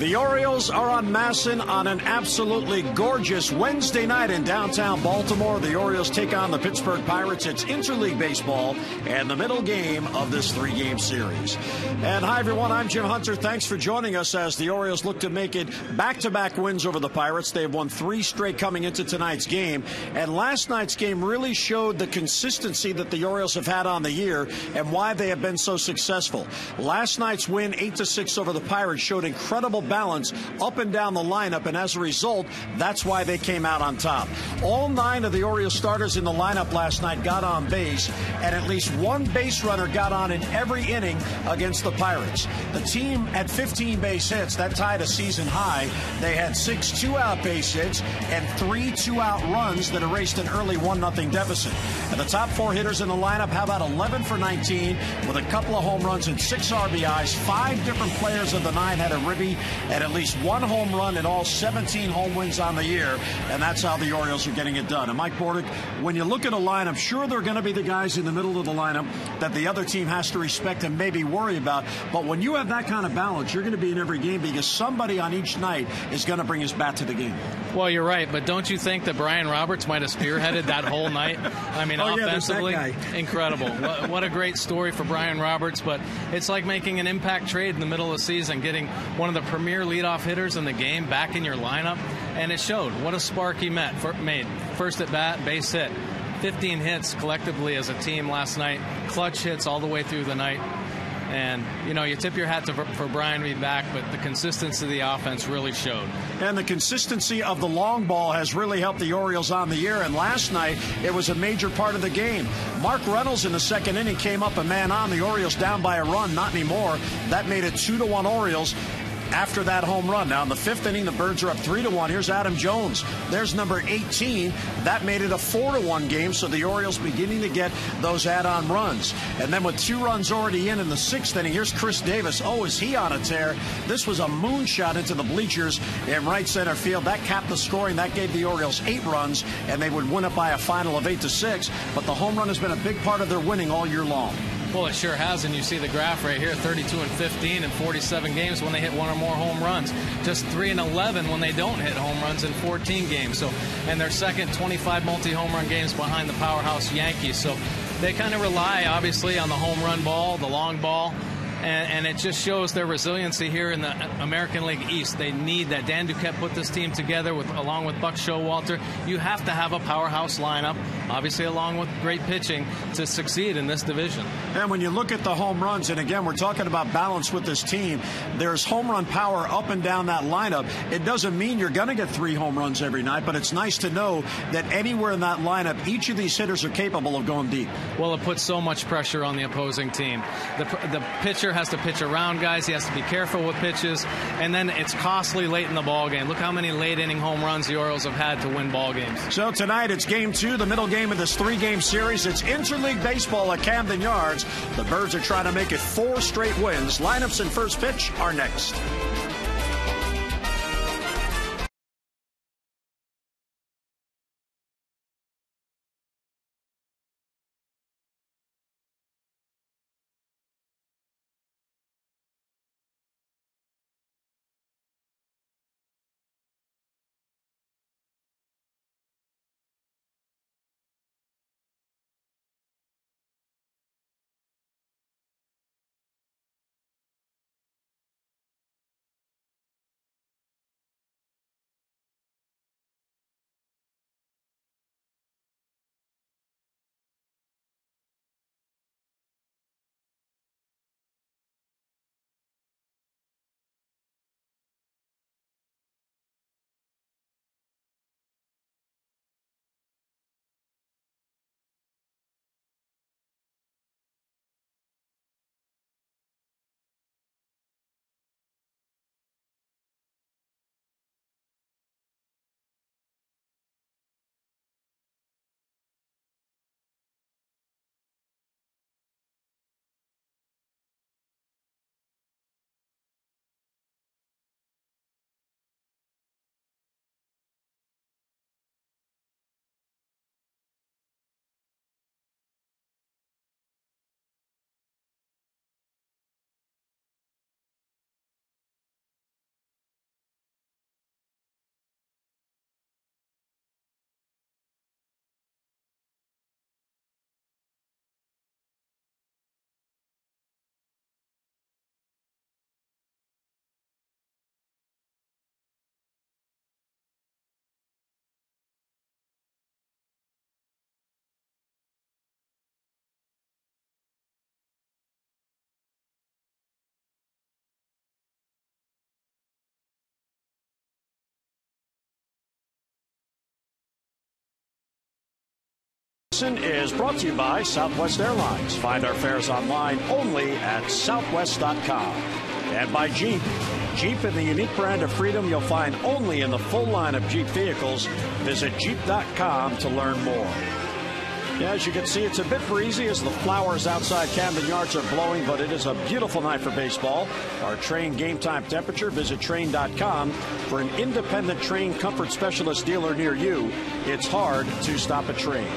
The Orioles are on Masson on an absolutely gorgeous Wednesday night in downtown Baltimore. The Orioles take on the Pittsburgh Pirates. It's interleague baseball and the middle game of this three-game series. And hi, everyone. I'm Jim Hunter. Thanks for joining us as the Orioles look to make it back-to-back wins over the Pirates. They've won 3 straight coming into tonight's game. And last night's game really showed the consistency that the Orioles have had on the year and why they have been so successful. Last night's win, 8-6 over the Pirates, showed incredible balance up and down the lineup, and as a result, that's why they came out on top. All 9 of the Orioles starters in the lineup last night got on base, and at least one base runner got on in every inning against the Pirates. The team had 15 base hits. That tied a season high. They had 6 two-out base hits and 3 two-out runs that erased an early 1-0 deficit. And the top 4 hitters in the lineup, how about 11 for 19 with a couple of home runs and 6 RBIs. 5 different players of the 9 had a ribby and at least 1 home run in all 17 home wins on the year, and that's how the Orioles are getting it done. And Mike Bordick, when you look at a lineup, sure, there are going to be the guys in the middle of the lineup that the other team has to respect and maybe worry about, but when you have that kind of balance, you're going to be in every game because somebody on each night is going to bring his bat to the game. Well, you're right, but don't you think that Brian Roberts might have spearheaded that whole night? I mean, offensively, incredible. What a great story for Brian Roberts, but it's like making an impact trade in the middle of the season, getting one of the premier leadoff hitters in the game back in your lineup, and it showed. What a spark he made. First at bat, base hit. 15 hits collectively as a team last night. Clutch hits all the way through the night. And, you know, you tip your hat for Brian being back, but the consistency of the offense really showed. And the consistency of the long ball has really helped the Orioles on the year. And last night, it was a major part of the game. Mark Reynolds in the second inning came up a man on. The Orioles down by a run, not anymore. That made it 2-1 Orioles after that home run. Now in the 5th inning, the Birds are up 3-1. Here's Adam Jones. There's number 18. That made it a 4-1 game, so the Orioles beginning to get those add-on runs. And then with 2 runs already in the 6th inning, here's Chris Davis. Oh, is he on a tear? This was a moonshot into the bleachers in right center field. That capped the scoring. That gave the Orioles 8 runs, and they would win it by a final of 8-6. But the home run has been a big part of their winning all year long. Well, it sure has, and you see the graph right here, 32-15 in 47 games when they hit 1 or more home runs. Just 3-11 when they don't hit home runs in 14 games. So, and their second 25 multi-home run games behind the powerhouse Yankees. So they kind of rely, obviously, on the home run ball, the long ball, and it just shows their resiliency here in the American League East. They need that. Dan Duquette put this team together along with Buck Showalter. You have to have a powerhouse lineup, obviously along with great pitching, to succeed in this division. And when you look at the home runs, and again, we're talking about balance with this team, there's home run power up and down that lineup. It doesn't mean you're going to get 3 home runs every night, but it's nice to know that anywhere in that lineup, each of these hitters are capable of going deep. Well, it puts so much pressure on the opposing team. The pitcher has to pitch around guys. He has to be careful with pitches, and then it's costly late in the ball game. Look how many late inning home runs the Orioles have had to win ball games. So tonight it's game 2, the middle game of this 3-game series. It's interleague baseball at Camden Yards. The Birds are trying to make it 4 straight wins. Lineups and first pitch are next. Is brought to you by Southwest Airlines. Find our fares online only at southwest.com. And by Jeep. Jeep in the unique brand of freedom you'll find only in the full line of Jeep vehicles. Visit Jeep.com to learn more. Yeah, as you can see, it's a bit breezy as the flowers outside Camden Yards are blowing, but it is a beautiful night for baseball. Our Train game time temperature, visit Train.com for an independent Train comfort specialist dealer near you. It's hard to stop a Train.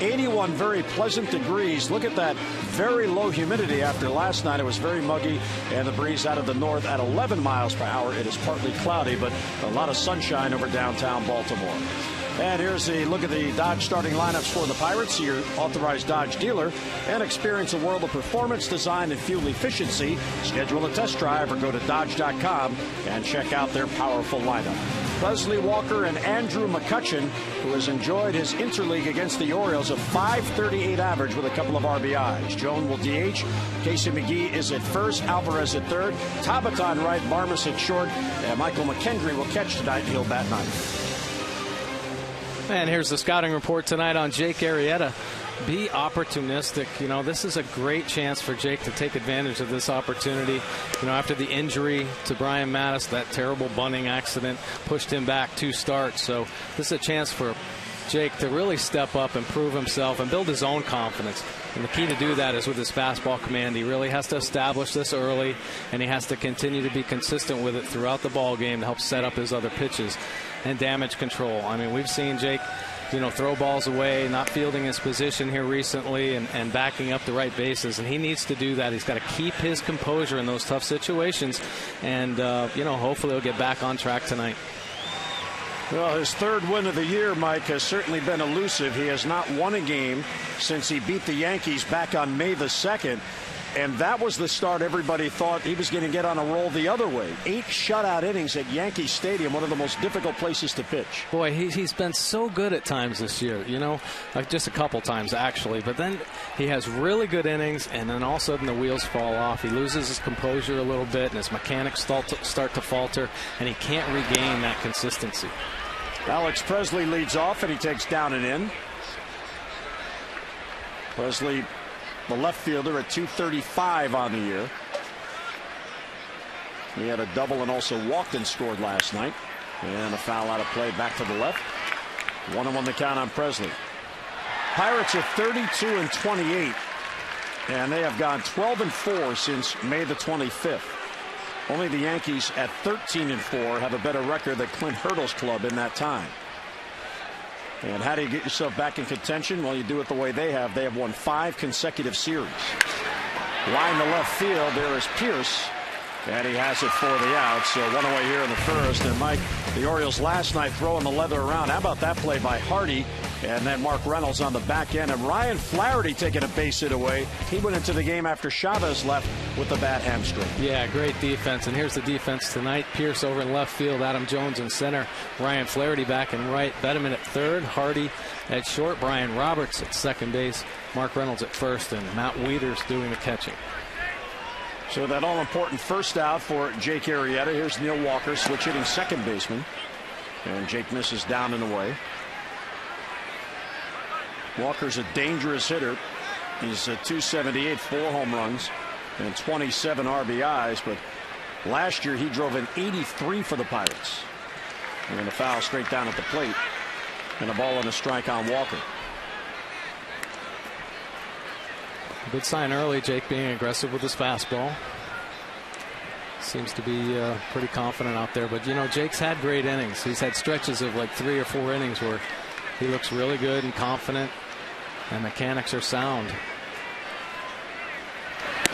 81 very pleasant degrees. Look at that very low humidity after last night. It was very muggy, and the breeze out of the north at 11 miles per hour. It is partly cloudy, but a lot of sunshine over downtown Baltimore. And here's a look at the Dodge starting lineups for the Pirates, your authorized Dodge dealer, and experience a world of performance, design, and fuel efficiency. Schedule a test drive or go to Dodge.com and check out their powerful lineup. Leslie Walker and Andrew McCutchen, who has enjoyed his interleague against the Orioles, a .538 average with a couple of RBIs. Joan will DH. Casey McGee is at first. Alvarez at third. Tabaton right. Barmas at short. And Michael McKendry will catch tonight. He'll bat ninth. And here's the scouting report tonight on Jake Arrieta. Be opportunistic. You know, this is a great chance for Jake to take advantage of this opportunity. You know, after the injury to Brian Mattis, that terrible bunting accident pushed him back 2 starts. So this is a chance for Jake to really step up and prove himself and build his own confidence. And the key to do that is with his fastball command. He really has to establish this early, and he has to continue to be consistent with it throughout the ball game to help set up his other pitches. And damage control. I mean, we've seen Jake, you know, throw balls away, not fielding his position here recently, and backing up the right bases. And he needs to do that. He's got to keep his composure in those tough situations. And, you know, hopefully he'll get back on track tonight. Well, his 3rd win of the year, Mike, has certainly been elusive. He has not won a game since he beat the Yankees back on May the 2nd. And that was the start everybody thought he was going to get on a roll the other way. 8 shutout innings at Yankee Stadium, one of the most difficult places to pitch. Boy, he's been so good at times this year, you know, like just a couple times actually. But then he has really good innings, and then all of a sudden the wheels fall off. He loses his composure a little bit, and his mechanics start to falter, and he can't regain that consistency. Alex Presley leads off, and he takes down and in. Presley, the left fielder, at .235 on the year. He had a double and also walked and scored last night. And a foul out of play back to the left. 1-1 the count on Presley. Pirates are 32-28, and they have gone 12-4 since May the 25th. Only the Yankees at 13-4 have a better record than Clint Hurdle's club in that time. And how do you get yourself back in contention? Well, you do it the way they have. They have won 5 consecutive series. Line to left field. There is Pierce. And he has it for the out. So 1 away here in the first. And Mike, the Orioles last night throwing the leather around. How about that play by Hardy? And then Mark Reynolds on the back end. And Ryan Flaherty taking a base hit away. He went into the game after Chavez left with a bad hamstring. Yeah, great defense. And here's the defense tonight. Pierce over in left field. Adam Jones in center. Ryan Flaherty back in right. Bettman at third. Hardy at short. Brian Roberts at second base. Mark Reynolds at first. And Matt Wieters doing the catching. So that all-important first out for Jake Arrieta. Here's Neil Walker, switch hitting second baseman. And Jake misses down and away. Walker's a dangerous hitter. He's a .278, 4 home runs, and 27 RBIs. But last year he drove an 83 for the Pirates. And a foul straight down at the plate. And a ball and a strike on Walker. Good sign early, Jake being aggressive with his fastball. Seems to be pretty confident out there. But, you know, Jake's had great innings. He's had stretches of like 3 or 4 innings where he looks really good and confident, and mechanics are sound.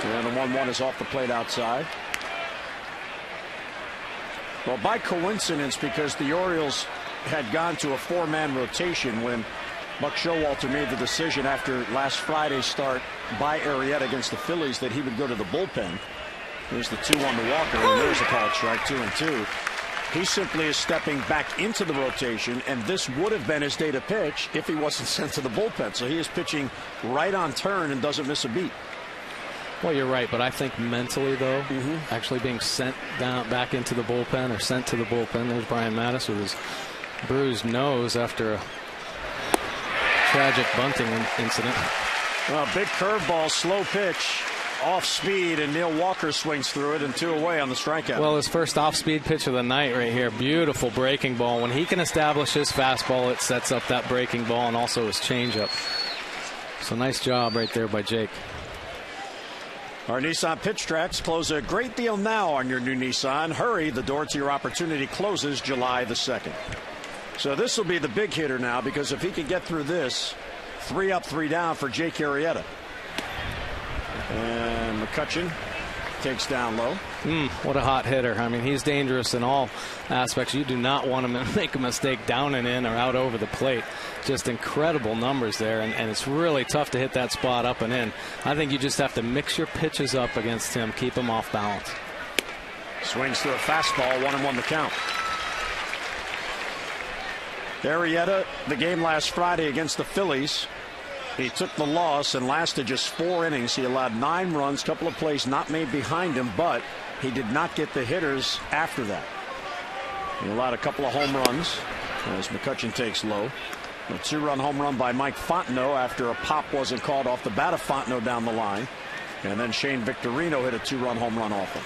And the 1-1 is off the plate outside. Well, by coincidence, because the Orioles had gone to a 4-man rotation when Buck Showalter made the decision after last Friday's start by Arrieta against the Phillies that he would go to the bullpen. There's the 2-1 to Walker, and there's a called strike, 2-2. He simply is stepping back into the rotation, and this would have been his day to pitch if he wasn't sent to the bullpen. So he is pitching right on turn and doesn't miss a beat. Well, you're right, but I think mentally, though, actually being sent down back into the bullpen or sent to the bullpen. There's Brian Mattis with his bruised nose after a tragic bunting incident. Well, big curveball, slow pitch, off speed, and Neil Walker swings through it and 2 away on the strikeout. Well, his first off-speed pitch of the night right here. Beautiful breaking ball. When he can establish his fastball, it sets up that breaking ball and also his changeup. So nice job right there by Jake. Our Nissan Pitch Tracks close a great deal now on your new Nissan. Hurry, the door to your opportunity closes July the 2nd. So this will be the big hitter now, because if he can get through this, 3 up, 3 down for Jake Arrieta. And McCutchen takes down low. What a hot hitter. I mean, he's dangerous in all aspects. You do not want him to make a mistake down and in or out over the plate. Just incredible numbers there, and it's really tough to hit that spot up and in. I think you just have to mix your pitches up against him, keep him off balance. Swings through a fastball, 1-1 the count. Arrieta, the game last Friday against the Phillies. He took the loss and lasted just 4 innings. He allowed 9 runs, couple of plays not made behind him, but he did not get the hitters after that. He allowed a couple of home runs as McCutchen takes low. A 2-run home run by Mike Fontenot after a pop wasn't called off the bat of Fontenot down the line. And then Shane Victorino hit a 2-run home run off him.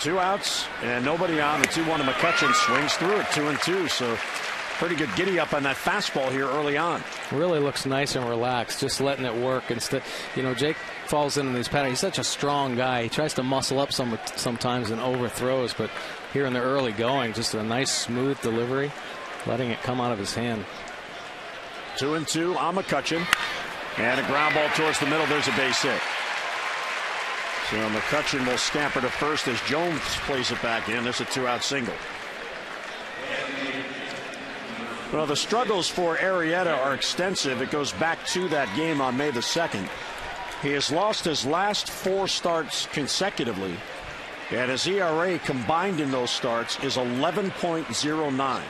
2 outs and nobody on. The 2-1 to McCutchen, swings through it, 2-2. So pretty good giddy up on that fastball here early on. Really looks nice and relaxed, just letting it work instead. You know, Jake falls into these patterns. He's such a strong guy. He tries to muscle up sometimes and overthrows, but here in the early going, just a nice smooth delivery, letting it come out of his hand. 2-2 on McCutchen, and a ground ball towards the middle. There's a base hit. So McCutchen will scamper to first as Jones plays it back in. There's a 2-out single. Well, the struggles for Arrieta are extensive. It goes back to that game on May the 2nd. He has lost his last 4 starts consecutively, and his ERA combined in those starts is 11.09.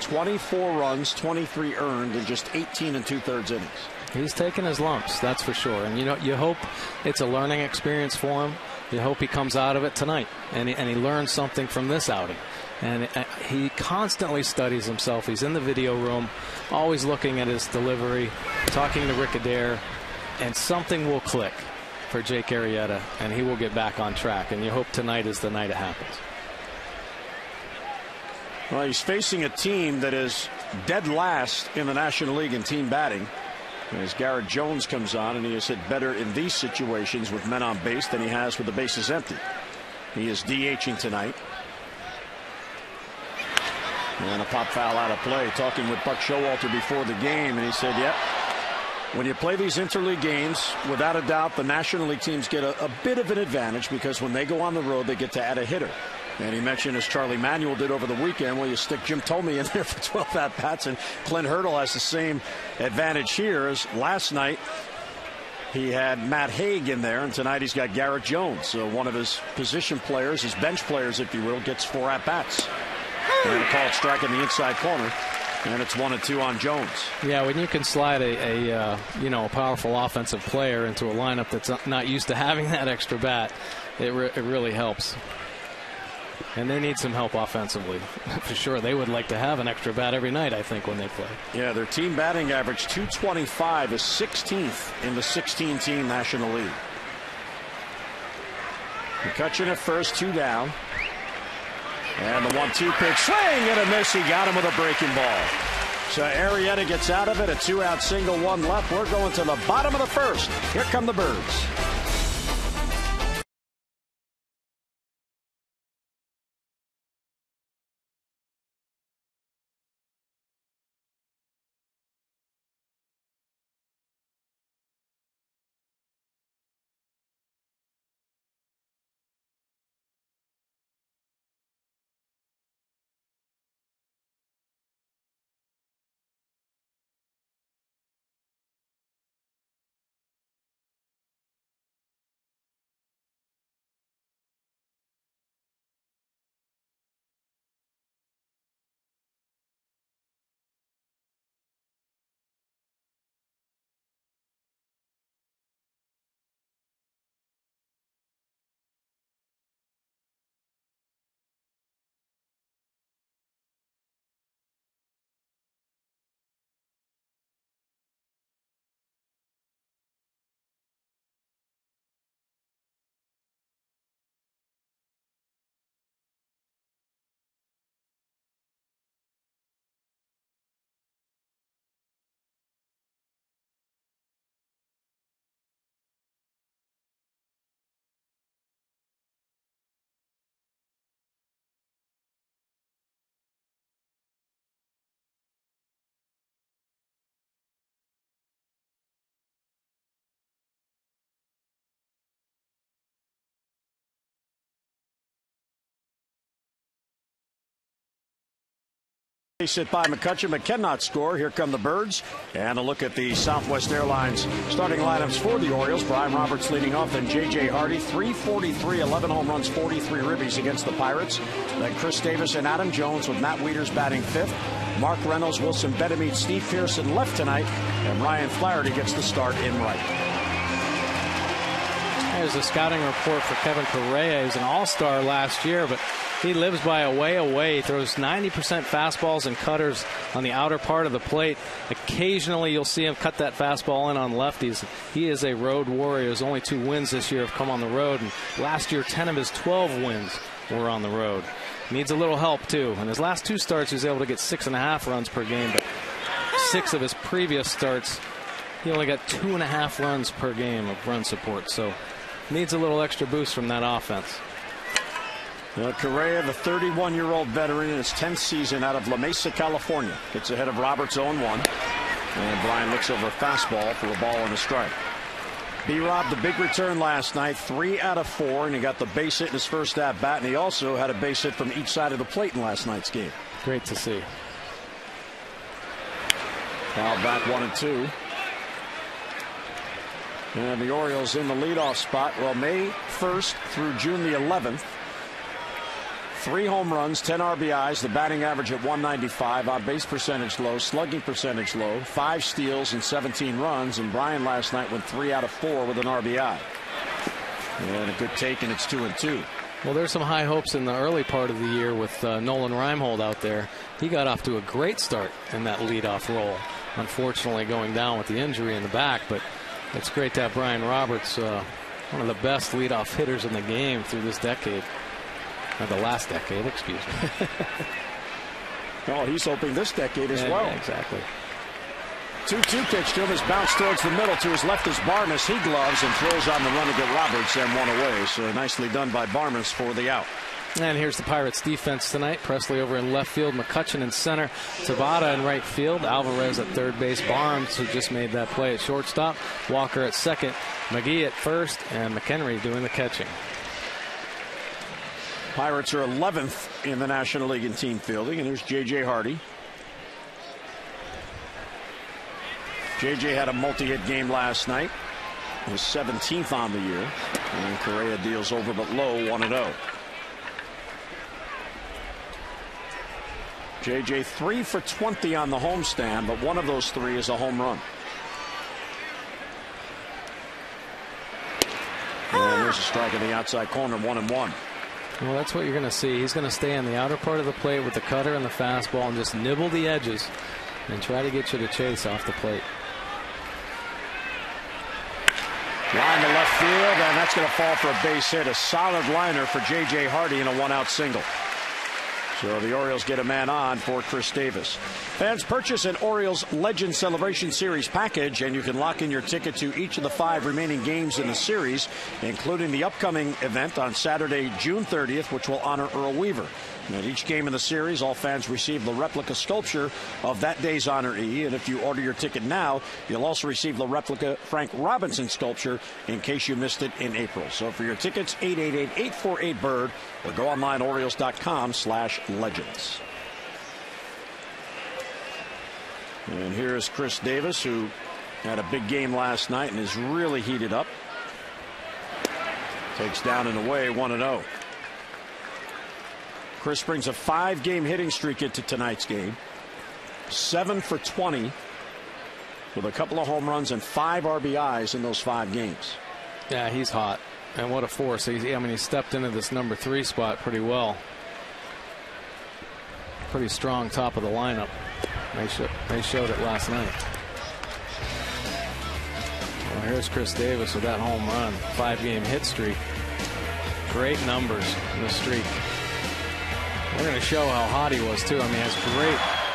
24 runs, 23 earned in just 18 2/3 innings. He's taking his lumps, that's for sure. And you know, you hope it's a learning experience for him. You hope he comes out of it tonight and he learns something from this outing. And he constantly studies himself. He's in the video room, always looking at his delivery, talking to Rick Adair, and something will click for Jake Arrieta, and he will get back on track. And you hope tonight is the night it happens. Well, he's facing a team that is dead last in the National League in team batting. As Garrett Jones comes on, and he has hit better in these situations with men on base than he has with the bases empty. He is DHing tonight. And a pop foul out of play. Talking with Buck Showalter before the game, and he said, yep, when you play these interleague games, without a doubt, the National League teams get a bit of an advantage because when they go on the road, they get to add a hitter. And he mentioned, as Charlie Manuel did over the weekend, well, you stick Jim Thome in there for 12 at-bats, and Clint Hurdle has the same advantage here as last night. He had Matt Haig in there, and tonight he's got Garrett Jones. So one of his position players, his bench players, if you will, gets 4 at-bats. And a called strike in the inside corner, and it's 1-2 on Jones. Yeah, when you can slide a powerful offensive player into a lineup that's not used to having that extra bat, it really helps. And they need some help offensively. For sure, they would like to have an extra bat every night, I think, when they play. Yeah, their team batting average, .225, is 16th in the 16-team National League. McCutchen at first, 2 down. And the 1-2 pitch, swing and a miss. He got him with a breaking ball. So Arrieta gets out of it, a 2-out single, 1 left. We're going to the bottom of the first. Here come the Birds. Base hit by McCutchen, but cannot score. Here come the Birds. And a look at the Southwest Airlines starting lineups for the Orioles. Brian Roberts leading off, then J.J. Hardy, 343, 11 home runs, 43 ribbies against the Pirates. Then Chris Davis and Adam Jones with Matt Wieters batting fifth. Mark Reynolds, Wilson Betemit, Steve Pearson left tonight, and Ryan Flaherty gets the start in right. There's a scouting report for Kevin Correa. He's an all-star last year, but he lives by a way away. He throws 90% fastballs and cutters on the outer part of the plate. Occasionally you'll see him cut that fastball in on lefties. He is a road warrior. His only 2 wins this year have come on the road, and last year 10 of his 12 wins were on the road. Needs a little help too. In his last 2 starts he was able to get 6.5 runs per game, but 6 of his previous starts he only got 2.5 runs per game of run support, so needs a little extra boost from that offense. Correa, the 31-year-old veteran in his 10th season out of La Mesa, California, gets ahead of Roberts 0-1. And Brian looks over a fastball for a ball and a strike. B-Rob, the big return last night, 3 out of 4, and he got the base hit in his first at-bat, and he also had a base hit from each side of the plate in last night's game. Great to see. Foul back 1-2. And the Orioles in the leadoff spot. Well, May 1st through June the 11th. 3 home runs, 10 RBIs, the batting average at 195, on base percentage low, slugging percentage low, 5 steals and 17 runs. And Brian last night went 3 out of 4 with an RBI. And a good take, and it's 2-2. Well, there's some high hopes in the early part of the year with Nolan Reimhold out there. He got off to a great start in that leadoff role. Unfortunately, going down with the injury in the back, but it's great to have Brian Roberts, one of the best leadoff hitters in the game through this decade. Or the last decade, excuse me. Oh, he's hoping this decade as well. Yeah, exactly. 2-2 pitch to him is bounced towards the middle. To his left is Barnes. He gloves and throws on the run to get Roberts and 1 away. So nicely done by Barnes for the out. And here's the Pirates defense tonight. Presley over in left field, McCutchen in center, Tabata in right field, Alvarez at third base, Barnes, who just made that play at shortstop, Walker at second, McGee at first, and McHenry doing the catching. Pirates are 11th in the National League in team fielding, and here's J.J. Hardy. J.J. had a multi-hit game last night. He was 17th on the year. And Correa deals over but low, 1-0. J.J. 3 for 20 on the homestand, but one of those 3 is a home run. And there's a strike in the outside corner, 1-1. Well, that's what you're going to see. He's going to stay on the outer part of the plate with the cutter and the fastball and just nibble the edges and try to get you to chase off the plate. Line to left field, and that's going to fall for a base hit. A solid liner for J.J. Hardy in a 1-out single. So the Orioles get a man on for Chris Davis. Fans, purchase an Orioles Legend Celebration Series package, and you can lock in your ticket to each of the 5 remaining games in the series, including the upcoming event on Saturday, June 30th, which will honor Earl Weaver. And at each game in the series, all fans receive the replica sculpture of that day's honoree. And if you order your ticket now, you'll also receive the replica Frank Robinson sculpture in case you missed it in April. So for your tickets, 888-848-BIRD, or go online, Orioles.com/legends. And here's Chris Davis, who had a big game last night and is really heated up. Takes down and away, 1-0. Chris brings a 5-game hitting streak into tonight's game. 7 for 20 with a couple of home runs and 5 RBIs in those 5 games. Yeah, he's hot. And what a force. He stepped into this number 3 spot pretty well. Pretty strong top of the lineup. They showed it last night. Well, here's Chris Davis with that home run. 5-game hit streak. Great numbers in the streak. We're going to show how hot he was, too. I mean,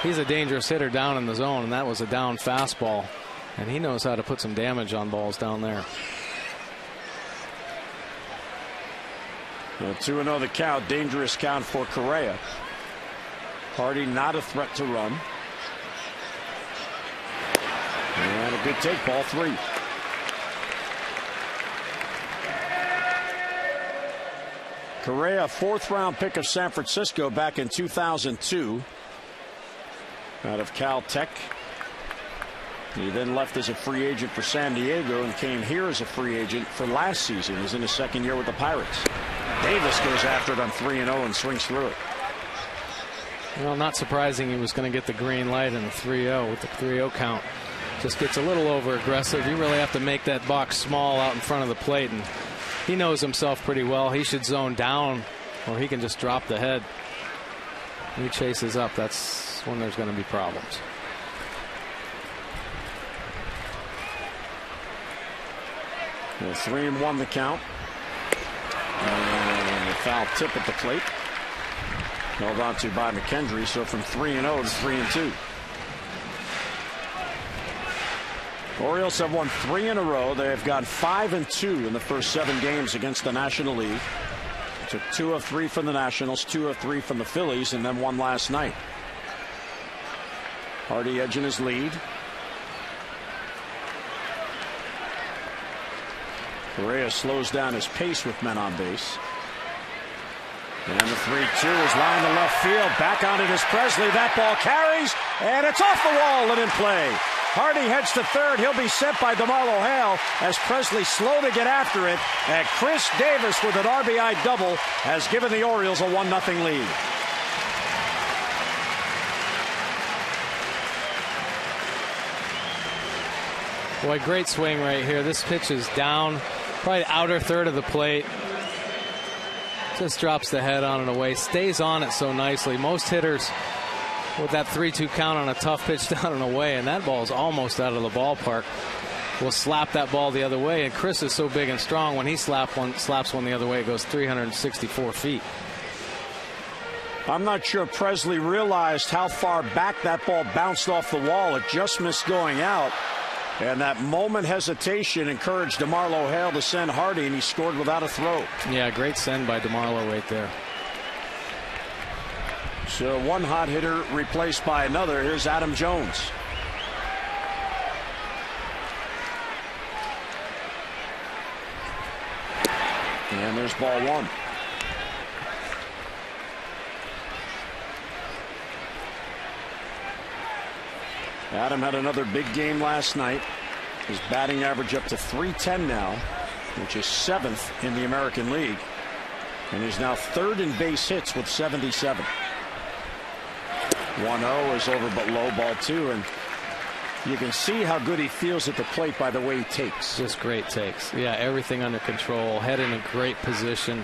he's a dangerous hitter down in the zone, and that was a down fastball. And he knows how to put some damage on balls down there. 2-0 the count. Dangerous count for Correa. Hardy not a threat to run. And a good take, ball 3. Correa, 4th round pick of San Francisco back in 2002. out of Caltech. He then left as a free agent for San Diego and came here as a free agent for last season. He's in his second year with the Pirates. Davis goes after it on 3-0 and swings through it. Well, not surprising he was going to get the green light in the 3-0 with the 3-0 count. Just gets a little over aggressive. You really have to make that box small out in front of the plate, and he knows himself pretty well. He should zone down, or he can just drop the head. He chases up. That's when there's going to be problems. Well, 3-1 the count. And a foul tip at the plate. Held on to by McKendry. So from 3-0 to 3-2. Orioles have won 3 in a row. They have gone 5-2 in the first 7 games against the National League. Took 2 of 3 from the Nationals, 2 of 3 from the Phillies, and then won last night. Hardy edging his lead. Arrieta slows down his pace with men on base. And the 3-2 is lined to left field. Back on it is Presley. That ball carries, and it's off the wall and in play. Hardy heads to third. He'll be sent by DeMarlo Hale as Presley slow to get after it. And Chris Davis with an RBI double has given the Orioles a 1-0 lead. Boy, great swing right here. This pitch is down, probably outer third of the plate. Just drops the head on and away. Stays on it so nicely. Most hitters with that 3-2 count on a tough pitch down and away, and that ball is almost out of the ballpark, will slap that ball the other way. And Chris is so big and strong, when he slaps one the other way, it goes 364 feet. I'm not sure Presley realized how far back that ball bounced off the wall. It just missed going out. And that moment hesitation encouraged DeMarlo Hale to send Hardy, and he scored without a throw. Yeah, great send by DeMarlo right there. So one hot hitter replaced by another. Here's Adam Jones. And there's ball 1. Adam had another big game last night. His batting average up to .310 now, which is 7th in the American League. And he's now 3rd in base hits with 77. 1-0 is over but low, ball 2. And you can see how good he feels at the plate by the way he takes. Just great takes. Yeah, everything under control. Head in a great position.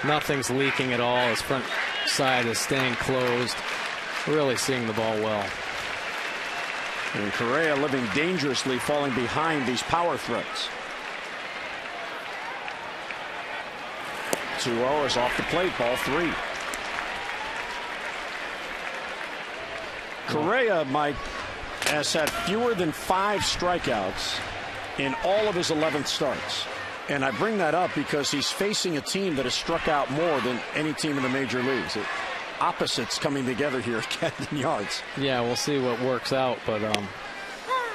Nothing's leaking at all. His front side is staying closed. Really seeing the ball well. And Correa living dangerously, falling behind these power threats. 2-0 is off the plate, ball 3. Correa, Mike, has had fewer than 5 strikeouts in all of his 11th starts. And I bring that up because he's facing a team that has struck out more than any team in the major leagues. Opposites coming together here at Camden Yards. Yeah, we'll see what works out, but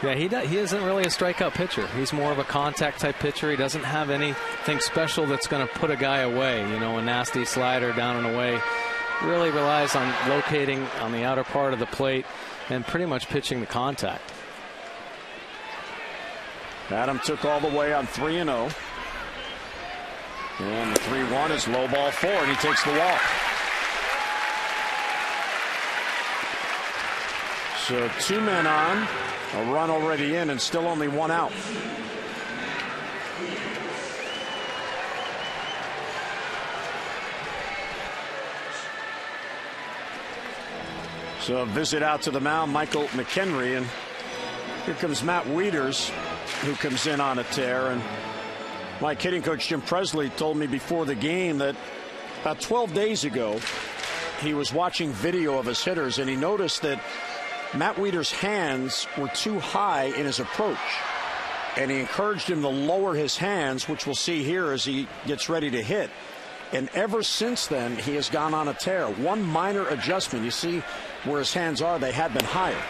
yeah, he isn't really a strikeout pitcher. He's more of a contact type pitcher. He doesn't have anything special that's going to put a guy away. You know, a nasty slider down and away. Really relies on locating on the outer part of the plate and pretty much pitching the contact. Adam took all the way on 3-0. And the 3-1 is low, ball 4, and he takes the walk. So 2 men on, a run already in, and still only 1 out. So a visit out to the mound, Michael McHenry, and here comes Matt Wieters, who comes in on a tear. And Mike, hitting coach Jim Presley told me before the game that about 12 days ago he was watching video of his hitters, and he noticed that Matt Wieters' hands were too high in his approach, and he encouraged him to lower his hands, which we'll see here as he gets ready to hit. And ever since then, he has gone on a tear. One minor adjustment. You see where his hands are, they had been higher.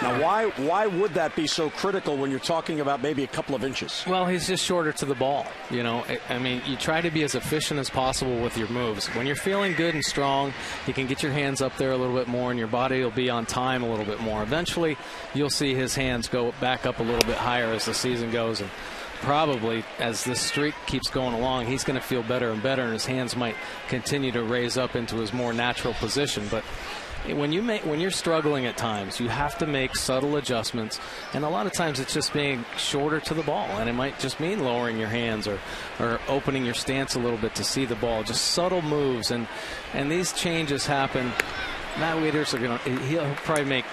Now, why would that be so critical when you're talking about maybe a couple of inches? Well, he's just shorter to the ball. You know, I mean, you try to be as efficient as possible with your moves. When you're feeling good and strong, you can get your hands up there a little bit more, and your body will be on time a little bit more. Eventually, you'll see his hands go back up a little bit higher as the season goes, and probably as this streak keeps going along, he's going to feel better and better, and his hands might continue to raise up into his more natural position. But when you're struggling at times, you have to make subtle adjustments, and a lot of times it's just being shorter to the ball, and it might just mean lowering your hands or opening your stance a little bit to see the ball. Just subtle moves, and these changes happen. Matt Wieters he'll probably make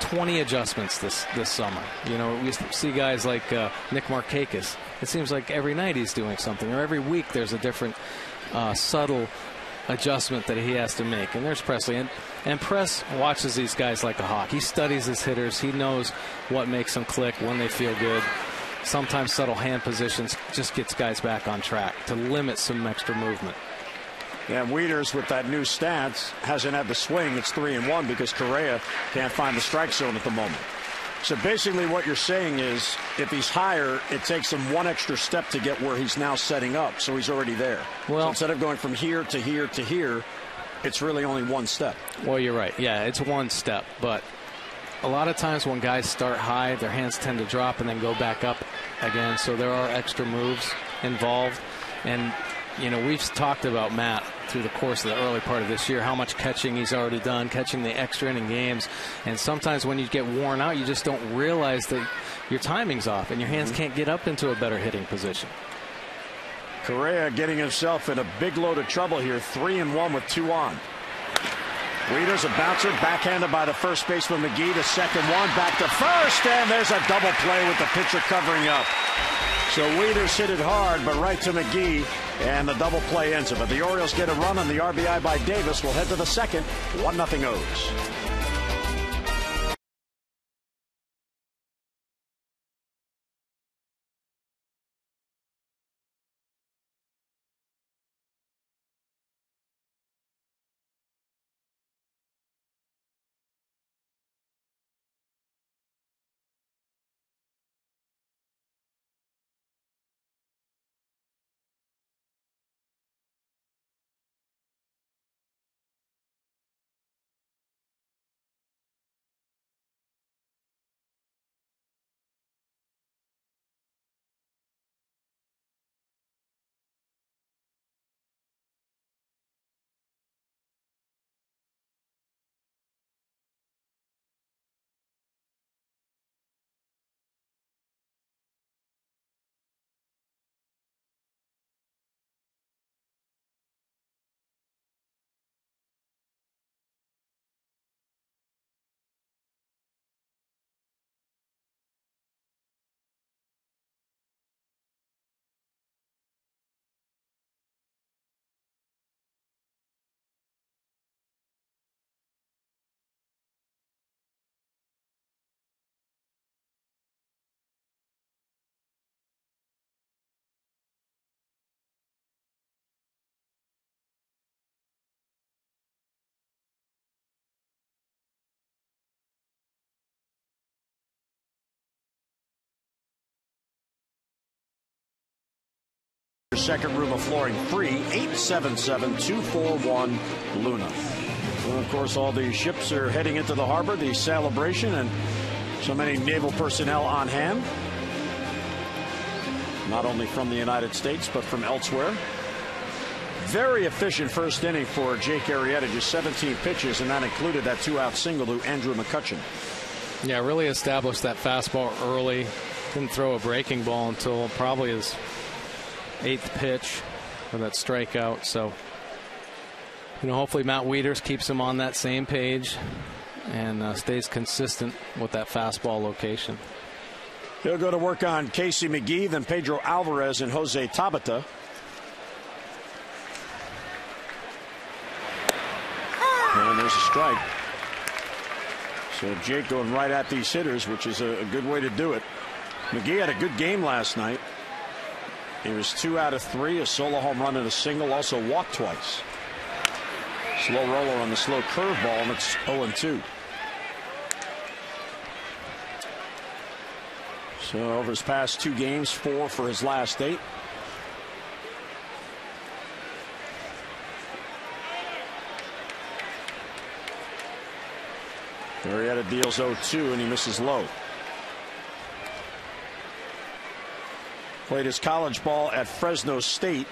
20 adjustments this summer. You know, we see guys like Nick Markakis. It seems like every night he's doing something, or every week there's a different subtle adjustment that he has to make. And there's Presley. And Press watches these guys like a hawk. He studies his hitters. He knows what makes them click, when they feel good. Sometimes subtle hand positions just gets guys back on track to limit some extra movement. Yeah, Wieters, with that new stance, hasn't had the swing. It's 3-1 because Correa can't find the strike zone at the moment. So basically what you're saying is if he's higher, it takes him one extra step to get where he's now setting up. So he's already there. Well, so instead of going from here to here to here, it's really only one step. Well, you're right. Yeah, it's one step. But a lot of times when guys start high, their hands tend to drop and then go back up again. So there are extra moves involved. And, you know, we've talked about Matt through the course of the early part of this year, how much catching he's already done, catching the extra inning games. And sometimes when you get worn out, you just don't realize that your timing's off and your hands can't get up into a better hitting position. Correa getting himself in a big load of trouble here, 3-1 with 2 on. Wieters, a bouncer, backhanded by the first baseman McGee. The second one, back to first, and there's a double play with the pitcher covering up. So Wieters hit it hard, but right to McGee, and the double play ends it. But the Orioles get a run on the RBI by Davis. We'll head to the second, 1-0 O's. Second room of flooring free, 877-241 Luna. Well, of course, all the ships are heading into the harbor, the celebration, and so many naval personnel on hand. Not only from the United States, but from elsewhere. Very efficient first inning for Jake Arrieta, just 17 pitches, and that included that 2-out single to Andrew McCutchen. Yeah, really established that fastball early. Didn't throw a breaking ball until probably his 8th pitch for that strikeout. So, you know, hopefully Matt Wieters keeps him on that same page and stays consistent with that fastball location. He'll go to work on Casey McGee, then Pedro Alvarez and Jose Tabata. And there's a strike. So Jake going right at these hitters, which is a good way to do it. McGee had a good game last night. He was 2 out of 3, a solo home run and a single, also walked twice. Slow roller on the slow curveball, and it's 0-2. So over his past 2 games, 4 for his last 8. Arrieta deals 0-2 and he misses low. Played his college ball at Fresno State.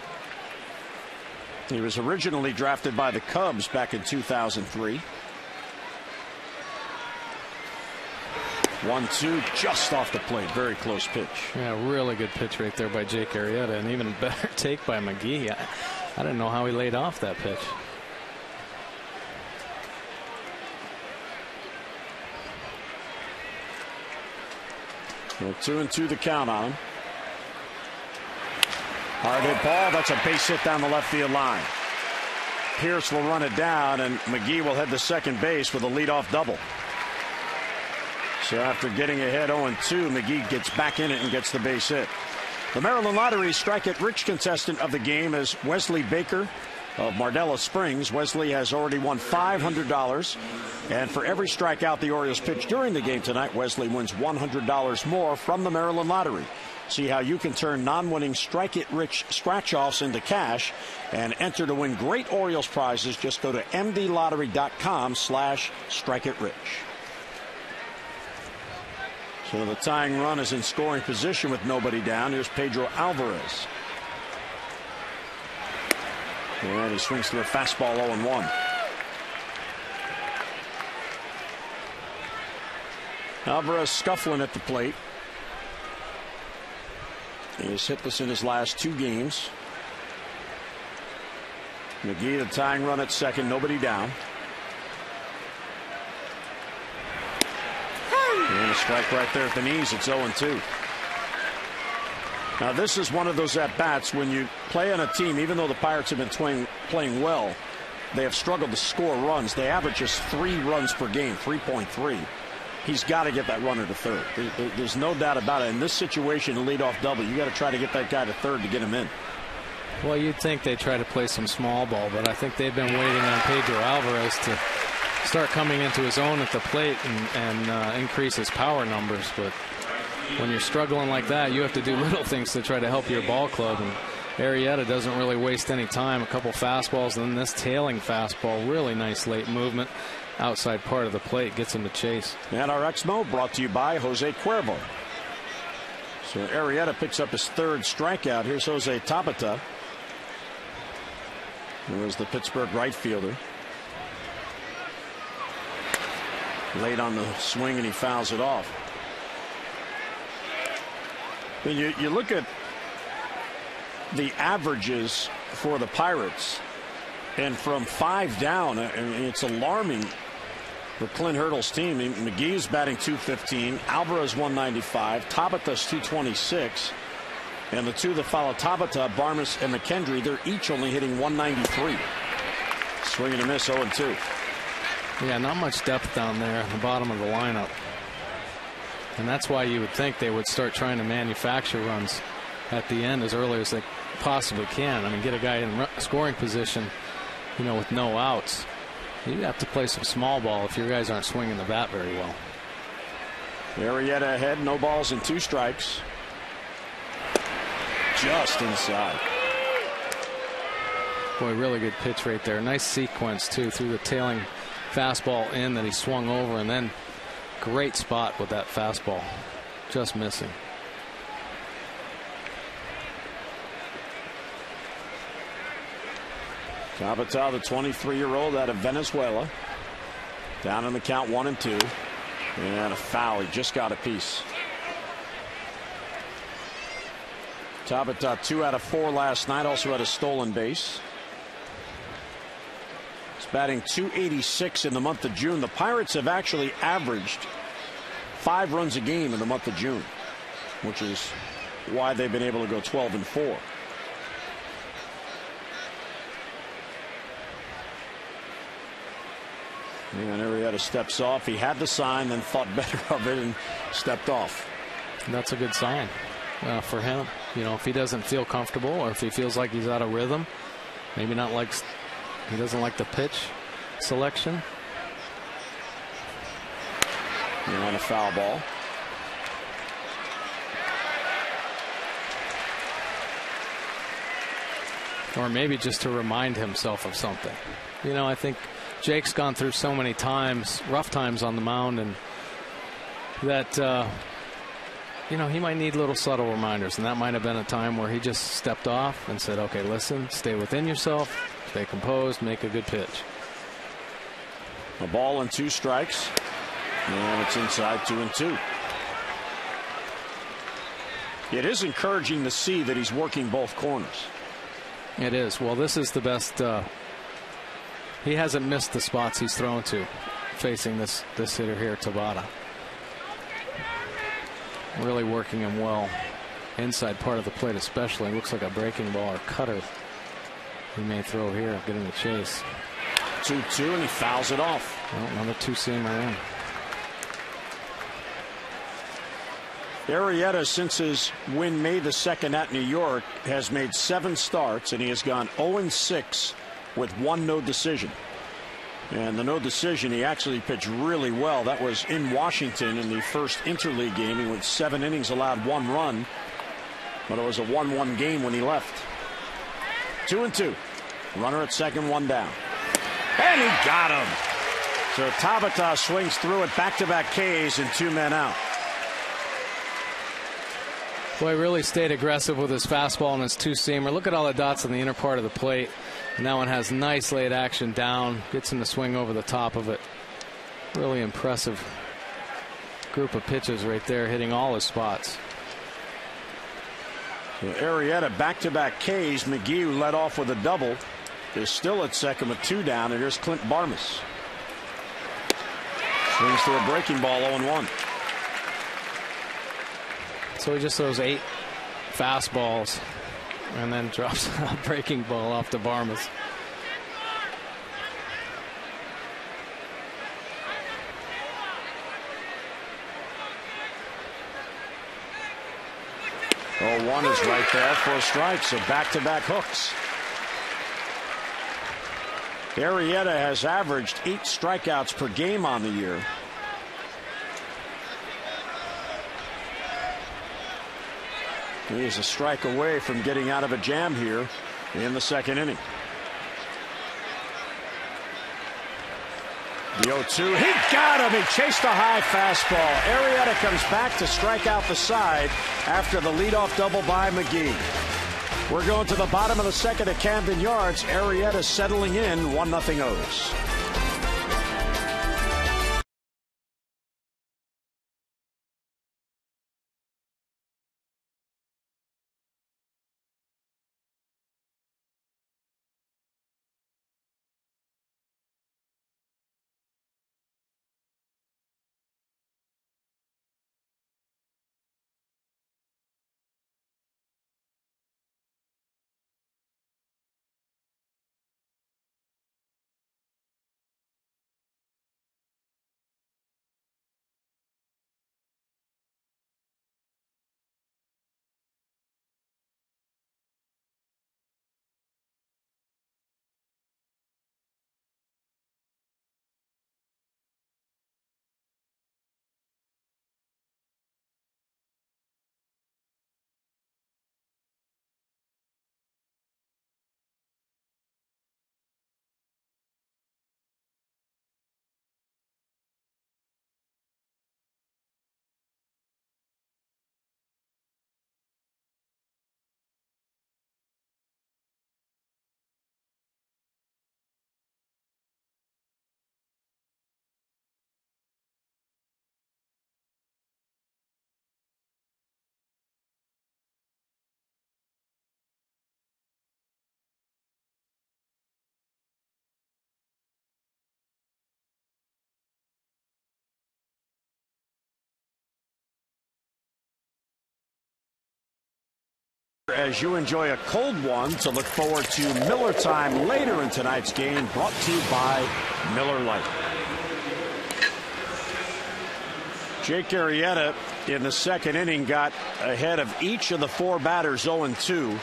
He was originally drafted by the Cubs back in 2003. 1-2 just off the plate. Very close pitch. Yeah, really good pitch right there by Jake Arrieta, and even better take by McGee. I didn't know how he laid off that pitch. Well, 2-2 the count on him. Hard hit ball. That's a base hit down the left field line. Pierce will run it down, and McGee will head to second base with a leadoff double. So after getting ahead 0-2, McGee gets back in it and gets the base hit. The Maryland Lottery strike-it-rich contestant of the game is Wesley Baker of Mardella Springs. Wesley has already won $500, and for every strikeout the Orioles pitch during the game tonight, Wesley wins $100 more from the Maryland Lottery. See how you can turn non-winning strike-it-rich scratch-offs into cash and enter to win great Orioles prizes. Just go to mdlottery.com/strike-it-rich. So the tying run is in scoring position with nobody down. Here's Pedro Alvarez. And he swings to a fastball 0-1. Alvarez scuffling at the plate. He has hit this in his last 2 games. McGee, the tying run at second, nobody down. And a strike right there at the knees. It's 0-2. Now this is one of those at-bats when you play on a team, even though the Pirates have been playing well, they have struggled to score runs. They average just 3 runs per game, 3.3. He's got to get that runner to third. There's no doubt about it. In this situation, a leadoff double, you got to try to get that guy to third to get him in. Well, you'd think they try to play some small ball, but I think they've been waiting on Pedro Alvarez to start coming into his own at the plate and increase his power numbers. But when you're struggling like that, you have to do little things to try to help your ball club. And Arrieta doesn't really waste any time. A couple fastballs, and then this tailing fastball, really nice late movement. Outside part of the plate gets him to chase. And our X-Mo brought to you by Jose Cuervo. So Arrieta picks up his 3rd strikeout. Here's Jose Tabata, who is the Pittsburgh right fielder. Late on the swing and he fouls it off. When you look at the averages for the Pirates, and from 5 down, I mean, it's alarming for Clint Hurdle's team. McGee's batting .215, Alvarez .195, Tabata's .226, and the 2 that follow Tabata, Barmes and McKendry, they're each only hitting .193. Swing and a miss, 0-2. Yeah, not much depth down there at the bottom of the lineup. And that's why you would think they would start trying to manufacture runs at the end as early as they possibly can. I mean, get a guy in scoring position, you know, with no outs. You have to play some small ball if your guys aren't swinging the bat very well. Arrieta ahead, no balls and 2 strikes. Just inside. Boy, really good pitch right there. Nice sequence, too, through the tailing fastball in that he swung over, and then great spot with that fastball. Just missing. Tabata, the 23-year-old out of Venezuela. Down in the count, 1-2. And a foul. He just got a piece. Tabata 2 out of 4 last night. Also had a stolen base. He's batting .286 in the month of June. The Pirates have actually averaged 5 runs a game in the month of June, which is why they've been able to go 12-4. And Arrieta steps off. He had the sign, then thought better of it and stepped off. And that's a good sign for him. You know, if he doesn't feel comfortable or if he feels like he's out of rhythm, maybe not like he doesn't like the pitch selection. And on a foul ball. Or maybe just to remind himself of something. You know, I think Jake's gone through so many times, rough times on the mound, and that, you know, he might need little subtle reminders. And that might have been a time where he just stepped off and said, okay, listen, stay within yourself, stay composed, make a good pitch. A ball and 2 strikes. And it's inside 2-2. It is encouraging to see that he's working both corners. It is. Well, this is the best. He hasn't missed the spots he's thrown to, facing this hitter here, Tabata. Really working him well. Inside part of the plate especially. Looks like a breaking ball or cutter he may throw here, getting the chase. 2-2, and he fouls it off. Well, another 2-seamer in. Arrieta, since his win May the 2nd at New York, has made 7 starts, and he has gone 0-6 with 1 no decision. And the no decision, he actually pitched really well. That was in Washington in the first interleague game. He went 7 innings, allowed 1 run, but it was a 1-1 game when he left. 2-2. Runner at second, 1 down. And he got him. So Tabata swings through it, back-to-back Ks and 2 men out. Boy, really stayed aggressive with his fastball and his 2-seamer. Look at all the dots on the inner part of the plate. And that one has nice late action down. Gets him to swing over the top of it. Really impressive group of pitches right there, hitting all his spots. So Arrieta back-to-back Ks. McGee, who led off with a double, is still at second with 2 down. And here's Clint Barmas. Swings through a breaking ball, 0-1. So he just throws 8 fastballs and then drops a breaking ball off to Barmas. Oh, 1 is right there for a strike, so back-to-back hooks. Arrieta has averaged 8 strikeouts per game on the year. He is a strike away from getting out of a jam here in the 2nd inning. The 0-2, he got him. He chased a high fastball. Arrieta comes back to strike out the side after the leadoff double by McGee. We're going to the bottom of the 2nd at Camden Yards. Arrieta settling in, 1-0 O's. As you enjoy a cold one to look forward to Miller time later in tonight's game, brought to you by Miller Lite. Jake Arrieta in the 2nd inning got ahead of each of the 4 batters 0-2.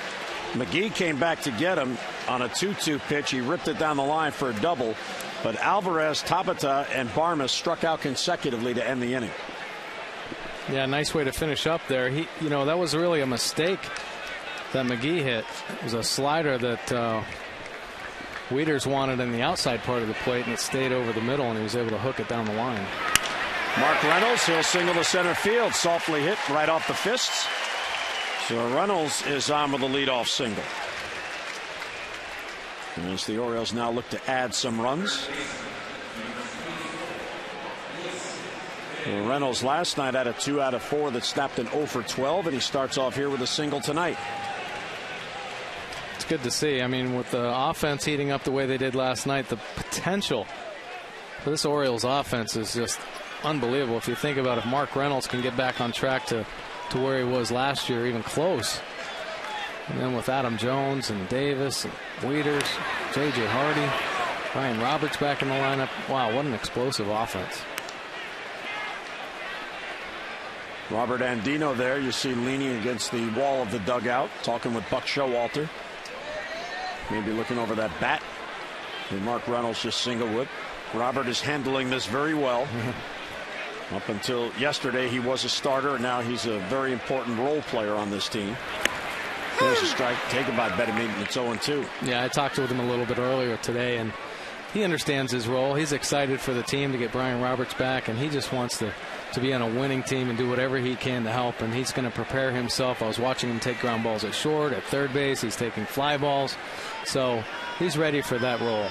McGee came back to get him on a 2-2 pitch. He ripped it down the line for a double, but Alvarez, Tabata, and Barmas struck out consecutively to end the inning. Yeah, nice way to finish up there. You know, that was really a mistake that McGee hit was a slider that Wieters wanted in the outside part of the plate, and it stayed over the middle, and he was able to hook it down the line. Mark Reynolds, he'll single to center field, softly hit right off the fists. So Reynolds is on with the leadoff single. And as the Orioles now look to add some runs. Well, Reynolds last night had a 2 out of 4 that snapped an 0 for 12, and he starts off here with a single tonight. It's good to see. I mean, with the offense heating up the way they did last night, the potential for this Orioles offense is just unbelievable. If you think about if Mark Reynolds can get back on track to where he was last year, even close. And then with Adam Jones and Davis and Wieters, J.J. Hardy, Brian Roberts back in the lineup. Wow, what an explosive offense. Robert Andino there, you see leaning against the wall of the dugout, talking with Buck Showalter. Maybe looking over that bat that Mark Reynolds just singled with. Robert is handling this very well. Up until yesterday, he was a starter, and now he's a very important role player on this team. There's a strike taken by Betemit, and it's 0-2. Yeah, I talked with him a little bit earlier today, and he understands his role. He's excited for the team to get Brian Roberts back, and he just wants to be on a winning team and do whatever he can to help, and he's going to prepare himself. I was watching him take ground balls at short, at third base. He's taking fly balls, so he's ready for that role.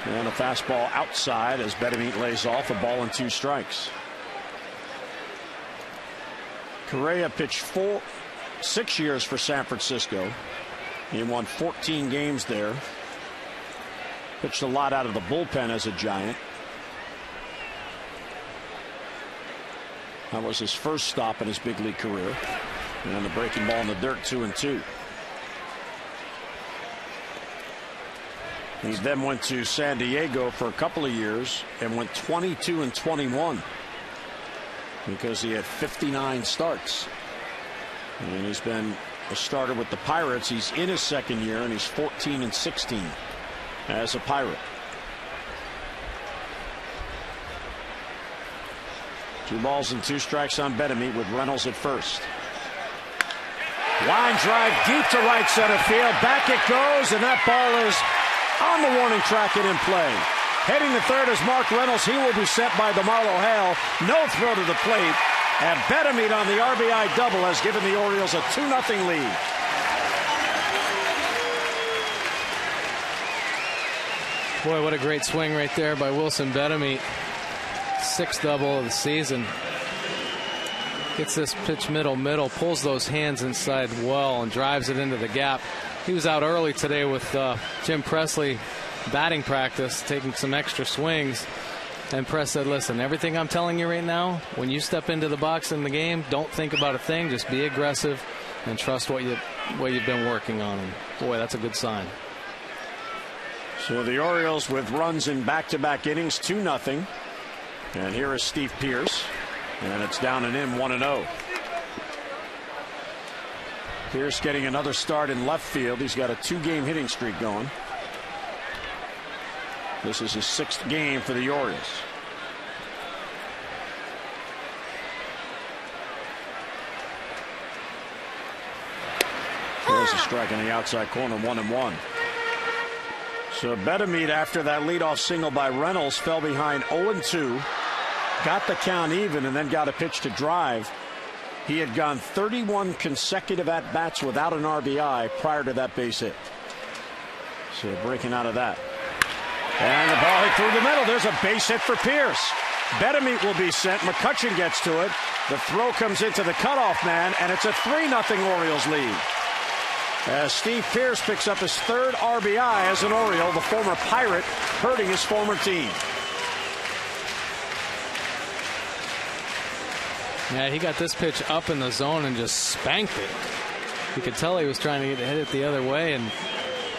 And a fastball outside as Betemit lays off, a ball and 2 strikes. Correa pitched 6 years for San Francisco. He won 14 games there. Pitched a lot out of the bullpen as a Giant. That was his first stop in his big league career. And the breaking ball in the dirt, 2-2. He then went to San Diego for a couple of years and went 22-21 because he had 59 starts. And he's been a starter with the Pirates. He's in his second year, and he's 14-16 as a Pirate. 2 balls and 2 strikes on Betemit with Reynolds at first. Line drive deep to right center field. Back it goes, and that ball is on the warning track and in play. Heading to third is Mark Reynolds. He will be set by DeMarlo Hale. No throw to the plate. And Betemit on the RBI double has given the Orioles a 2-0 lead. Boy, what a great swing right there by Wilson Betemit. 6th double of the season. Gets this pitch middle, pulls those hands inside well and drives it into the gap. He was out early today with Jim Presley batting practice, taking some extra swings. And Press said, listen, everything I'm telling you right now, when you step into the box in the game, don't think about a thing. Just be aggressive and trust what you've been working on. And boy, that's a good sign. So the Orioles with runs in back-to-back innings, 2-0. And here is Steve Pearce. And it's down and in, 1-0. Pearce getting another start in left field. He's got a 2-game hitting streak going. This is his 6th game for the Orioles. There's a strike in the outside corner, 1-1. So Betemit, after that leadoff single by Reynolds, fell behind 0-2. Got the count even and then got a pitch to drive. He had gone 31 consecutive at-bats without an RBI prior to that base hit. So breaking out of that. And the ball hit through the middle. There's a base hit for Pearce. Betemit will be sent. McCutchen gets to it. The throw comes into the cutoff man, and it's a 3-0 Orioles lead. As Steve Pearce picks up his 3rd RBI as an Oriole, the former Pirate, hurting his former team. Yeah, he got this pitch up in the zone and just spanked it. You could tell he was trying to hit it the other way and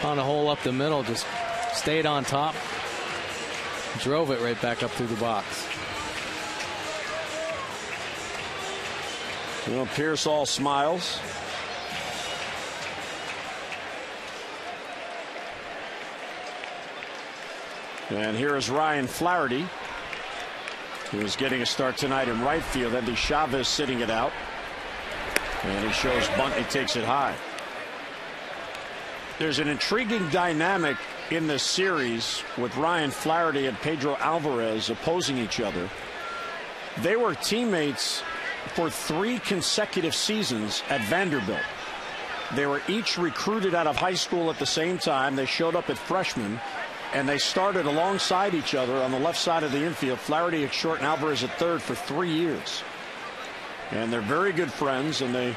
found a hole up the middle, just stayed on top, drove it right back up through the box. Well, Pearce all smiles. And here is Ryan Flaherty, who is getting a start tonight in right field. Andy Chavez sitting it out. And he shows bunt. He takes it high. There's an intriguing dynamic in this series with Ryan Flaherty and Pedro Alvarez opposing each other. They were teammates for 3 consecutive seasons at Vanderbilt. They were each recruited out of high school at the same time. They showed up at freshman, and they started alongside each other on the left side of the infield. Flaherty at short and Alvarez at third for 3 years. And they're very good friends, and they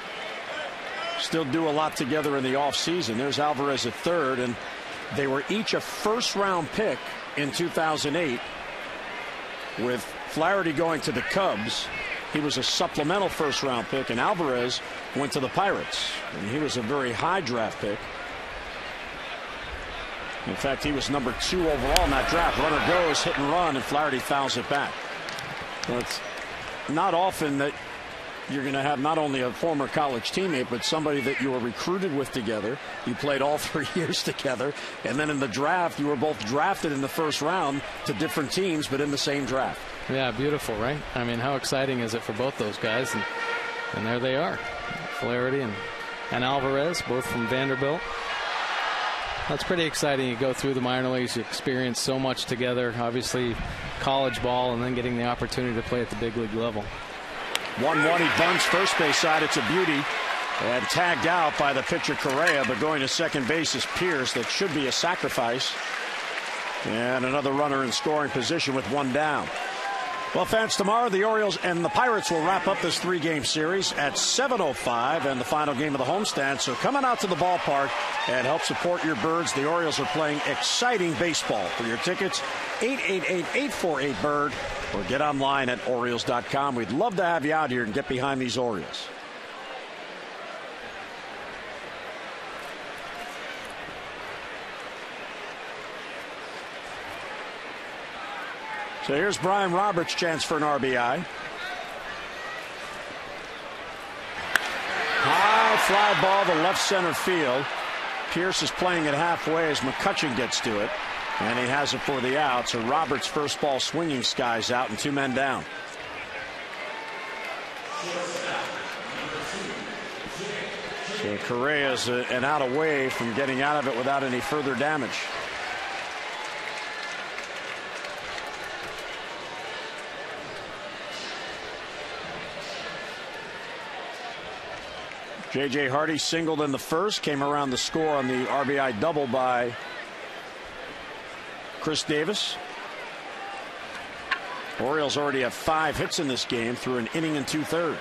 still do a lot together in the offseason. There's Alvarez at third, and they were each a first-round pick in 2008, with Flaherty going to the Cubs. He was a supplemental first-round pick, and Alvarez went to the Pirates, and he was a very high draft pick. In fact, he was number 2 overall in that draft. Runner goes, hit and run, and Flaherty fouls it back. Well, it's not often that you're going to have not only a former college teammate, but somebody that you were recruited with together. You played all 3 years together. And then in the draft, you were both drafted in the first round to different teams, but in the same draft. Yeah, beautiful, right? I mean, how exciting is it for both those guys? And there they are. Flaherty and Alvarez, both from Vanderbilt. That's pretty exciting. You go through the minor leagues, you experience so much together. Obviously, college ball, and then getting the opportunity to play at the big league level. 1-1, he bunts first base side. It's a beauty. And tagged out by the pitcher Correa, but going to second base is Pierce. That should be a sacrifice. And another runner in scoring position with 1 down. Well, fans, tomorrow the Orioles and the Pirates will wrap up this 3-game series at 7:05 and the final game of the homestand. So coming out to the ballpark and help support your Birds. The Orioles are playing exciting baseball. For your tickets, 888-848-BIRD, or get online at Orioles.com. We'd love to have you out here and get behind these Orioles. So here's Brian Roberts' chance for an RBI. High fly ball to left center field. Pierce is playing it halfway as McCutchen gets to it. And he has it for the out. So Roberts' first ball swinging skies out and 2 men down. So Correa's an out away from getting out of it without any further damage. J.J. Hardy singled in the first, came around the score on the RBI double by Chris Davis. Orioles already have 5 hits in this game through an inning and 2/3.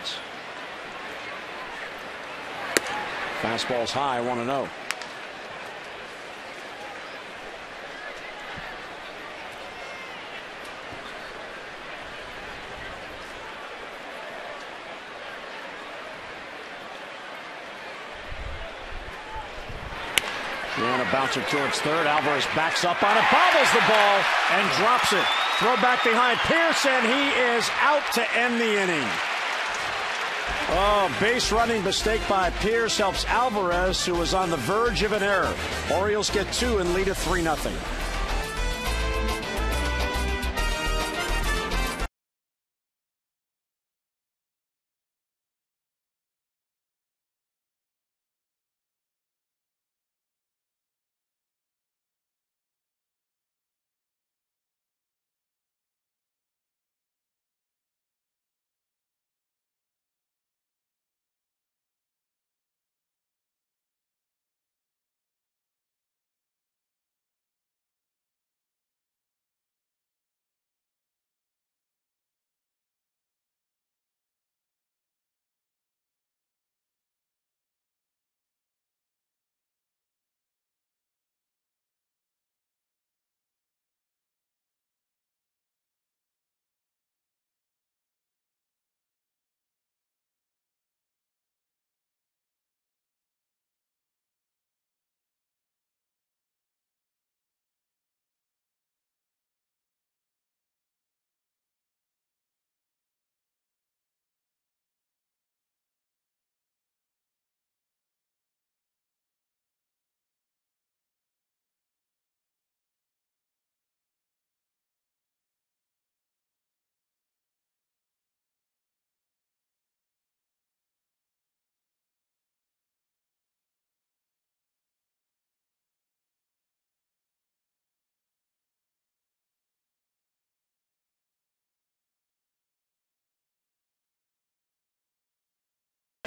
Fastball's high, 1-0. And a bouncer towards third. Alvarez backs up on it, bobbles the ball, and drops it. Throw back behind Pierce, and he is out to end the inning. Oh, base running mistake by Pierce helps Alvarez, who was on the verge of an error. Orioles get 2 and lead at 3-0.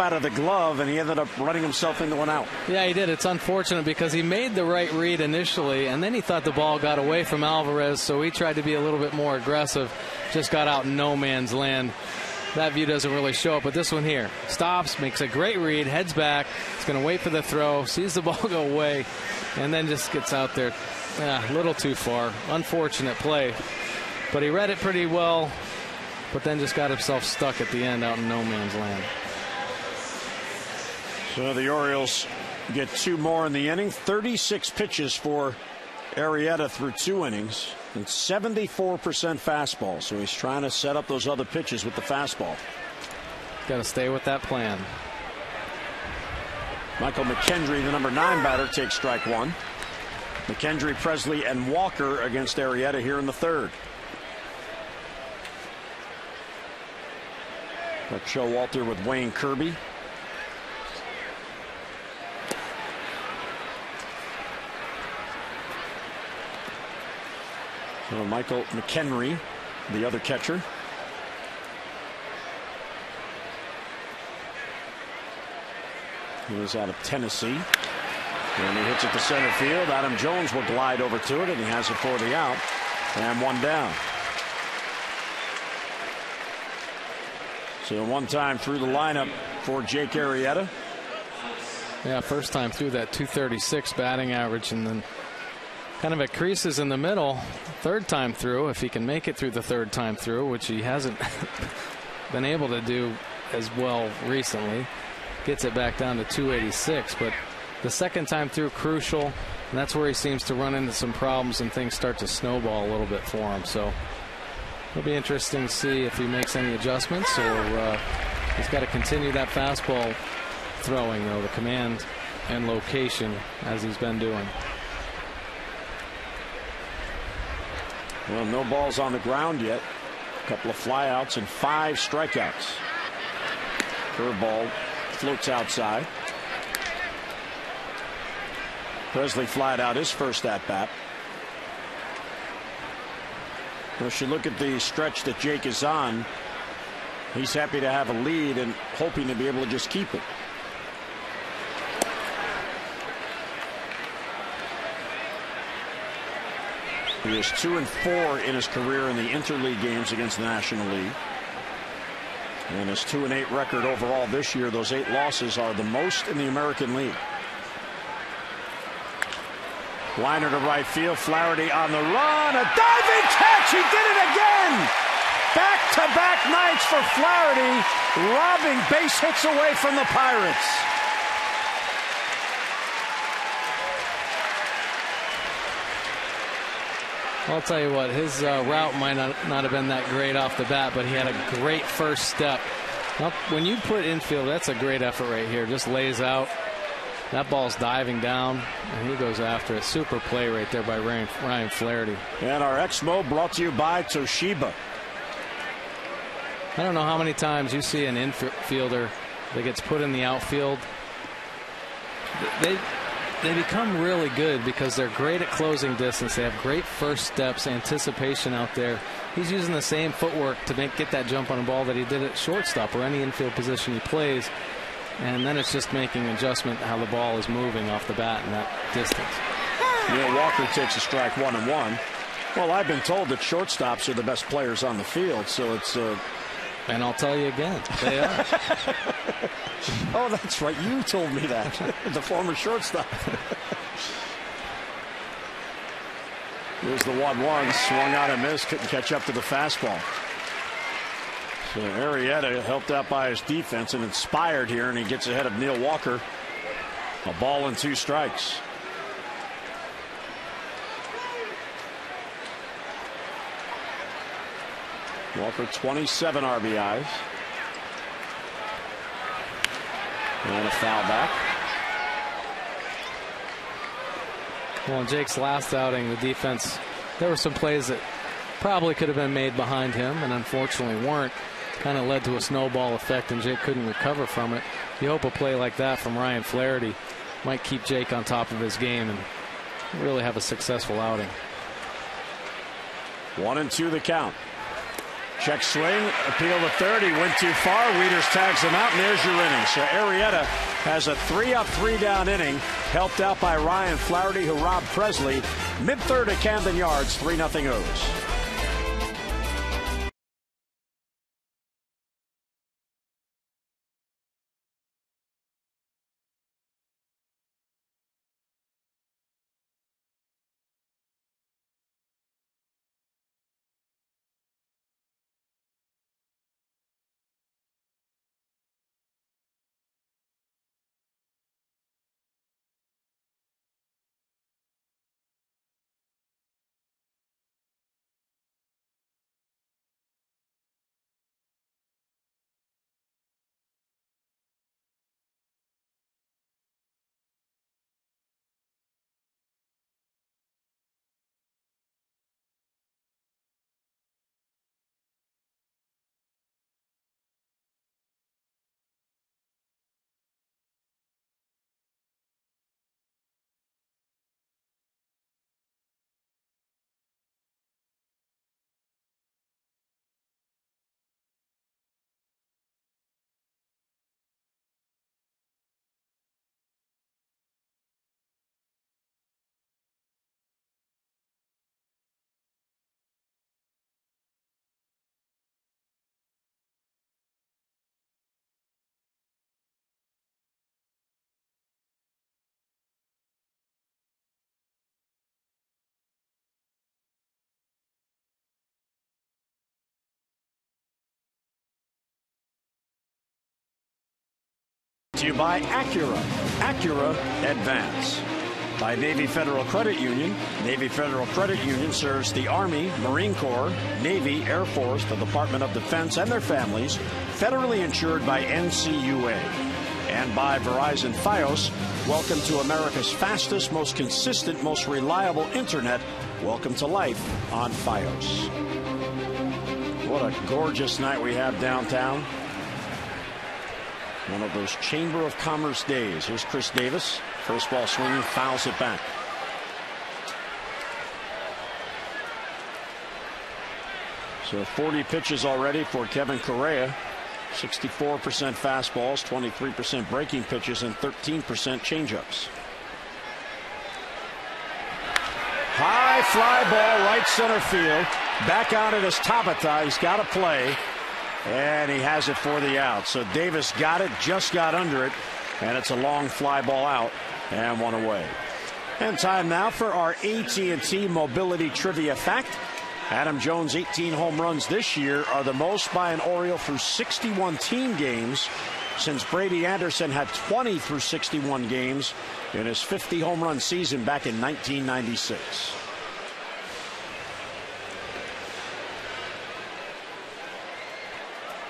out of the glove, and he ended up running himself into an out. Yeah, he did. It's unfortunate because he made the right read initially, and then he thought the ball got away from Alvarez, so he tried to be a little bit more aggressive. Just got out in no man's land. That view doesn't really show up, but this one here stops, makes a great read, heads back. He's going to wait for the throw, sees the ball go away, and then just gets out there a little too far. Unfortunate play, but he read it pretty well, but then just got himself stuck at the end out in no man's land. So the Orioles get 2 more in the inning. 36 pitches for Arrieta through 2 innings and 74% fastball. So he's trying to set up those other pitches with the fastball. Got to stay with that plan. Michael McKendry, the number 9 batter, takes strike 1. McKendry, Presley, and Walker against Arrieta here in the 3rd. Got Showalter with Wayne Kirby. So Michael McKendry, the other catcher. He was out of Tennessee. And he hits it to center field. Adam Jones will glide over to it, and he has it for the out. And 1 down. So 1 time through the lineup for Jake Arrieta. Yeah, first time through that 236 batting average, and then kind of at creases in the middle. 3rd time through, if he can make it through the 3rd time through, which he hasn't been able to do as well recently. Gets it back down to 286, but the 2nd time through crucial, and that's where he seems to run into some problems and things start to snowball a little bit for him. So it'll be interesting to see if he makes any adjustments, or he's got to continue that fastball throwing, though, the command and location as he's been doing. Well, no balls on the ground yet. A couple of flyouts and 5 strikeouts. Curveball floats outside. Presley flied out his first at bat. If you look at the stretch that Jake is on, he's happy to have a lead and hoping to be able to just keep it. He is 2-4 in his career in the interleague games against the National League. And his 2-8 record overall this year, those 8 losses are the most in the American League. Liner to right field, Flaherty on the run, a diving catch, he did it again! Back-to-back nights for Flaherty, robbing base hits away from the Pirates. I'll tell you what, his route might not have been that great off the bat, but he had a great first step. Now, when you put infield, that's a great effort right here. Just lays out. That ball's diving down, and he goes after it. Super play right there by Ryan Flaherty. And our Exmo brought to you by Toshiba. I don't know how many times you see an infielder that gets put in the outfield. They become really good because they're great at closing distance. They have great first steps, anticipation out there. He's using the same footwork to get that jump on a ball that he did at shortstop or any infield position he plays. And then it's just making adjustment how the ball is moving off the bat in that distance. Neil Walker takes a strike 1-1. Well, I've been told that shortstops are the best players on the field, so it's and I'll tell you again, they are. Oh, that's right. You told me that. The former shortstop. Here's the 1-1. Swung out and missed. Couldn't catch up to the fastball. So Arrieta helped out by his defense and inspired here, and he gets ahead of Neil Walker. A ball and 2 strikes. Walker 27 RBIs. And a foul back. Well, in Jake's last outing, the defense, there were some plays that probably could have been made behind him and unfortunately weren't. Kind of led to a snowball effect, and Jake couldn't recover from it. You hope a play like that from Ryan Flaherty might keep Jake on top of his game and really have a successful outing. 1-2 the count. Check swing, appeal to third. He went too far. Wieters tags him out, and there's your inning. So Arrieta has a 3-up, 3-down inning, helped out by Ryan Flaherty, who robbed Presley. Mid-third at Camden Yards, 3-0 O's. To you by Acura. Acura Advance. By Navy Federal Credit Union. Navy Federal Credit Union serves the Army, Marine Corps, Navy, Air Force, the Department of Defense, and their families. Federally insured by NCUA. And by Verizon Fios. Welcome to America's fastest, most consistent, most reliable internet. Welcome to life on Fios. What a gorgeous night we have downtown. One of those Chamber of Commerce days. Here's Chris Davis. First ball swinging, fouls it back. So 40 pitches already for Kevin Correa. 64% fastballs, 23% breaking pitches, and 13% changeups. High fly ball, right center field. Back on it is Tabata. He's got to play. And he has it for the out. So Davis got it, just got under it, and it's a long fly ball out and one away. And time now for our AT Mobility Trivia Fact. Adam Jones' 18 home runs this year are the most by an Oriole through 61 team games since Brady Anderson had 20 through 61 games in his 50 home run season back in 1996.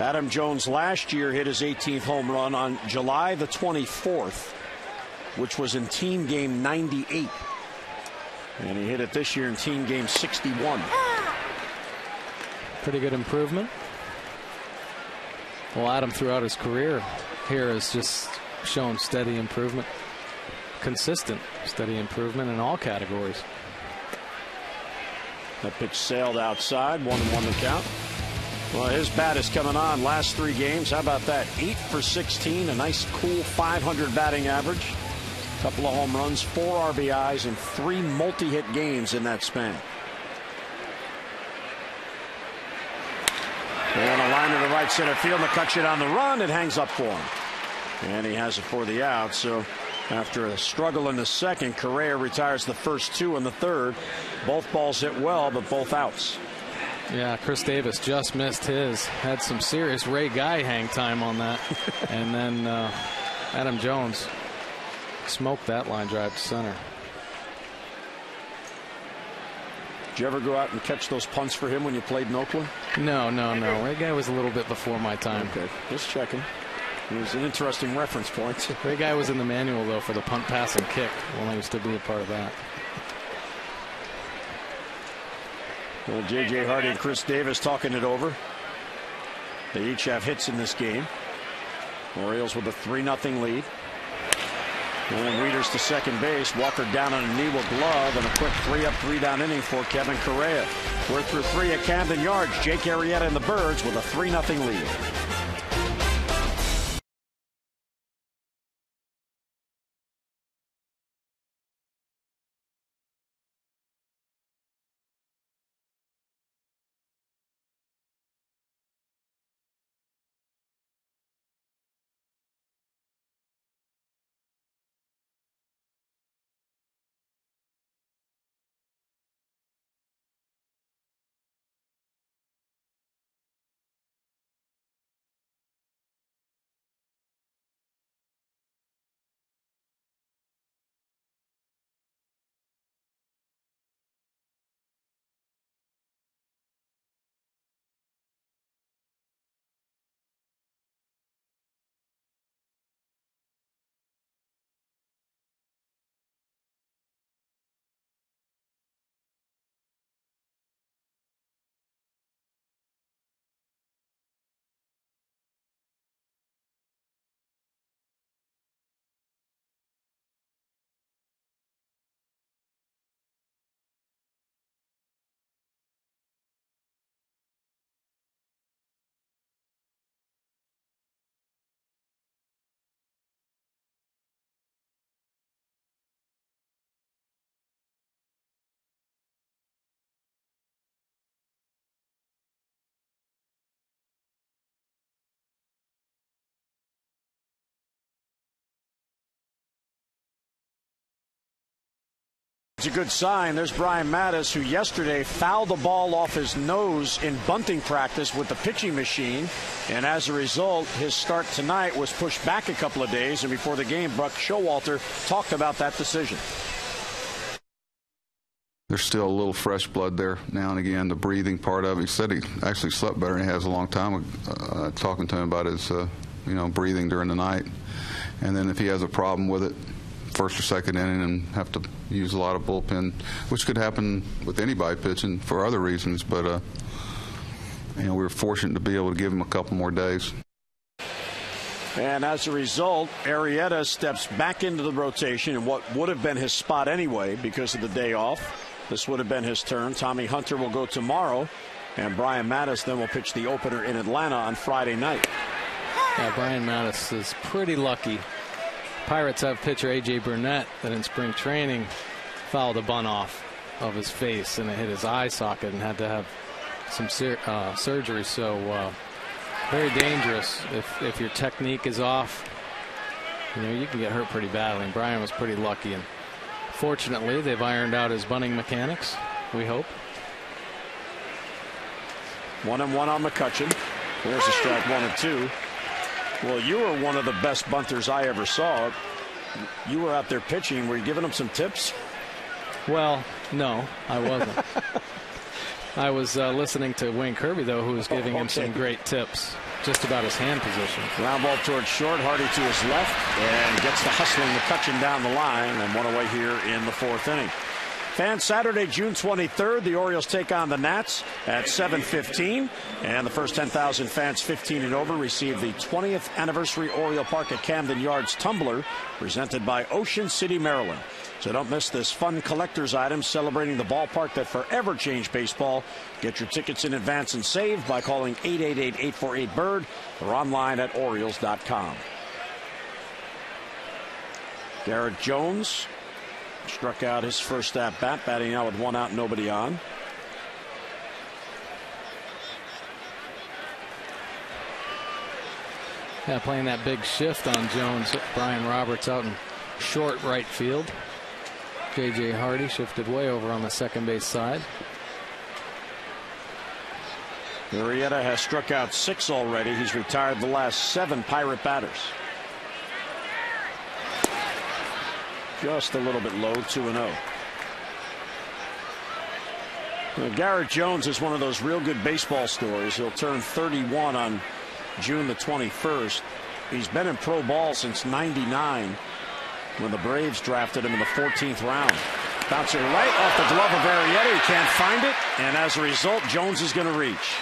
Adam Jones last year hit his 18th home run on July the 24th, which was in team game 98. And he hit it this year in team game 61. Pretty good improvement. Well, Adam throughout his career here has just shown steady improvement. Consistent steady improvement in all categories. That pitch sailed outside, 1-1 the count. Well, his bat is coming on. Last 3 games, how about that? 8 for 16, a nice cool 500 batting average. Couple of home runs, 4 RBIs, and 3 multi-hit games in that span. And a line to the right center field. McCutcheon on the run. It hangs up for him. And he has it for the out. So after a struggle in the second, Correa retires the first 2 in the third. Both balls hit well, but both outs. Yeah, Chris Davis just missed his. Had some serious Ray Guy hang time on that. And then Adam Jones smoked that line drive to center. Did you ever go out and catch those punts for him when you played in Oakland? No. Ray Guy was a little bit before my time. Okay, just checking. It was an interesting reference point. Ray Guy was in the manual, though, for the punt, pass, and kick when I used to be a part of that. Well, J.J. Hardy and Chris Davis talking it over. They each have hits in this game. Orioles with a 3-0 lead. And Wieters to second base. Walker down on a knee with glove, and a quick 3-up, 3-down inning for Kevin Correa. We're through 3 at Camden Yards. Jake Arrieta and the Birds with a 3-0 lead. It's a good sign. There's Brian Mattis, who yesterday fouled the ball off his nose in bunting practice with the pitching machine. And as a result, his start tonight was pushed back a couple of days. And before the game, Buck Showalter talked about that decision. There's still a little fresh blood there now and again, the breathing part of it. He said he actually slept better than he has a long time, talking to him about his breathing during the night. And then if he has a problem with it, first or second inning, and have to use a lot of bullpen, which could happen with anybody pitching for other reasons. But we were fortunate to be able to give him a couple more days. And as a result, Arrieta steps back into the rotation in what would have been his spot anyway because of the day off. This would have been his turn. Tommy Hunter will go tomorrow, and Brian Mattis then will pitch the opener in Atlanta on Friday night. Yeah, Brian Mattis is pretty lucky. Pirates have pitcher A.J. Burnett that in spring training fouled a bunt off of his face, and it hit his eye socket and had to have some surgery. So very dangerous if your technique is off. You can get hurt pretty badly, and Brian was pretty lucky. And fortunately, they've ironed out his bunting mechanics, we hope. 1-1 on McCutchen. There's a strike, 1-2. Well, you were one of the best bunters I ever saw. You were out there pitching. Were you giving him some tips? Well, no, I wasn't. I was listening to Wayne Kirby, though, who was giving him some great tips just about his hand position. Ground ball towards short. Hardy to his left and gets the hustling McCutchen down the line, and one away here in the 4th inning. Fans, Saturday, June 23rd, the Orioles take on the Nats at 7:15. And the first 10,000 fans 15 and over receive the 20th anniversary Oriole Park at Camden Yards tumbler presented by Ocean City, Maryland. So don't miss this fun collector's item celebrating the ballpark that forever changed baseball. Get your tickets in advance and save by calling 888-848-BIRD or online at Orioles.com. Garrett Jones struck out his first at bat, batting out with 1 out, nobody on. Yeah, playing that big shift on Jones. Brian Roberts out in short right field. J.J. Hardy shifted way over on the second base side. Arrieta has struck out 6 already. He's retired the last 7 Pirate batters. Just a little bit low, 2-0. Garrett Jones is one of those real good baseball stories. He'll turn 31 on June the 21st. He's been in pro ball since '99 when the Braves drafted him in the 14th round. Bouncing right off the glove of Arrieta. He can't find it, and as a result, Jones is going to reach.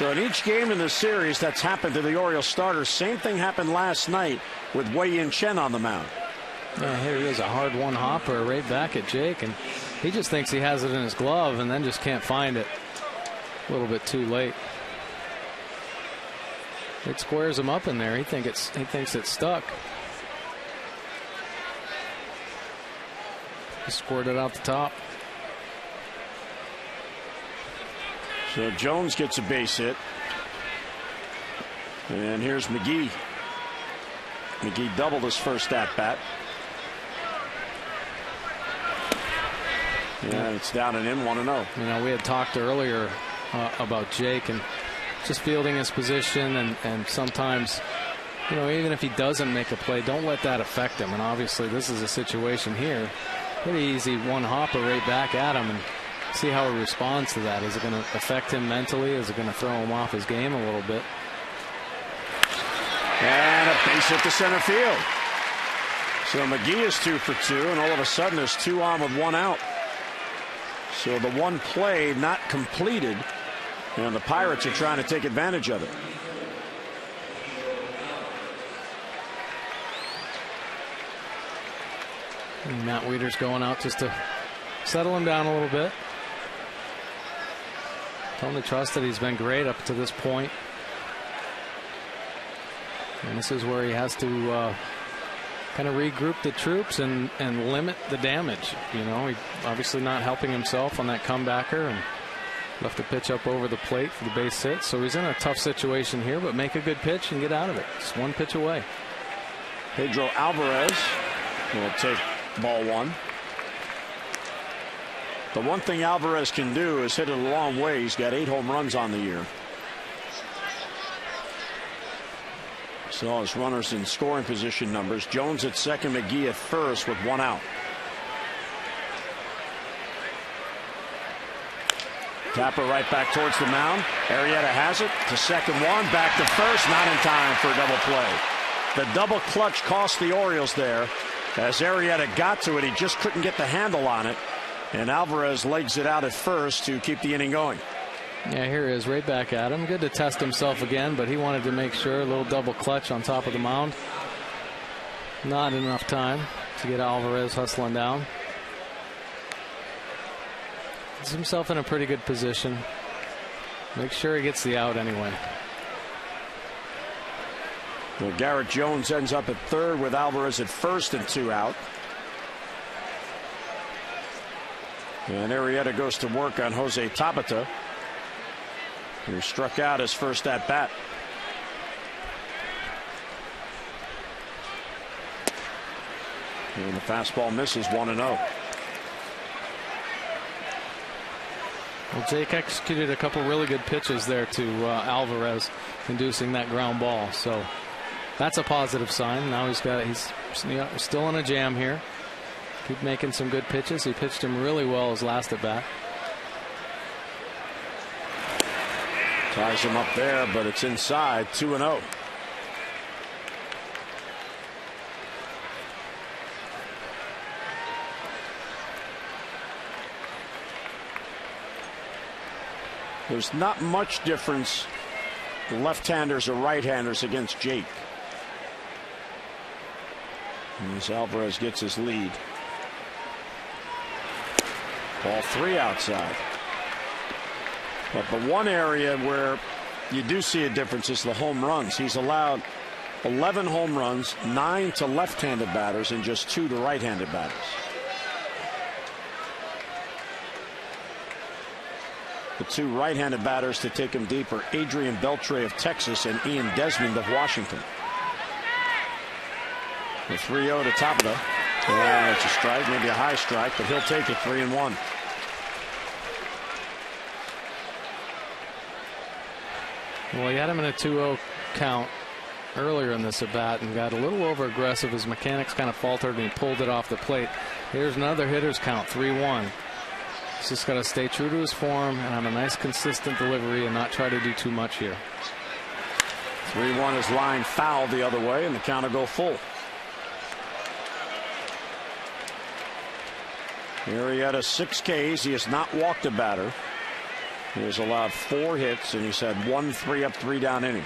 So in each game in the series that's happened to the Orioles starters, same thing happened last night with Wei-Yin Chen on the mound. Yeah, here he is, a hard one hopper right back at Jake, and he just thinks he has it in his glove and then just can't find it. A little bit too late. It squares him up in there. He thinks it's stuck. He scored it out the top. So Jones gets a base hit. And here's McGee. McGee doubled his first at bat. Yeah, it's down and in, 1-0. You know, we had talked earlier about Jake and just fielding his position, and sometimes, you know, even if he doesn't make a play, don't let that affect him. And obviously this is a situation here. Pretty easy one hopper right back at him, and see how he responds to that. Is it going to affect him mentally? Is it going to throw him off his game a little bit? And a base hit to center field. So McGee is 2 for 2, and all of a sudden there's 2 on with 1 out. So the one play not completed, and the Pirates are trying to take advantage of it. And Matt Wieters going out just to settle him down a little bit. Totally trust that he's been great up to this point. And this is where he has to kind of regroup the troops and limit the damage. You know, he obviously not helping himself on that comebacker and left the pitch up over the plate for the base hit. So he's in a tough situation here, but make a good pitch and get out of it. Just 1 pitch away. Pedro Alvarez will take ball 1. The one thing Alvarez can do is hit it a long way. He's got 8 home runs on the year. So his runners in scoring position numbers. Jones at second, McGee at first with 1 out. Tapper right back towards the mound. Arrieta has it to second, 1 back to first, not in time for a double play. The double clutch cost the Orioles there. As Arrieta got to it, he just couldn't get the handle on it. And Alvarez legs it out at first to keep the inning going. Yeah, here he is right back at him. Good to test himself again, but he wanted to make sure. A little double clutch on top of the mound. Not enough time to get Alvarez hustling down. Puts himself in a pretty good position. Make sure he gets the out anyway. Well, Garrett Jones ends up at third with Alvarez at first and 2 out. And Arrieta goes to work on Jose Tabata, who struck out his first at bat. And the fastball misses, 1-0. Well, Jake executed a couple really good pitches there to Alvarez, inducing that ground ball. So that's a positive sign. Now he's still in a jam here. Keep making some good pitches. He pitched him really well his last at bat. Ties him up there, but it's inside, 2-0. There's not much difference, left-handers or right-handers, against Jake. As Alvarez gets his lead. Ball 3 outside. But the one area where you do see a difference is the home runs. He's allowed 11 home runs, 9 to left-handed batters and just 2 to right-handed batters. The 2 right-handed batters to take him deep are Adrian Beltre of Texas and Ian Desmond of Washington. The 3-0 to Tabata. Yeah, it's a strike, maybe a high strike, but he'll take it, 3-1. Well, he had him in a 2-0 count earlier in this at bat and got a little over aggressive. His mechanics kind of faltered and he pulled it off the plate. Here's another hitter's count, 3-1. He's just got to stay true to his form and have a nice consistent delivery and not try to do too much here. 3-1 is line foul the other way, and the count will go full. Arrieta 6 Ks. He has not walked a batter. He has allowed 4 hits, and he's had 1 3-up, 3-down inning.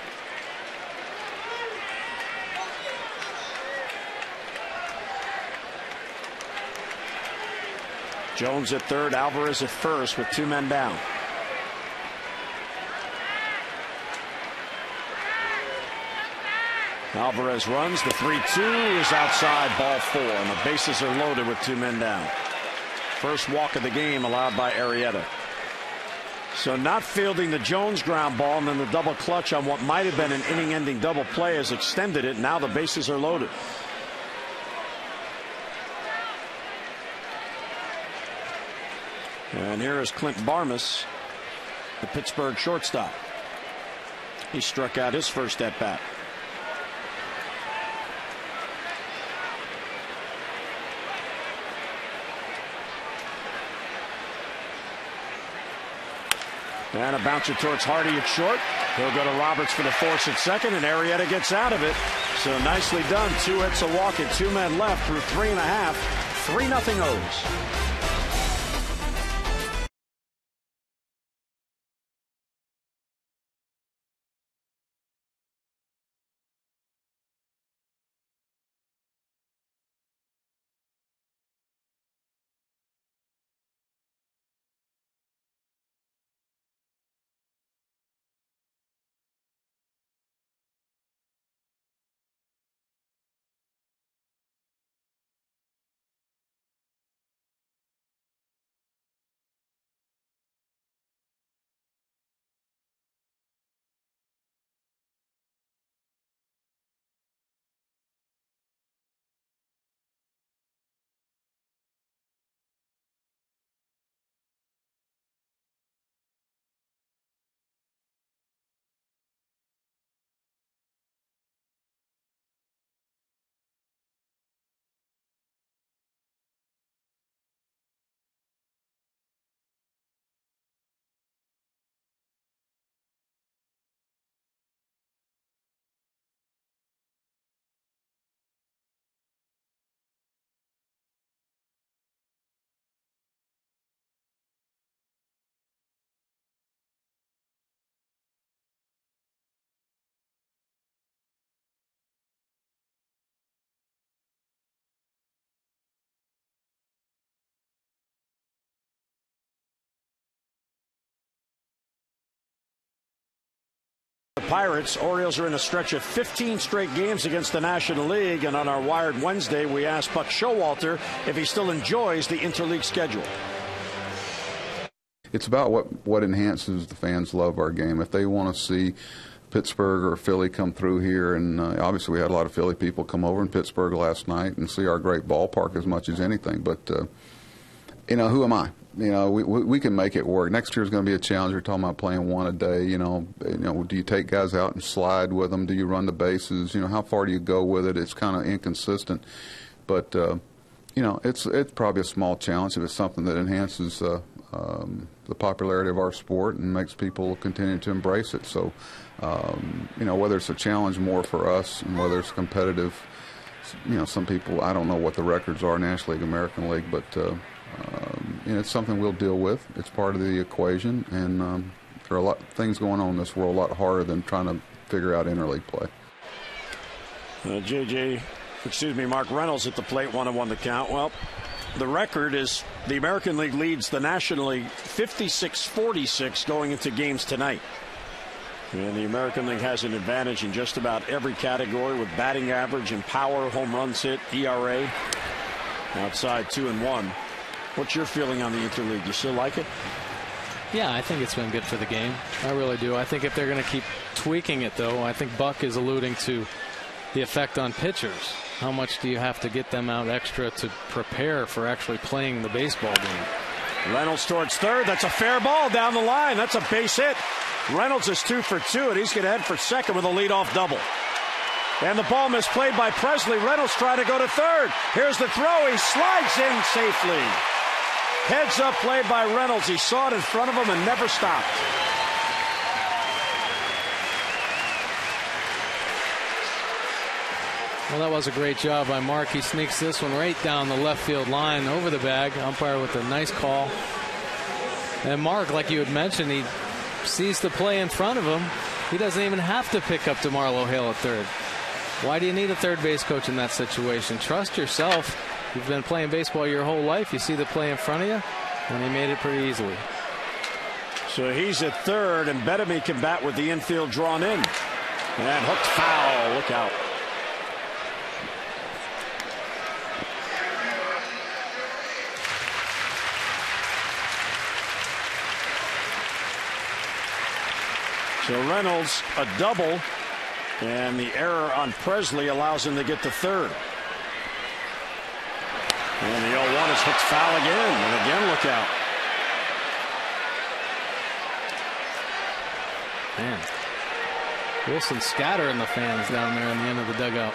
Jones at third, Alvarez at first with 2 men down. Alvarez runs. The 3-2 is outside, ball 4, and the bases are loaded with 2 men down. First walk of the game allowed by Arrieta. So not fielding the Jones ground ball, and then the double clutch on what might have been an inning-ending double play has extended it. Now the bases are loaded. And here is Clint Barmas, the Pittsburgh shortstop. He struck out his first at bat. And a bouncer towards Hardy at short. He'll go to Roberts for the force at second, and Arrieta gets out of it. So nicely done. 2 hits, a walk, and 2 men left through 3.5. 3-0 O's. The Pirates, Orioles are in a stretch of 15 straight games against the National League, and on our Wired Wednesday, we asked Buck Showalter if he still enjoys the interleague schedule. It's about what enhances the fans' love of our game. If they want to see Pittsburgh or Philly come through here, and obviously we had a lot of Philly people come over in Pittsburgh last night and see our great ballpark as much as anything. But, who am I? We can make it work. Next year is going to be a challenge. We're talking about playing 1 a day. Do you take guys out and slide with them? Do you run the bases? How far do you go with it? It's kind of inconsistent. But, it's probably a small challenge if it's something that enhances the popularity of our sport and makes people continue to embrace it. So, whether it's a challenge more for us and whether it's competitive, some people, I don't know what the records are, National League, American League, but it's something we'll deal with. It's part of the equation, and there are a lot of things going on in this world, a lot harder than trying to figure out interleague play. Mark Reynolds at the plate, 1-1 the count. Well, the record is the American League leads the National League 56-46 going into games tonight. And the American League has an advantage in just about every category with batting average and power, home runs hit, ERA. Outside 2-1. What's your feeling on the interleague? You still like it? Yeah, I think it's been good for the game. I really do. I think if they're going to keep tweaking it, though, I think Buck is alluding to the effect on pitchers. How much do you have to get them out extra to prepare for actually playing the baseball game? Reynolds towards third. That's a fair ball down the line. That's a base hit. Reynolds is 2 for 2, and he's going to head for second with a leadoff double. And the ball misplayed by Presley. Reynolds trying to go to third. Here's the throw. He slides in safely. Heads up play by Reynolds. He saw it in front of him and never stopped. Well, that was a great job by Mark. He sneaks this one right down the left field line over the bag. Umpire with a nice call. And Mark, like you had mentioned, he sees the play in front of him. He doesn't even have to pick up DeMarlo Hale at third. Why do you need a third base coach in that situation? Trust yourself. You've been playing baseball your whole life. You see the play in front of you, and he made it pretty easily. So he's at third, and Bettamy can bat with the infield drawn in. And hooked foul. Look out. So Reynolds a double, and the error on Presley allows him to get to third. And the 0-1 is hooked foul again, and again look out. Man, Wilson scattering the fans down there in the end of the dugout.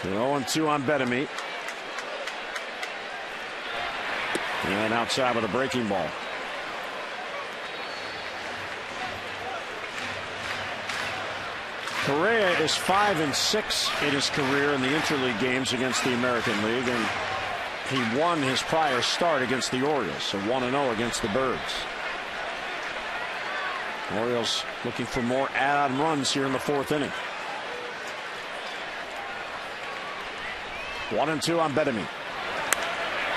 So 0-2 on Bettamy. And outside with a breaking ball. Correa is 5-6 in his career in the interleague games against the American League, and he won his prior start against the Orioles, so 1-0 against the Birds. Orioles looking for more add-on runs here in the fourth inning. 1-2 on Bettamy.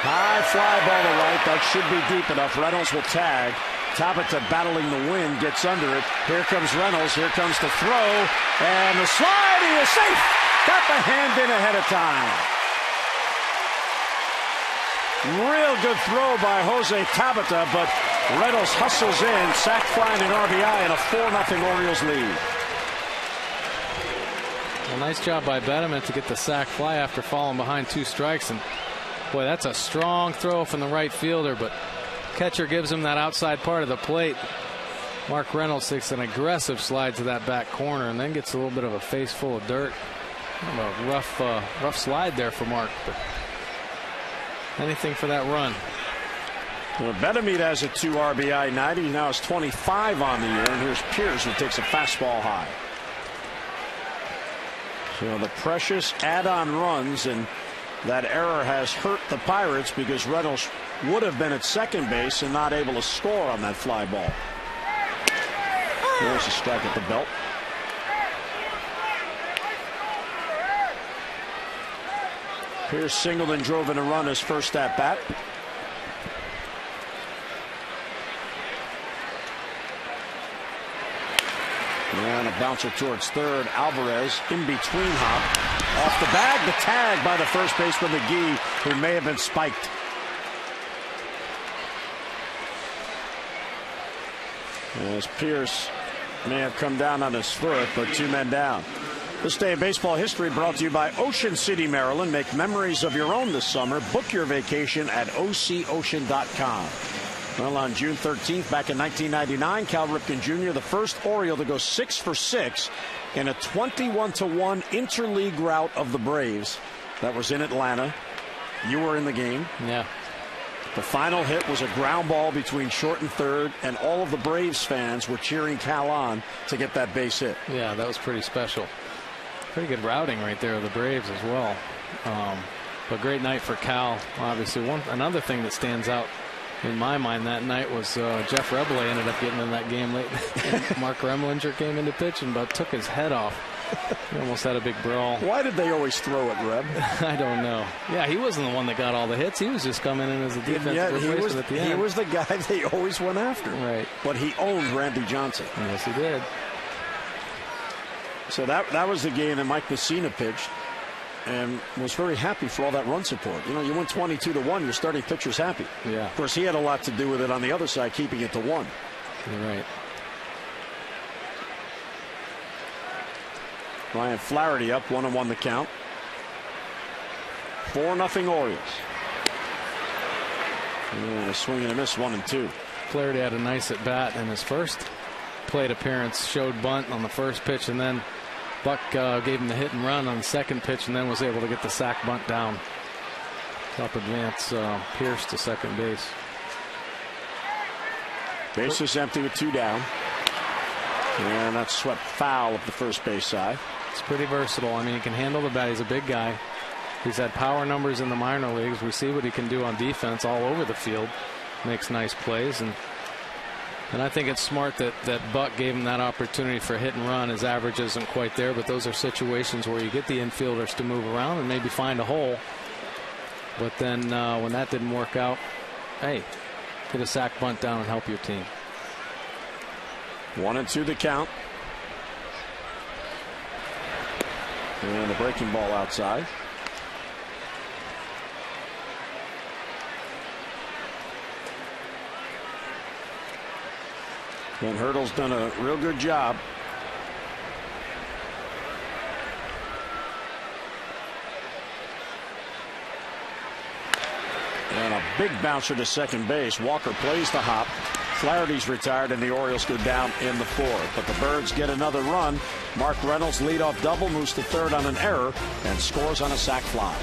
High fly ball to right. That should be deep enough. Reynolds will tag. Tabata battling the wind, gets under it. Here comes Reynolds. Here comes the throw. And the slide. He is safe. Got the hand in ahead of time. Real good throw by Jose Tabata, but Reynolds hustles in. Sac fly and an RBI and a 4-0 Orioles lead. Well, nice job by Bettamy to get the sac fly after falling behind 2 strikes. And boy, that's a strong throw from the right fielder, but catcher gives him that outside part of the plate. Mark Reynolds takes an aggressive slide to that back corner and then gets a little bit of a face full of dirt. Kind of a rough slide there for Mark, but anything for that run. Well, Bettamy has a 2 RBI night. He now has 25 on the year, and here's Pierce, who takes a fastball high. So the precious add-on runs, and that error has hurt the Pirates because Reynolds would have been at second base and not able to score on that fly ball. There's a strike at the belt. Pierce singled and drove in a run his first at bat. And a bouncer towards third. Alvarez in between hop. Off the bag, the tag by the first baseman McGee, who may have been spiked. As Pierce may have come down on his foot, but 2 men down. This day in baseball history brought to you by Ocean City, Maryland. Make memories of your own this summer. Book your vacation at OCOcean.com. Well, on June 13th, back in 1999, Cal Ripken Jr., the first Oriole to go 6 for 6 in a 21-1 interleague rout of the Braves. That was in Atlanta. You were in the game. Yeah. The final hit was a ground ball between short and third, and all of the Braves fans were cheering Cal on to get that base hit. Yeah, that was pretty special. Pretty good routing right there of the Braves as well. But great night for Cal. Obviously, another thing that stands out in my mind that night was Jeff Rebele ended up getting in that game late. Mark Remlinger came into pitch and about took his head off. He almost had a big brawl. Why did they always throw at Reb? I don't know. Yeah, he wasn't the one that got all the hits. He was just coming in as a defensive replacement at the end. He was the guy they always went after. Right. But he owned Randy Johnson. Yes, he did. So that was the game that Mike Messina pitched and was very happy for all that run support. You know, you win 22-1, your starting pitcher's happy. Yeah. Of course, he had a lot to do with it on the other side, keeping it to 1. You're right. Ryan Flaherty up, 1-1 the count. 4-0 Orioles. And a swing and a miss, 1-2. Flaherty had a nice at bat in his first plate appearance. Showed bunt on the first pitch, and then Buck gave him the hit and run on the second pitch, and then was able to get the sac bunt down. Help advance Pierce to second base. Base is empty with 2 down. And that's swept foul up the first base side. It's pretty versatile. I mean, he can handle the bat. He's a big guy. He's had power numbers in the minor leagues. We see what he can do on defense all over the field. Makes nice plays. And I think it's smart that Buck gave him that opportunity for hit and run. His average isn't quite there, but those are situations where you get the infielders to move around and maybe find a hole. But then when that didn't work out, hey, get a sac bunt down and help your team. 1-2 the count. And the breaking ball outside. And Hurdle's done a real good job. And a big bouncer to second base. Walker plays the hop. Flaherty's retired, and the Orioles go down in the fourth. But the Birds get another run. Mark Reynolds leadoff double, moves to third on an error, and scores on a sac fly.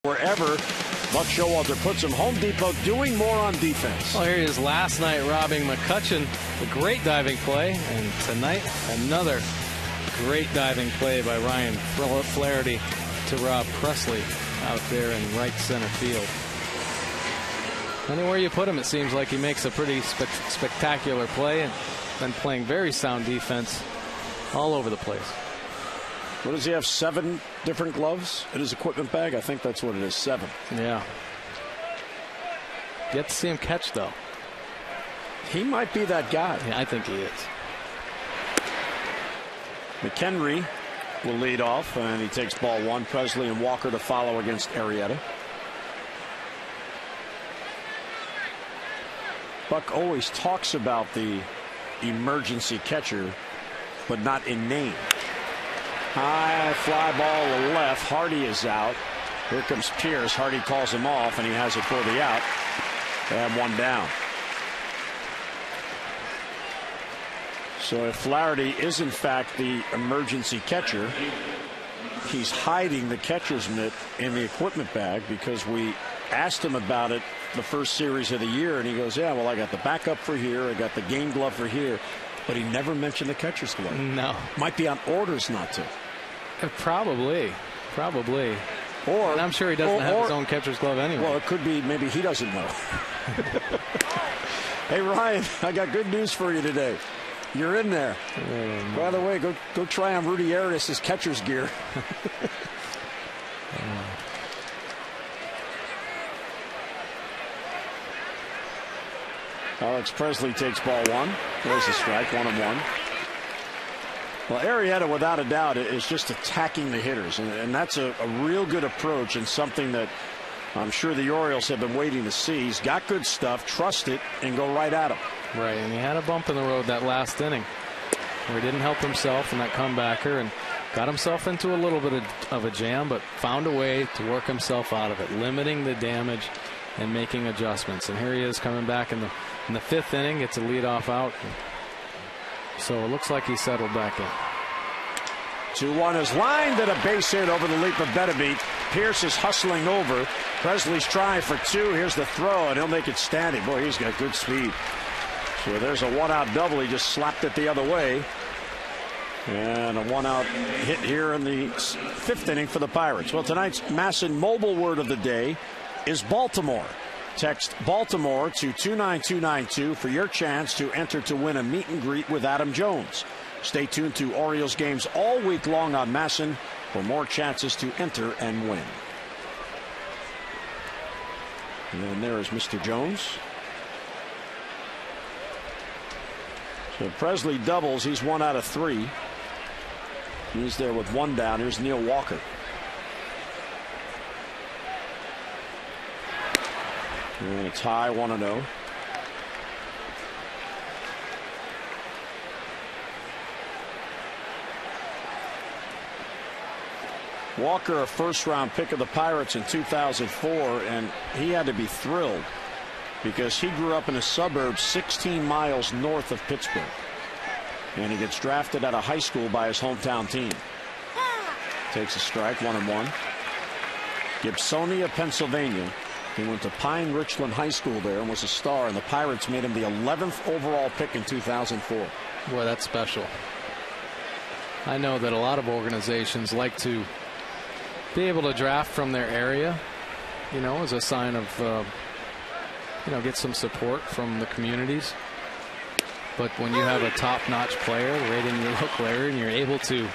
Wherever Buck Showalter puts him, Home Depot doing more on defense. Well, here he is last night robbing McCutchen. A great diving play. And tonight, another great diving play by Ryan Flaherty to Rob Presley out there in right center field. Anywhere you put him, it seems like he makes a pretty spectacular play, and then playing very sound defense all over the place. What does he have? 7 different gloves in his equipment bag? I think that's what it is. 7. Yeah. Yet to see him catch, though. He might be that guy. Yeah, I think he is. McHenry will lead off, and he takes ball 1. Presley and Walker to follow against Arrieta. Buck always talks about the emergency catcher, but not in name. High fly ball to left. Hardy is out. Here comes Pierce. Hardy calls him off, and he has it for the out. And 1 down. So if Flaherty is in fact the emergency catcher, he's hiding the catcher's mitt in the equipment bag, because we asked him about it the first series of the year, and he goes, yeah, well, I got the backup for here, I got the game glove for here. But he never mentioned the catcher's glove. No. Might be on orders not to. Probably. Or, and I'm sure he doesn't have his own catcher's glove anyway. Well, it could be maybe he doesn't know. Hey, Ryan, I got good news for you today. You're in there. By the way, go try on Rudy Arias' catcher's gear. Alex Presley takes ball 1. There's a strike, 1-1. Well, Arrieta, without a doubt, is just attacking the hitters, and that's a real good approach, and something that I'm sure the Orioles have been waiting to see. He's got good stuff. Trust it and go right at him. Right, and he had a bump in the road that last inning where he didn't help himself in that comebacker and got himself into a little bit of a jam, but found a way to work himself out of it, limiting the damage and making adjustments. And here he is coming back in the fifth inning. Gets a leadoff out. So it looks like he's settled back in. 2-1 is lined and a base hit over the leap of Benavides. Pierce is hustling over. Presley's trying for two. Here's the throw, and he'll make it standing. Boy, he's got good speed. So there's a one-out double. He just slapped it the other way. And a one-out hit here in the fifth inning for the Pirates. Well, tonight's Masson mobile word of the day is Baltimore. Text Baltimore to 29292 for your chance to enter to win a meet and greet with Adam Jones. Stay tuned to Orioles games all week long on Masson for more chances to enter and win. And there is Mr. Jones. So Presley doubles. He's 1 out of 3. He's there with 1 down. Here's Neil Walker. And it's high, 1-0. Walker, a first-round pick of the Pirates in 2004, and he had to be thrilled because he grew up in a suburb 16 miles north of Pittsburgh. And he gets drafted out of high school by his hometown team. Takes a strike, 1-1. Gibsonia, Pennsylvania. He went to Pine Richland High School there and was a star, and the Pirates made him the 11th overall pick in 2004. Boy, that's special. I know that a lot of organizations like to be able to draft from their area, you know, as a sign of, you know, get some support from the communities. But when you have a top-notch player right in your local area and you're able to,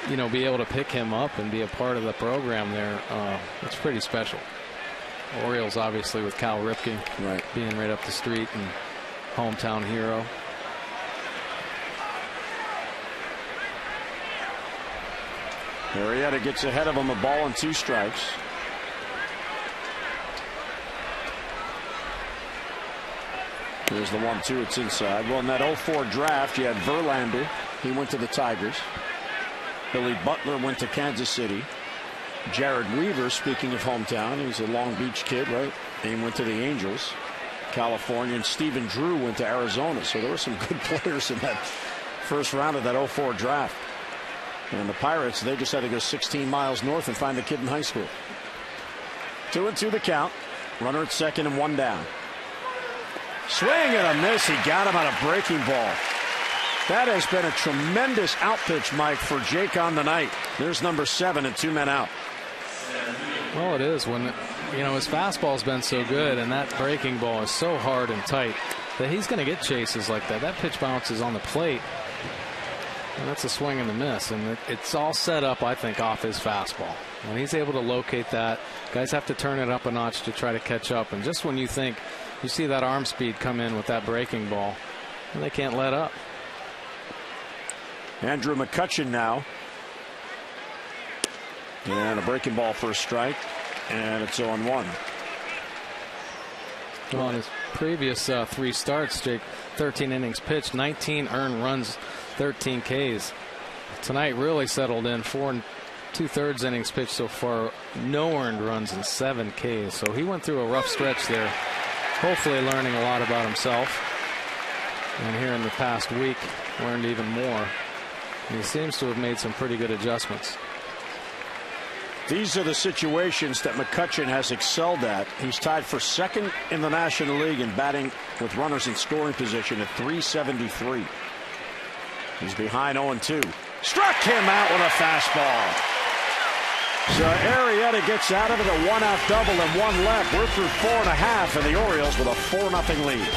you know, be able to pick him up and be a part of the program there, it's pretty special. Orioles, obviously, with Cal Ripken being right up the street and hometown hero. Arrieta gets ahead of him, a ball and 2 strikes. Here's the 1-2. It's inside. Well, in that 04 draft, you had Verlander. He went to the Tigers. Billy Butler went to Kansas City. Jared Weaver, speaking of hometown, he's a Long Beach kid, right? And he went to the Angels, California. And Stephen Drew went to Arizona. So there were some good players in that first round of that 04 draft. And the Pirates, they just had to go 16 miles north and find the kid in high school. 2-2 the count. Runner at second and 1 down. Swing and a miss. He got him on a breaking ball. That has been a tremendous outpitch, Mike, for Jake on the night. There's number 7 and 2 men out. Well, it is when, you know, his fastball's been so good and that breaking ball is so hard and tight that he's going to get chases like that. That pitch bounces on the plate. And that's a swing and a miss. And it's all set up, I think, off his fastball. When he's able to locate that, guys have to turn it up a notch to try to catch up. And just when you think you see that arm speed come in with that breaking ball, they can't let up. Andrew McCutchen now. And a breaking ball for a strike. And it's 0-1. Well, in his previous 3 starts, Jake, 13 innings pitched, 19 earned runs, 13 Ks. Tonight really settled in. 4 2/3 innings pitched so far, no earned runs and 7 Ks. So he went through a rough stretch there, hopefully learning a lot about himself. And here in the past week, learned even more. And he seems to have made some pretty good adjustments. These are the situations that McCutchen has excelled at. He's tied for second in the National League in batting with runners in scoring position at .373. He's behind 0-2. Struck him out with a fastball. So Arrieta gets out of it, a 1-out double and 1 left. We're through 4.5, and the Orioles with a 4-0 lead.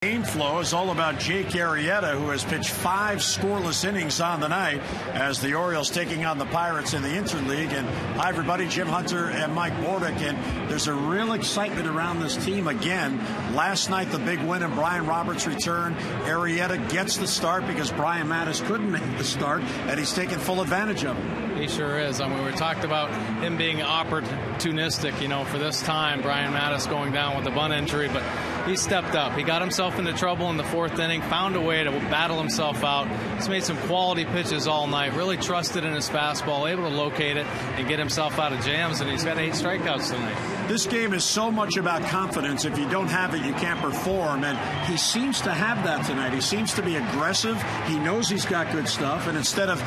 Game flow is all about Jake Arrieta, who has pitched 5 scoreless innings on the night as the Orioles taking on the Pirates in the Interleague. And hi, everybody, Jim Hunter and Mike Bordick. And there's a real excitement around this team again. Last night, the big win and Brian Roberts' return. Arrieta gets the start because Brian Mattis couldn't make the start, and he's taken full advantage of it. He sure is. I mean, we talked about him being opportunistic, for this time. Brian Mattis going down with a bunt injury, but he stepped up. He got himself into trouble in the 4th inning, found a way to battle himself out. He's made some quality pitches all night, really trusted in his fastball, able to locate it and get himself out of jams, and he's got 8 strikeouts tonight. This game is so much about confidence. If you don't have it, you can't perform, and he seems to have that tonight. He seems to be aggressive. He knows he's got good stuff, and instead of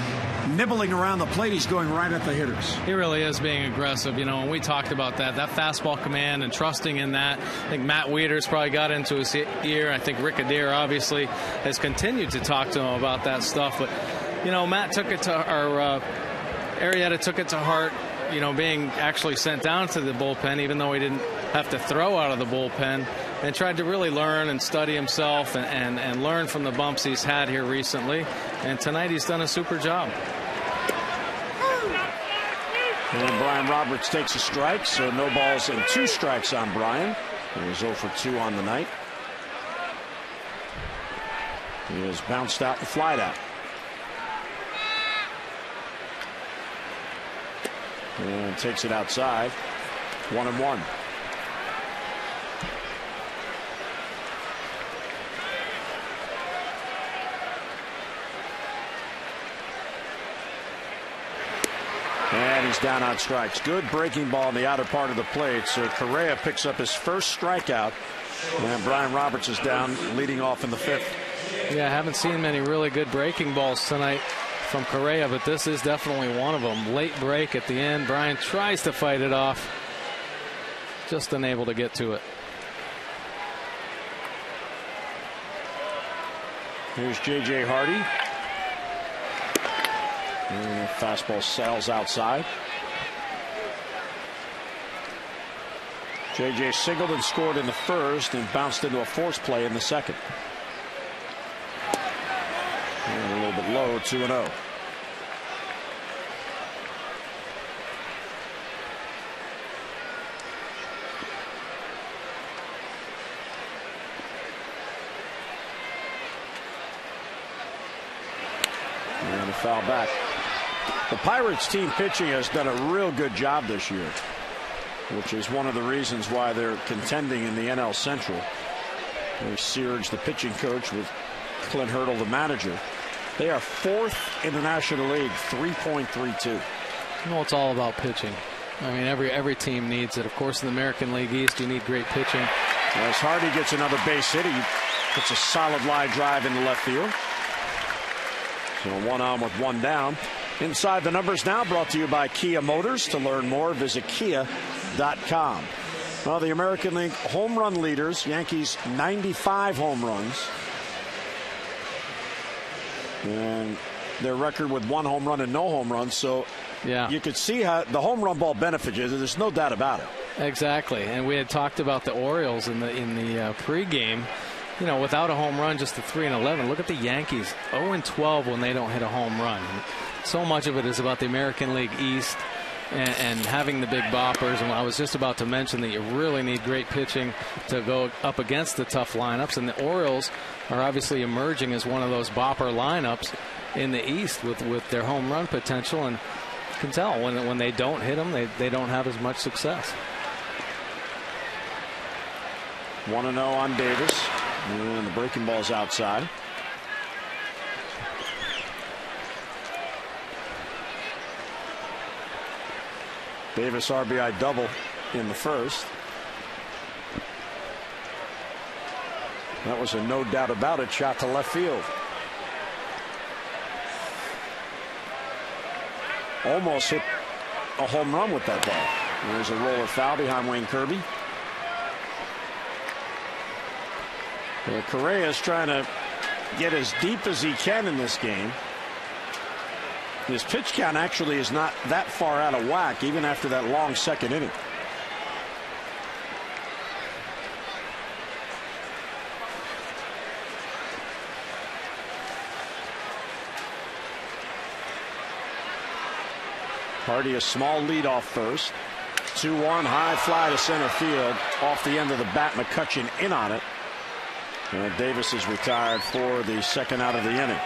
nibbling around the plate, he's going right at the hitters. He really is being aggressive, and we talked about that fastball command and trusting in that. I think Matt Wieters probably got into his ear. I think Rick Adair obviously has continued to talk to him about that stuff, but Matt took it to, or Arrieta took it to heart, being actually sent down to the bullpen, even though he didn't have to throw out of the bullpen, and tried to really learn and study himself and learn from the bumps he's had here recently. And tonight he's done a super job. And Brian Roberts takes a strike, so no balls and 2 strikes on Brian. He was 0 for 2 on the night. He has bounced out and flied out. And takes it outside. 1-1. And he's down on strikes. Good breaking ball in the outer part of the plate. So Correa picks up his first strikeout. And Brian Roberts is down, leading off in the 5th. Yeah, I haven't seen many really good breaking balls tonight from Correa, but this is definitely one of them. Late break at the end. Brian tries to fight it off. Just unable to get to it. Here's J.J. Hardy. And the fastball sails outside. J.J. singled and scored in the 1st and bounced into a force play in the 2nd. And a little bit low, 2-0. And a foul back. The Pirates team pitching has done a real good job this year, which is one of the reasons why they're contending in the NL Central. There's Searage, the pitching coach, with Clint Hurdle, the manager. They are 4th in the National League, 3.32. It's all about pitching. I mean, every team needs it. Of course, in the American League East, you need great pitching. As Hardy gets another base hit, he puts a solid line drive into left field. So 1 on with 1 down. Inside the Numbers now, brought to you by Kia Motors. To learn more, visit kia.com. Well, the American League home run leaders, Yankees 95 home runs. And their record with 1 home run and no home runs. So yeah, you could see how the home run ball benefits you. There's no doubt about it. Exactly. And we had talked about the Orioles in the pregame. Without a home run, just the 3-11. Look at the Yankees, 0-12 when they don't hit a home run. So much of it is about the American League East and having the big boppers. And I was just about to mention that you really need great pitching to go up against the tough lineups. And the Orioles are obviously emerging as one of those bopper lineups in the East with their home run potential. And you can tell when they don't hit them, they don't have as much success. 1-0 on Davis. And the breaking ball's outside. Davis RBI double in the 1st. That was a no doubt about it shot to left field. Almost hit a home run with that ball. There's a roller foul behind Wayne Kirby. Correa is trying to get as deep as he can in this game. His pitch count actually is not that far out of whack, even after that long 2nd inning. Hardy a small lead off first. 2-1 high fly to center field off the end of the bat. McCutchen in on it. And Davis is retired for the second out of the inning.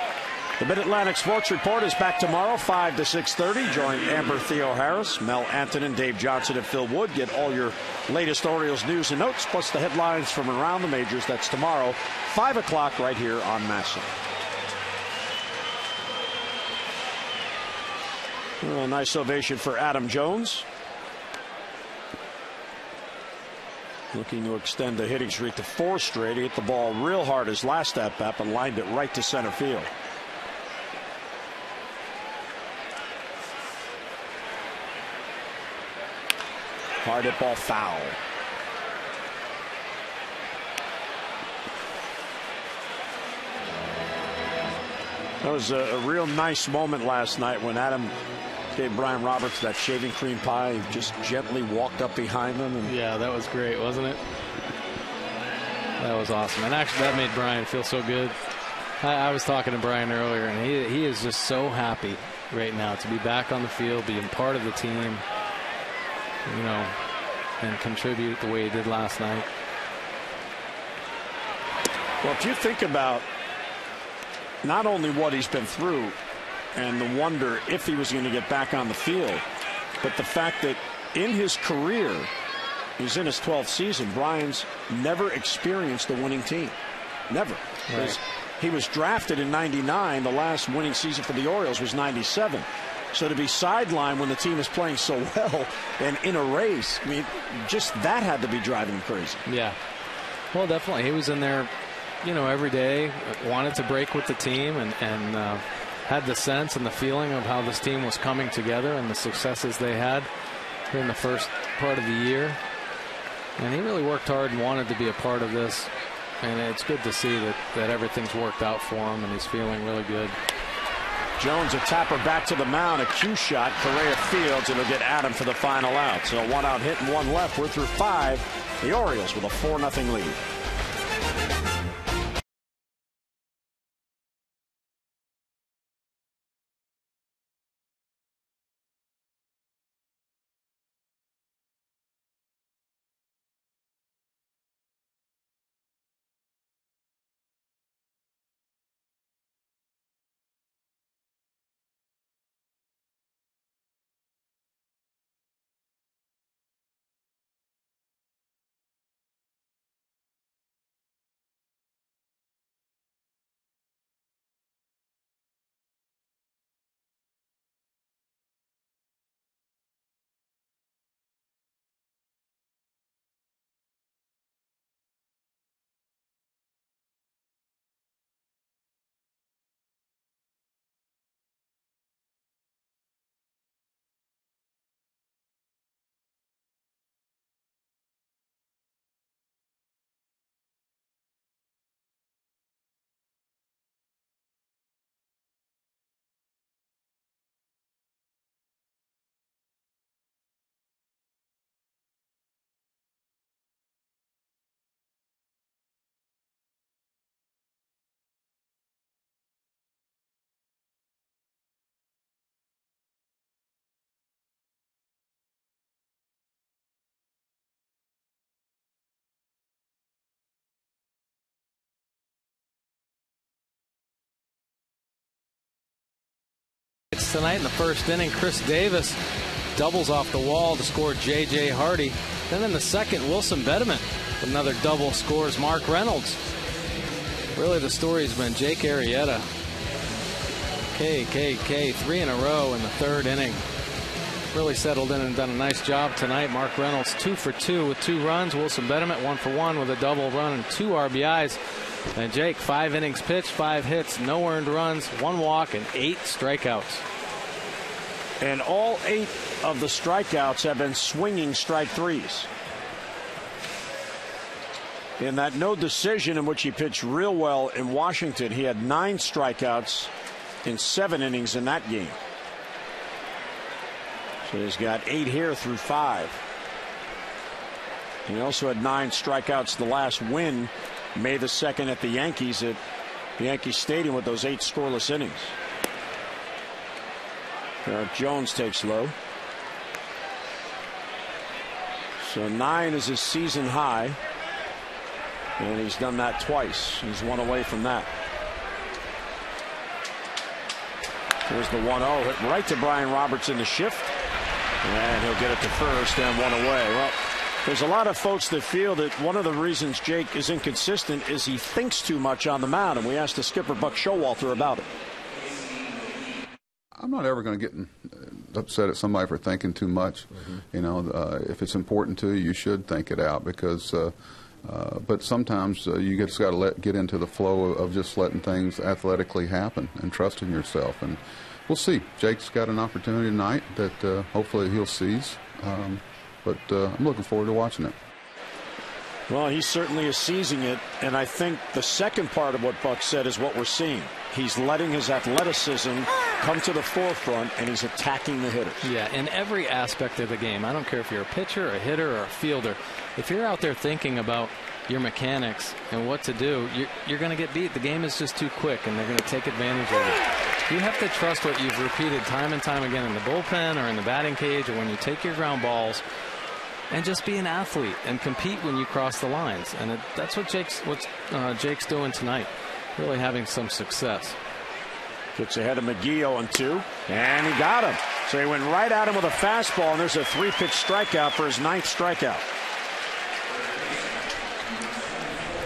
The Mid-Atlantic Sports Report is back tomorrow 5 to 6:30. Join Amber Theo Harris, Mel Antonin, Dave Johnson, and Phil Wood. Get all your latest Orioles news and notes, plus the headlines from around the majors. That's tomorrow, 5 o'clock, right here on MASN. A nice ovation for Adam Jones. Looking to extend the hitting streak to 4 straight. He hit the ball real hard his last at-bat and lined it right to center field. Hard hit ball foul. That was a real nice moment last night when Adam gave Brian Roberts that shaving cream pie. He just gently walked up behind him. And yeah, that was great, wasn't it? That was awesome. And actually, that made Brian feel so good. I was talking to Brian earlier, and he is just so happy right now to be back on the field, being part of the team, you know, and contribute the way he did last night. Well, if you think about not only what he's been through and the wonder if he was going to get back on the field, but the fact that in his career, he's in his 12th season, Brian's never experienced a winning team. Never. Right. He was drafted in '99. The last winning season for the Orioles was '97. So to be sidelined when the team is playing so well and in a race, I mean, just that had to be driving him crazy. Yeah. Well, definitely. He was in there, you know, every day, wanted to break with the team, and had the sense and the feeling of how this team was coming together and the successes they had in the first part of the year. And he really worked hard and wanted to be a part of this. And it's good to see that everything's worked out for him, and he's feeling really good. Jones, a tapper back to the mound, a cue shot. Correa fields, and he'll get Adam for the final out. So 1 out hit and 1 left. We're through 5. The Orioles with a 4-0 lead. Tonight in the first inning, Chris Davis doubles off the wall to score J.J. Hardy. Then in the second, Wilson Bedeman, another double, scores Mark Reynolds. Really, the story's been Jake Arrieta. KKK, 3 in a row in the third inning. Really settled in and done a nice job tonight. Mark Reynolds 2 for 2 with 2 runs. Wilson Bedeman 1 for 1 with a double run and 2 RBIs. And Jake, 5 innings pitched, 5 hits, no earned runs, 1 walk, and 8 strikeouts. And all 8 of the strikeouts have been swinging strike threes. In that no decision in which he pitched real well in Washington, he had 9 strikeouts in 7 innings in that game. So he's got 8 here through 5. He also had 9 strikeouts the last win, May the 2nd at the Yankees at Yankee Stadium with those 8 scoreless innings. Jones takes low. So 9 is his season high, and he's done that twice. He's one away from that. Here's the 1-0 hit right to Brian Roberts in the shift, and he'll get it to first and one away. Well, there's a lot of folks that feel that one of the reasons Jake is inconsistent is he thinks too much on the mound, and we asked the skipper Buck Showalter about it. I'm not ever going to get upset at somebody for thinking too much. You know, if it's important to you, you should think it out, because but sometimes you just got to get into the flow of just letting things athletically happen and trusting yourself. And we'll see. Jake's got an opportunity tonight that hopefully he'll seize. But I'm looking forward to watching it. Well, he certainly is seizing it, and I think the second part of what Buck said is what we're seeing. He's letting his athleticism come to the forefront, and he's attacking the hitters. Yeah, in every aspect of the game. I don't care if you're a pitcher, a hitter, or a fielder. If you're out there thinking about your mechanics and what to do, you're going to get beat. The game is just too quick, and they're going to take advantage of it. You have to trust what you've repeated time and time again in the bullpen or in the batting cage or when you take your ground balls, and just be an athlete and compete when you cross the lines. And that's what Jake's doing tonight, really having some success. Gets ahead of McGee 0-2, and he got him. So he went right at him with a fastball, and there's a 3-pitch strikeout for his 9th strikeout.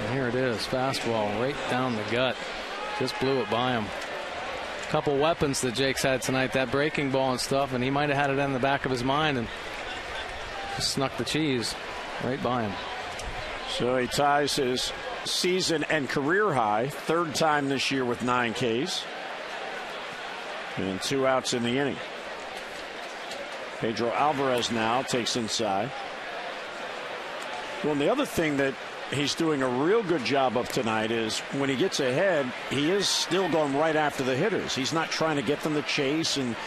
And here it is, fastball right down the gut. Just blew it by him. A couple weapons that Jake's had tonight, that breaking ball and stuff, and he might have had it in the back of his mind and just snuck the cheese right by him. So he ties his season and career high, 3rd time this year with 9 Ks. And 2 outs in the inning. Pedro Alvarez now takes inside. Well, and the other thing that he's doing a real good job of tonight is when he gets ahead, he is still going right after the hitters. He's not trying to get them to chase and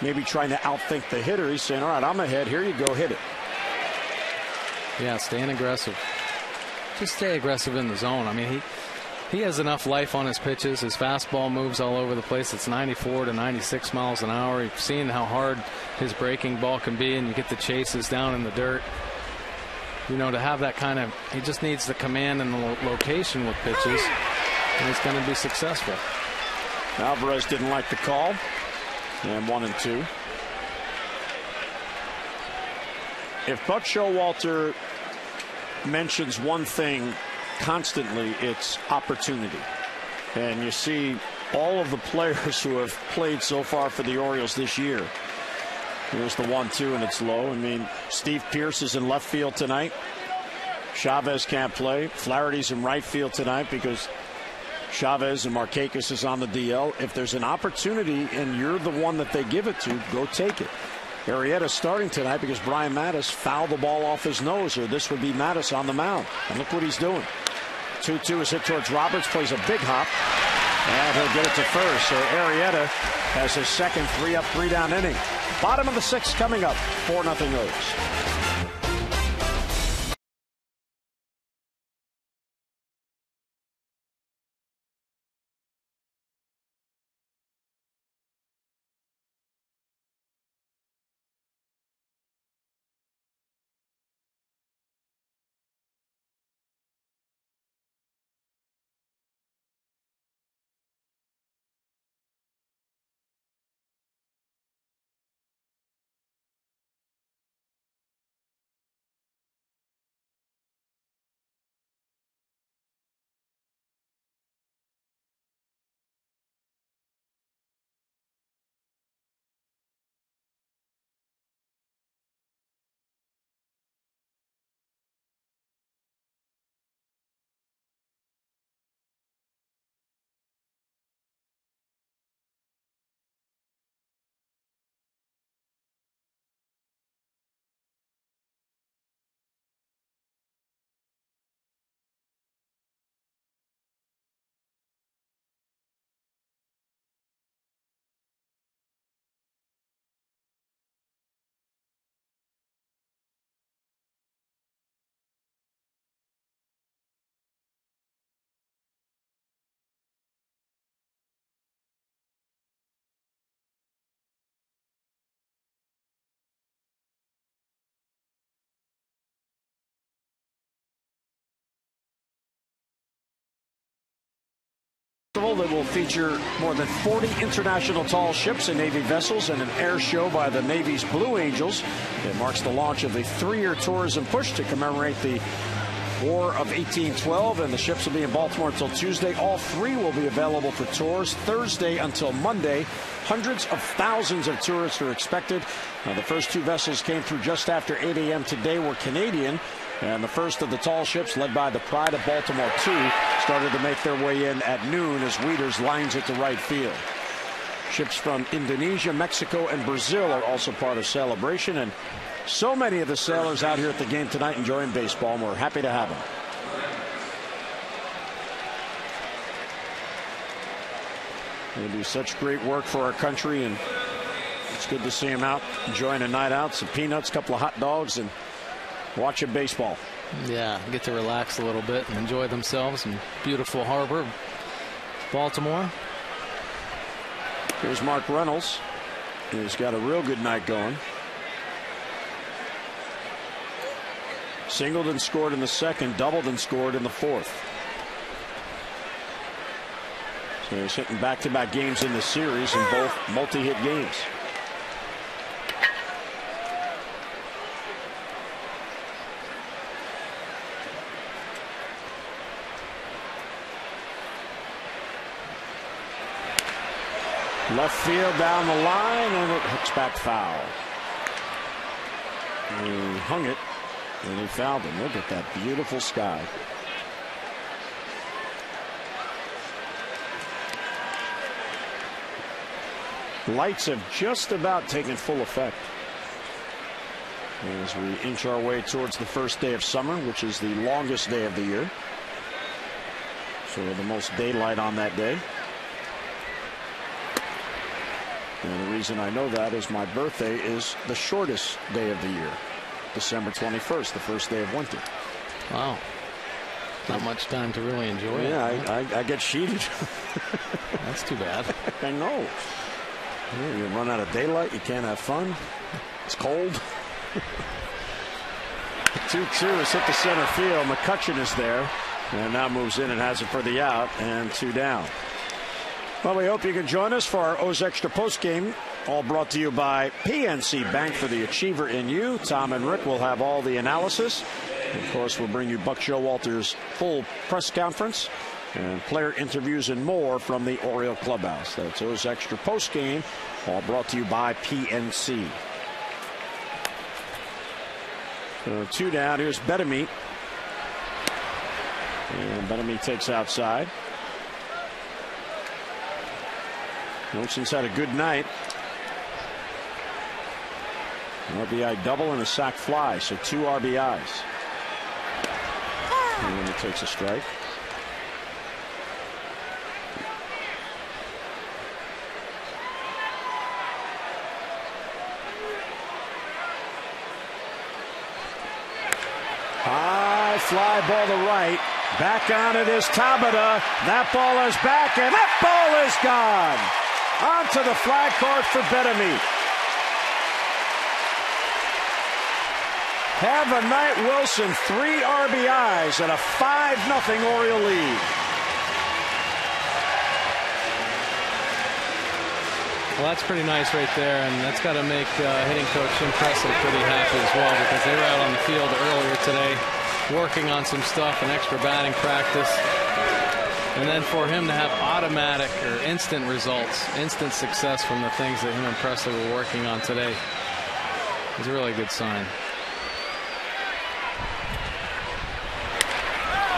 maybe trying to outthink the hitter. He's saying, all right, I'm ahead. Here you go. Hit it. Yeah, staying aggressive. Just stay aggressive in the zone. I mean, he has enough life on his pitches. His fastball moves all over the place. It's 94 to 96 miles an hour. You've seen how hard his breaking ball can be, and you get the chases down in the dirt. You know, to have that kind of, he just needs the command and the location with pitches, and he's going to be successful. Alvarez didn't like the call, and 1-2. If Buck Showalter mentions one thing constantly, it's opportunity. And you see all of the players who have played so far for the Orioles this year. Here's the 1-2, and it's low. I mean, Steve Pearce is in left field tonight. Chavez can't play. Flaherty's in right field tonight because Chavez and Markakis is on the DL. If there's an opportunity and you're the one that they give it to, go take it. Arrieta starting tonight because Brian Mattis fouled the ball off his nose, or this would be Mattis on the mound. And look what he's doing. 2-2 is hit towards Roberts, plays a big hop, and he'll get it to first. So Arrieta has his second 3-up, 3-down inning. Bottom of the 6th coming up, 4-0 Orioles. That will feature more than 40 international tall ships and Navy vessels and an air show by the Navy's Blue Angels. It marks the launch of the 3-year tourism push to commemorate the War of 1812, and the ships will be in Baltimore until Tuesday. All 3 will be available for tours Thursday until Monday. Hundreds of thousands of tourists are expected. The first 2 vessels came through just after 8 a.m. today were Canadian. And the first of the tall ships, led by the Pride of Baltimore 2, started to make their way in at noon as Wieters lines it to right field. Ships from Indonesia, Mexico, and Brazil are also part of celebration. And so many of the sailors out here at the game tonight enjoying baseball, and we're happy to have them. They do such great work for our country, and it's good to see them out enjoying a night out, some peanuts, a couple of hot dogs, and watching baseball. Yeah, get to relax a little bit and enjoy themselves in beautiful harbor, Baltimore. Here's Mark Reynolds. He's got a real good night going. Singled and scored in the second, doubled and scored in the fourth. So he's hitting back-to-back games in the series in both multi-hit games. Left field down the line, and it hooks back foul. He hung it, and he fouled him. Look at that beautiful sky. Lights have just about taken full effect as we inch our way towards the first day of summer, which is the longest day of the year. So the most daylight on that day. And the reason I know that is my birthday is the shortest day of the year, December 21st, the first day of winter. Wow. Not much time to really enjoy it. Yeah, I get sheeted. That's too bad. I know. You run out of daylight, you can't have fun. It's cold. 2-2 has hit the center field. McCutcheon is there and now moves in and has it for the out, and 2 down. Well, we hope you can join us for our O's Extra postgame, all brought to you by PNC Bank for the Achiever in you. Tom and Rick will have all the analysis. And of course, we'll bring you Buck Showalter's full press conference and player interviews and more from the Oriole clubhouse. That's O's Extra postgame, all brought to you by PNC. So 2 down. Here's Bettamy. And Bettamy takes outside. Wilson's had a good night. An RBI double and a sac fly, so 2 RBIs. And he takes a strike. High fly ball to right. Back on it is Tabata. That ball is back, and that ball is gone. Onto the flag court for Bettamy. Have a night, Wilson. 3 RBIs and a 5-0 Oriole lead. Well, that's pretty nice right there, and that's got to make hitting coach Jim Presley pretty happy as well, because they were out on the field earlier today working on some stuff, an extra batting practice. And then for him to have automatic or instant results, instant success from the things that him and Presley were working on today is a really good sign.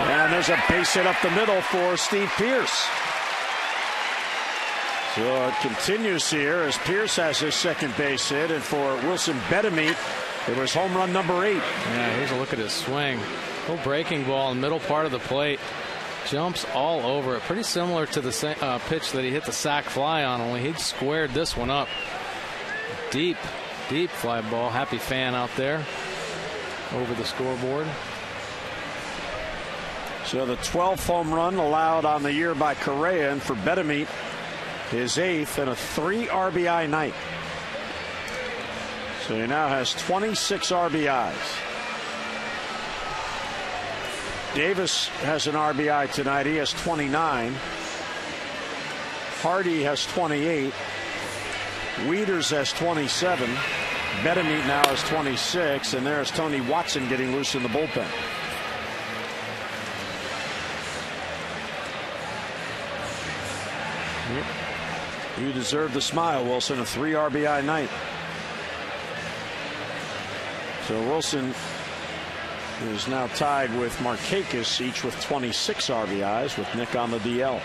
And there's a base hit up the middle for Steve Pearce. So it continues here as Pearce has his second base hit, and for Wilson Bettamy, it was home run number 8. Yeah, here's a look at his swing. Little breaking ball in the middle part of the plate. Jumps all over it. Pretty similar to the pitch that he hit the sac fly on, only he'd squared this one up. Deep, deep fly ball. Happy fan out there over the scoreboard. So the 12th home run allowed on the year by Correa, and for Bettamy, his 8th and a 3 RBI night. So he now has 26 RBIs. Davis has an RBI tonight. He has 29. Hardy has 28. Wieters has 27. Bedemeet now has 26. And there's Tony Watson getting loose in the bullpen. You deserve the smile, Wilson. A 3 RBI night. So Wilson is now tied with Markakis, each with 26 RBIs, with Nick on the DL.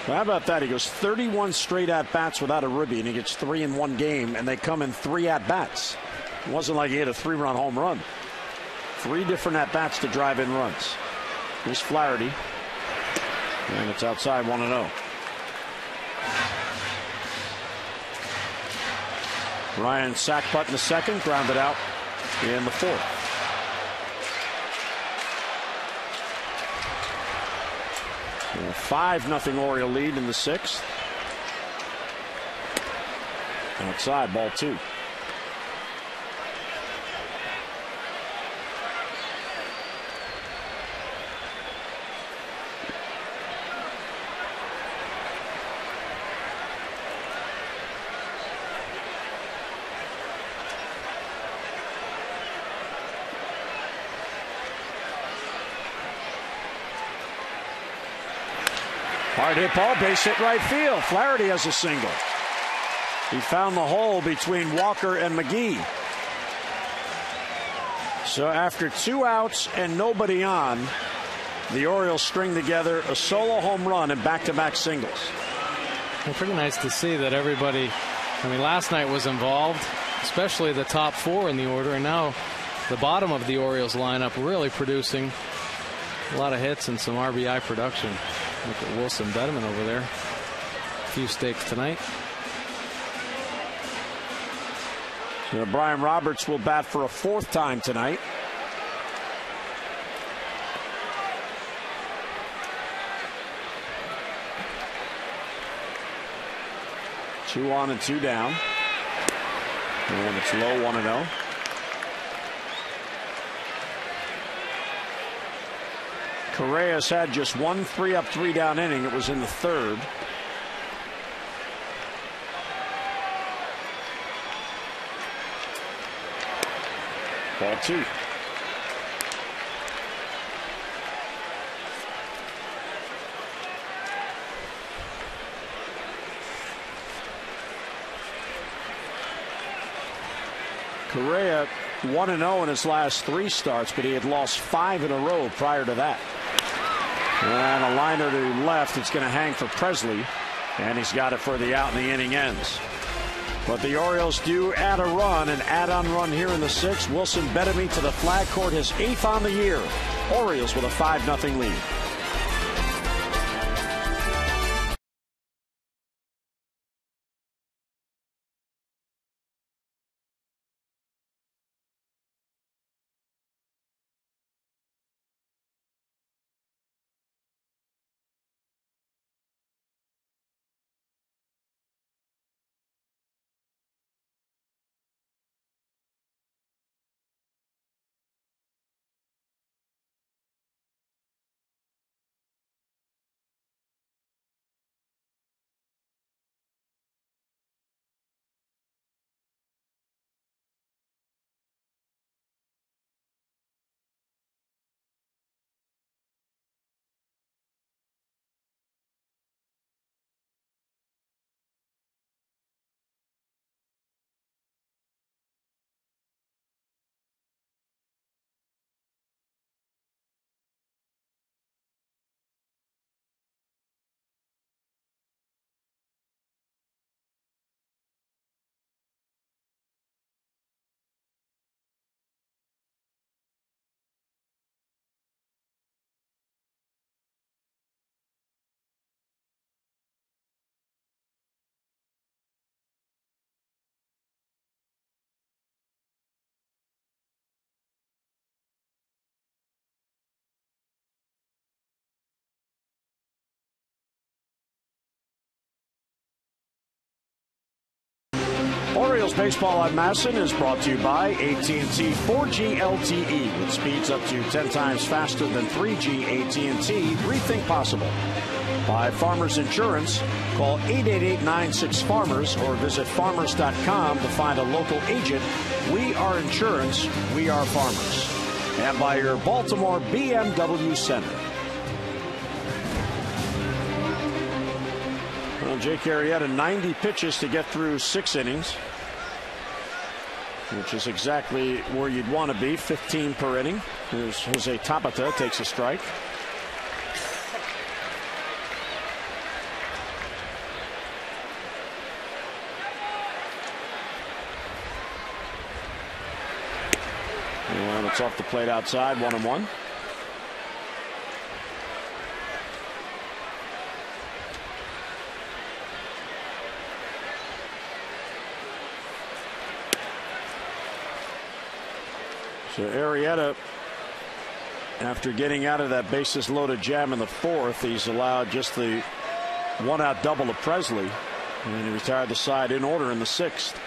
Well, how about that? He goes 31 straight at-bats without a ribby, and he gets 3 in one game, and they come in 3 at-bats. It wasn't like he hit a 3-run home run. 3 different at-bats to drive in runs. Here's Flaherty, and it's outside 1-0. Ryan Sackbutt in the second, grounded out in the fourth. A 5-0 Oriole lead in the sixth. Outside, ball 2. Hard hit ball, base hit right field. Flaherty has a single. He found the hole between Walker and McGee. So after 2 outs and nobody on, the Orioles string together a solo home run and back-to-back singles. Well, pretty nice to see that everybody, I mean, last night was involved, especially the top 4 in the order, and now the bottom of the Orioles lineup really producing a lot of hits and some RBI production. Look at Wilson Bedemeet over there. A few stakes tonight. So Brian Roberts will bat for a 4th time tonight. Two on and 2 down. And it's low 1-0. Correa's had just 1 3-up, 3-down inning. It was in the 3rd. Ball 2. Correa 1-0 in his last 3 starts, but he had lost 5 in a row prior to that. And a liner to left. It's going to hang for Presley, and he's got it for the out, and the inning ends. But the Orioles do add a run, an add-on run here in the 6th. Wilson Bedemeet to the flag court, his 8th on the year. Orioles with a 5-0 lead. Baseball on Masson is brought to you by AT&T 4G LTE with speeds up to 10 times faster than 3G. AT&T, rethink possible. By Farmers Insurance, call 888-96-FARMERS or visit farmers.com to find a local agent. We are insurance, we are farmers. And by your Baltimore BMW Center. Well, Jake Arrieta, 90 pitches to get through 6 innings, which is exactly where you'd want to be, 15 per inning. Here's Jose Tabata, takes a strike. And it's off the plate outside, 1-1. So Arrieta, after getting out of that bases loaded jam in the 4th, he's allowed just the 1-out double to Presley, and he retired the side in order in the 6th.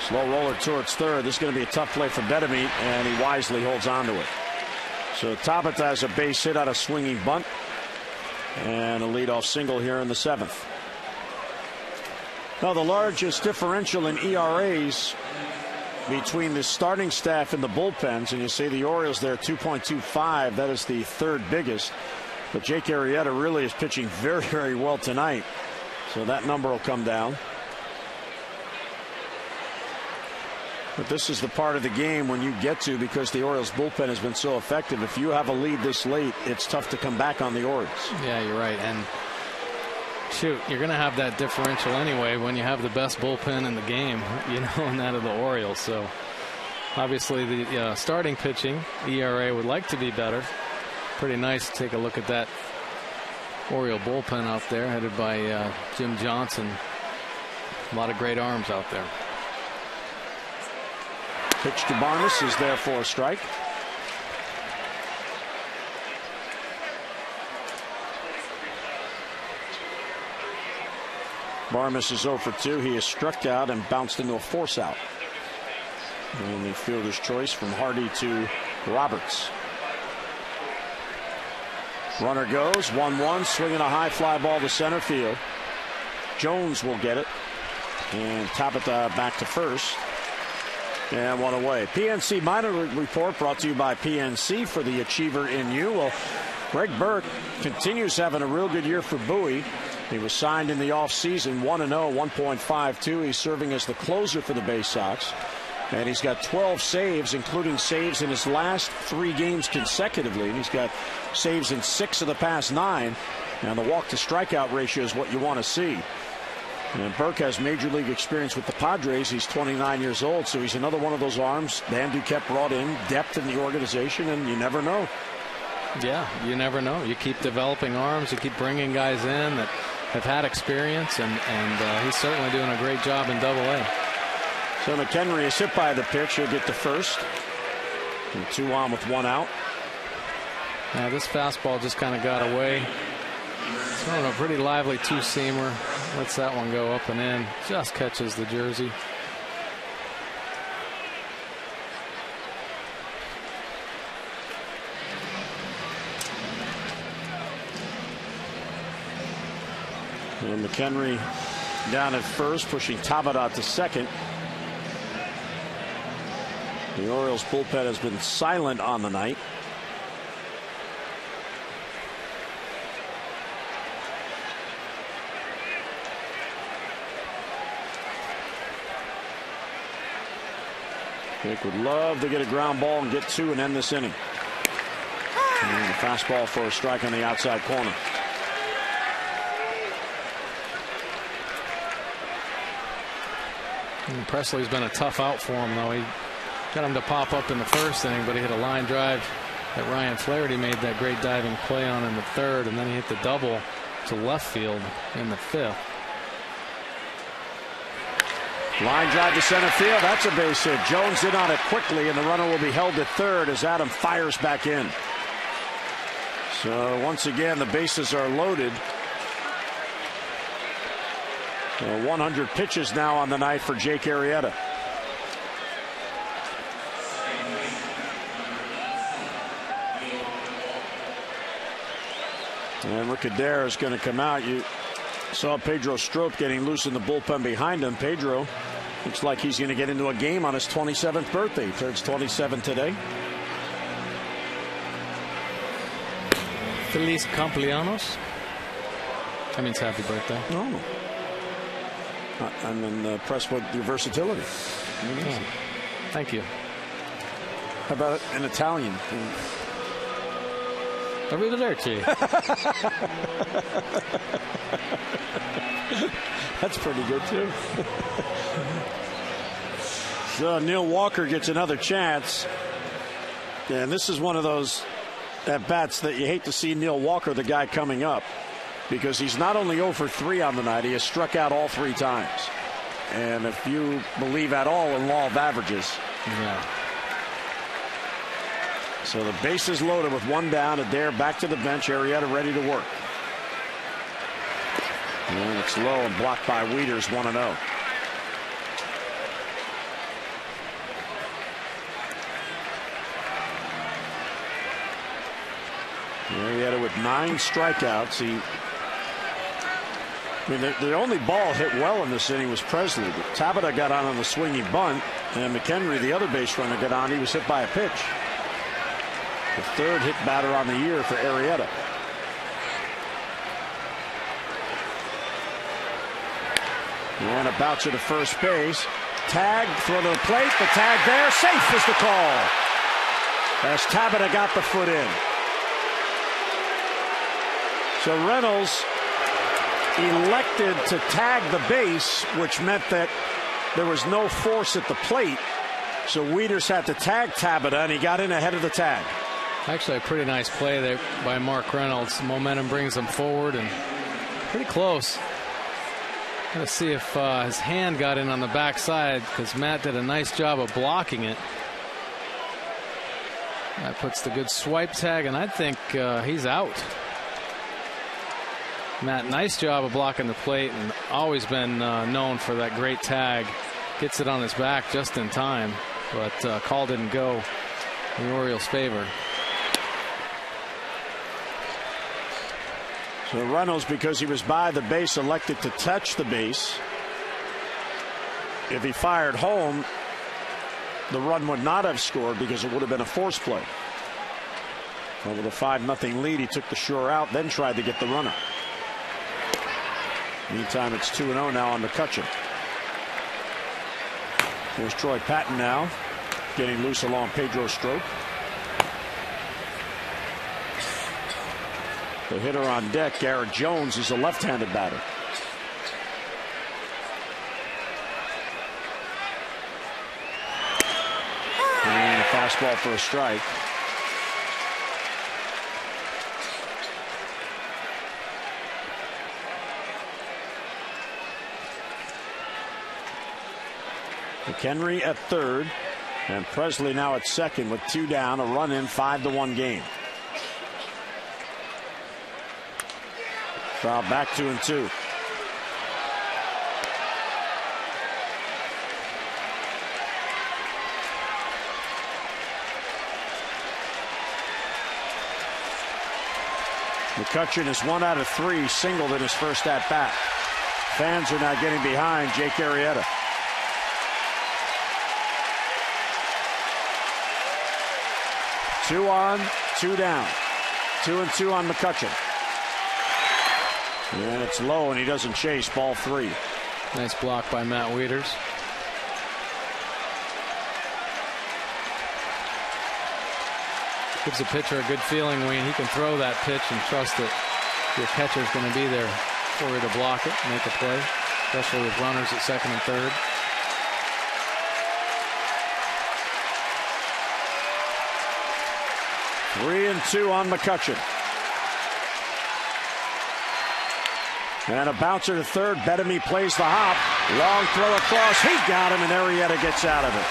Slow roller towards third. This is going to be a tough play for Bedemeat, and he wisely holds on to it. So Tabata has a base hit on a swinging bunt and a leadoff single here in the 7th. Now the largest differential in ERAs between the starting staff and the bullpens, and you see the Orioles there 2.25. That is the 3rd biggest. But Jake Arrieta really is pitching very, very well tonight. So that number will come down. But this is the part of the game when you get to, because the Orioles bullpen has been so effective. If you have a lead this late, it's tough to come back on the Orioles. Yeah, you're right. And shoot, you're going to have that differential anyway when you have the best bullpen in the game, you know, and that of the Orioles. So obviously the starting pitching ERA would like to be better. Pretty nice to take a look at that Oriole bullpen out there, headed by Jim Johnson. A lot of great arms out there. Pitch to Barnes is there for a strike. Barmes is 0 for 2. He is struck out and bounced into a force out. And the fielder's choice from Hardy to Roberts. Runner goes 1-1, swinging a high fly ball to center field. Jones will get it, and Tabata back to first. And one away. PNC Minor League Report brought to you by PNC for the achiever in you. Well, Greg Burke continues having a real good year for Bowie. He was signed in the offseason, 1-0, 1.52. He's serving as the closer for the Bay Sox. And he's got 12 saves, including saves in his last 3 games consecutively. And he's got saves in 6 of the past 9. And the walk-to-strikeout ratio is what you want to see. And Burke has major league experience with the Padres. He's 29 years old, so he's another one of those arms Van Duquette brought in, depth in the organization, and you never know. Yeah, you never know. You keep developing arms, you keep bringing guys in that have had experience, and he's certainly doing a great job in Double-A. So McHenry is hit by the pitch. He'll get to first. And 2 on with 1 out. Now this fastball just kind of got away. Throwing a pretty lively 2-seamer. Lets that one go up and in. Just catches the jersey. And McHenry down at first, pushing Tabata to second. The Orioles bullpen has been silent on the night. Dick would love to get a ground ball and get 2 and end this inning. And the fastball for a strike on the outside corner. And Presley's been a tough out for him, though. He got him to pop up in the 1st inning, but he hit a line drive that Ryan Flaherty made that great diving play on in the 3rd, and then he hit the double to left field in the 5th. Line drive to center field. That's a base hit. Jones in on it quickly, and the runner will be held at 3rd as Adam fires back in. So once again, the bases are loaded. 100 pitches now on the night for Jake Arrieta. And Ricader is going to come out. You saw Pedro Strop getting loose in the bullpen behind him. Pedro looks like he's going to get into a game on his 27th birthday. He turns 27 today. Feliz cumpleaños. That means happy birthday. Oh. I'm impressed with your versatility. Yeah. Thank you. How about in Italian? Arrivederci. That's pretty good, too. So Neil Walker gets another chance. And this is one of those at-bats that you hate to see Neil Walker, the guy coming up, because he's not only 0 for 3 on the night, he has struck out all 3 times. And if you believe at all in law of averages. Yeah. So the base is loaded with 1 down. Adair back to the bench. Arrieta ready to work. And it's low and blocked by Wieters, 1-0. Arrieta with 9 strikeouts. The only ball hit well in this inning was Presley. But Tabata got on the swinging bunt, and McHenry, the other base runner, got on. He was hit by a pitch. The 3rd hit batter on the year for Arrieta. And a bouncer to first base. Tag, throw to the plate. The tag there. Safe is the call. As Tabata got the foot in. So Reynolds elected to tag the base, which meant that there was no force at the plate. So Wieters had to tag Tabata, and he got in ahead of the tag. Actually, a pretty nice play there by Mark Reynolds. Momentum brings him forward and pretty close. Let's see if his hand got in on the backside, because Matt did a nice job of blocking it. That puts the good swipe tag, and I think he's out. Matt, nice job of blocking the plate, and always been known for that great tag. Gets it on his back just in time, but call didn't go in the Orioles' favor. So Reynolds, because he was by the base, elected to touch the base. If he fired home, the run would not have scored because it would have been a force play. Well, with a 5-0 lead, he took the sure out, then tried to get the runner. Meantime, it's 2-0 now on McCutchen. There's Troy Patton now, getting loose along Pedro Strop. The hitter on deck, Garrett Jones, is a left-handed batter. And a fastball for a strike. McHenry at 3rd, and Presley now at 2nd with 2 down, a run in, 5-1 game. Foul back 2-2. McCutchen is 1 out of 3, singled in his first at bat. Fans are now getting behind Jake Arrieta. Two on, 2 down. 2-2 on McCutchen. And it's low, and he doesn't chase. Ball 3. Nice block by Matt Wieters. Gives the pitcher a good feeling when he can throw that pitch and trust that your catcher's going to be there for you to block it, make a play, especially with runners at 2nd and 3rd. Three and 2 on McCutchen. And a bouncer to 3rd. Bettamy plays the hop. Long throw across. He got him, and Arrieta gets out of it.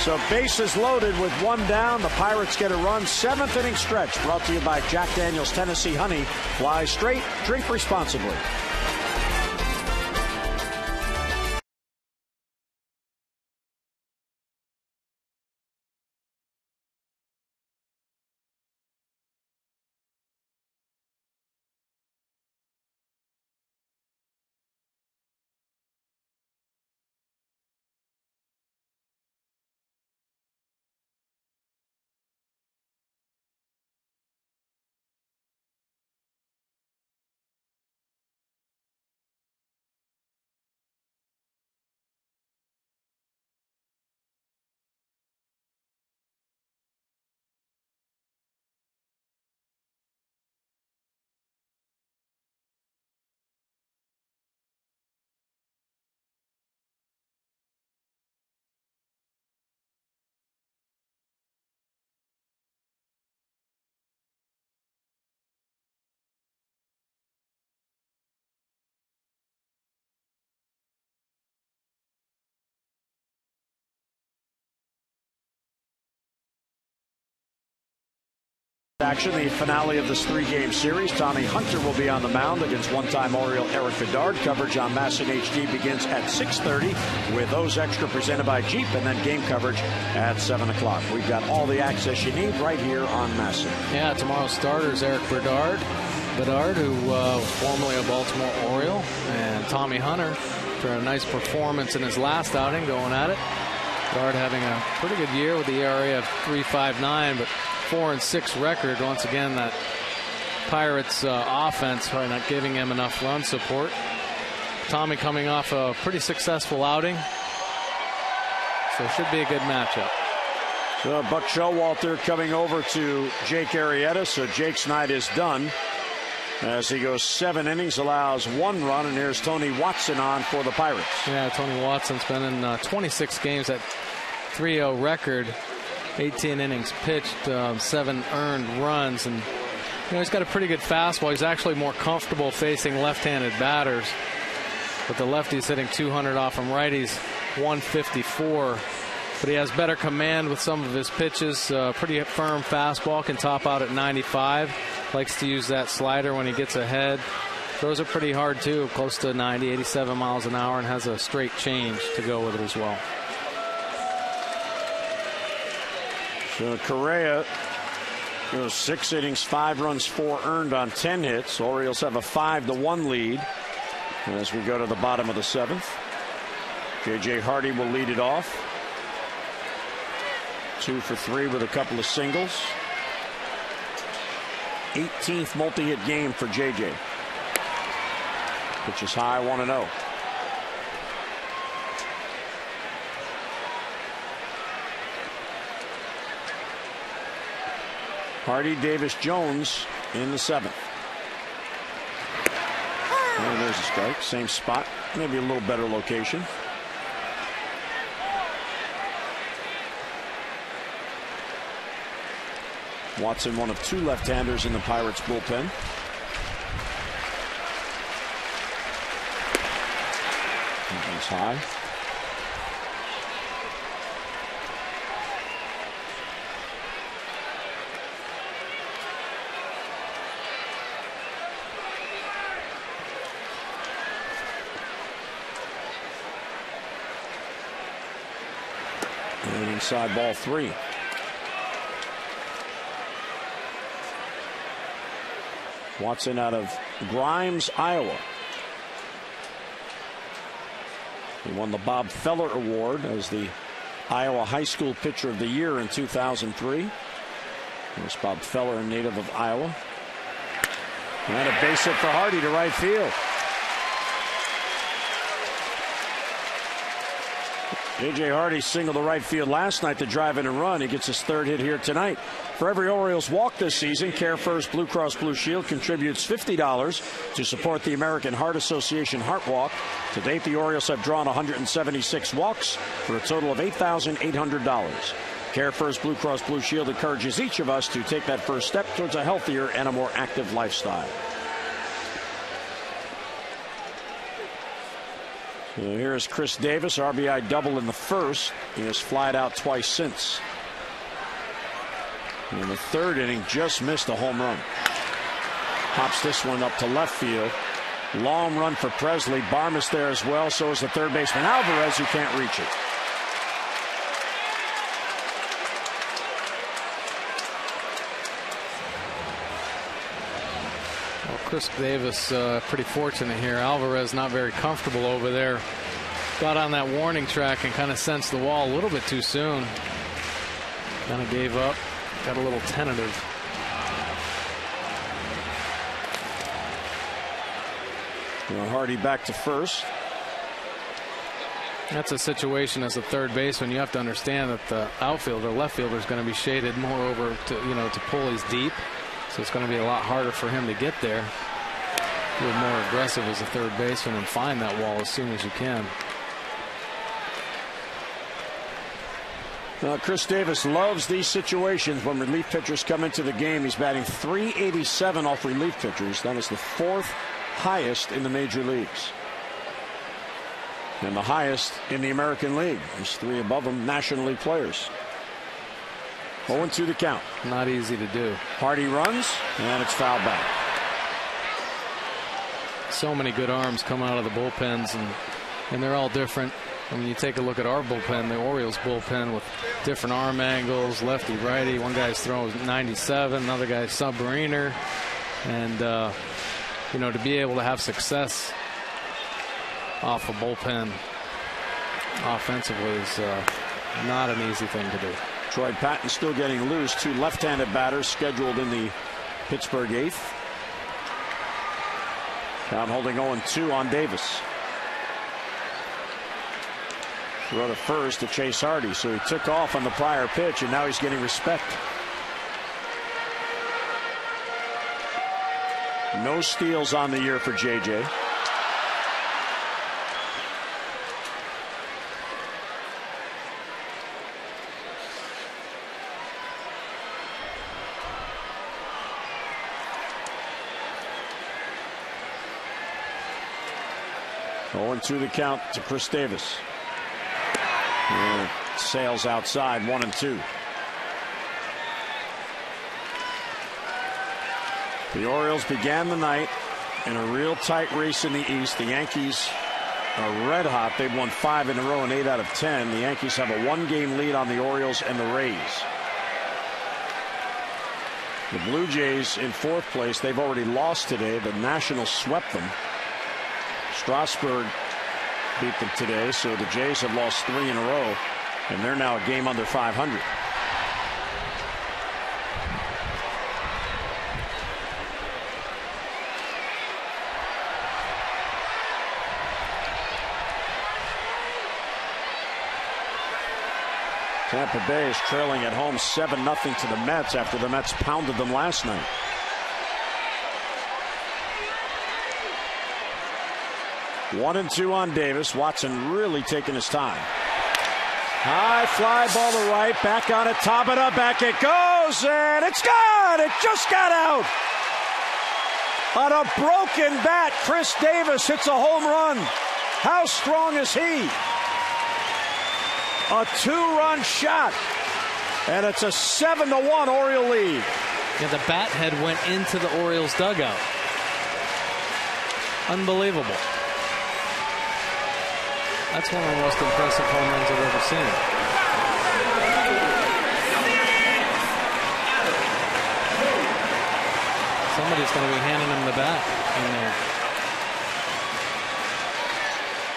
So bases loaded with 1 down. The Pirates get a run. 7th inning stretch brought to you by Jack Daniel's Tennessee Honey. Fly straight, drink responsibly. action, the finale of this 3-game series. Tommy Hunter will be on the mound against one-time Oriole Eric Bedard. Coverage on MASN HD begins at 6:30 with those extra presented by Jeep, and then game coverage at 7 o'clock. We've got all the access you need right here on MASN. Yeah, tomorrow's starter is Eric Bedard, who was formerly a Baltimore Oriole, and Tommy Hunter for a nice performance in his last outing, going at it. Bedard having a pretty good year with the ERA of 3.59, but 4-6 record. Once again, that Pirates offense probably not giving him enough run support. Tommy coming off a pretty successful outing, so it should be a good matchup. So Buck Showalter coming over to Jake Arrieta, so Jake's night is done as he goes 7 innings, allows 1 run, and here's Tony Watson on for the Pirates. Yeah, Tony Watson's been in 26 games at 3-0 record, 18 innings pitched, 7 earned runs, and he's got a pretty good fastball. He's actually more comfortable facing left-handed batters, but the lefty's hitting 200 off from righties, 154. But he has better command with some of his pitches. Pretty firm fastball, can top out at 95. Likes to use that slider when he gets ahead. Throws it pretty hard too, close to 90, 87 miles an hour, and has a straight change to go with it as well. So Correa goes 6 innings, 5 runs, 4 earned on 10 hits. Orioles have a 5-1 lead as we go to the bottom of the 7th. J.J. Hardy will lead it off. 2 for 3 with a couple of singles. 18th multi-hit game for J.J. Pitch is high, 1-0. Hardy, Davis, Jones in the 7th. And there's a strike, same spot, maybe a little better location. Watson, one of 2 left-handers in the Pirates bullpen. That was high. And inside ball 3. Watson out of Grimes, Iowa. He won the Bob Feller Award as the Iowa High School Pitcher of the Year in 2003. There's Bob Feller, a native of Iowa. And a base hit for Hardy to right field. A.J. Hardy singled to right field last night to drive in a run. He gets his 3rd hit here tonight. For every Orioles walk this season, Care First Blue Cross Blue Shield contributes $50 to support the American Heart Association Heart Walk. To date, the Orioles have drawn 176 walks for a total of $8,800. Care First Blue Cross Blue Shield encourages each of us to take that first step towards a healthier and a more active lifestyle. So here is Chris Davis, RBI double in the 1st. He has flied out twice since. In the 3rd inning, just missed a home run. Pops this one up to left field. Long run for Presley. Barmas there as well. So is the 3rd baseman Alvarez, who can't reach it. Chris Davis pretty fortunate here. Alvarez not very comfortable over there. Got on that warning track and kind of sensed the wall a little bit too soon. Kind of gave up. Got a little tentative. Hardy back to first. That's a situation as a 3rd baseman. You have to understand that the outfielder, left fielder, is going to be shaded more over to to pull his deep. So it's going to be a lot harder for him to get there. A little more aggressive as a 3rd baseman and find that wall as soon as you can. Chris Davis loves these situations when relief pitchers come into the game. He's batting .387 off relief pitchers. That is the 4th highest in the major leagues. And the highest in the American League. There's 3 above him, National League players. 0-2 the count. Not easy to do. Hardy runs, and it's fouled back. So many good arms come out of the bullpens, and they're all different. I mean, you take a look at our bullpen, the Orioles bullpen, with different arm angles, lefty, righty. One guy's throwing 97, another guy's submariner. And, you know, to be able to have success off a bullpen offensively is not an easy thing to do. Troy Patton still getting loose. 2 left-handed batters scheduled in the Pittsburgh 8th. Count holding 0-2 on Davis. Throw to first to Chase Hardy, so he took off on the prior pitch, and now he's getting respect. No steals on the year for JJ. Going through the count to Chris Davis. And sails outside, 1-2. The Orioles began the night in a real tight race in the East. The Yankees are red hot. They've won 5 in a row and 8 out of 10. The Yankees have a 1-game lead on the Orioles and the Rays. The Blue Jays in 4th place. They've already lost today. The Nationals swept them. Strasburg beat them today, so the Jays have lost 3 in a row, and they're now a game under 500. Tampa Bay is trailing at home 7-0 to the Mets after the Mets pounded them last night. One and 2 on Davis. Watson really taking his time. High fly ball to right. Back on it. Tabata. Back it goes. And it's gone. It just got out. On a broken bat, Chris Davis hits a home run. How strong is he? A 2-run shot. And it's a 7-1 Oriole lead. Yeah, the bat head went into the Orioles dugout. Unbelievable. That's one of the most impressive home runs I've ever seen. Somebody's going to be handing him the bat in there.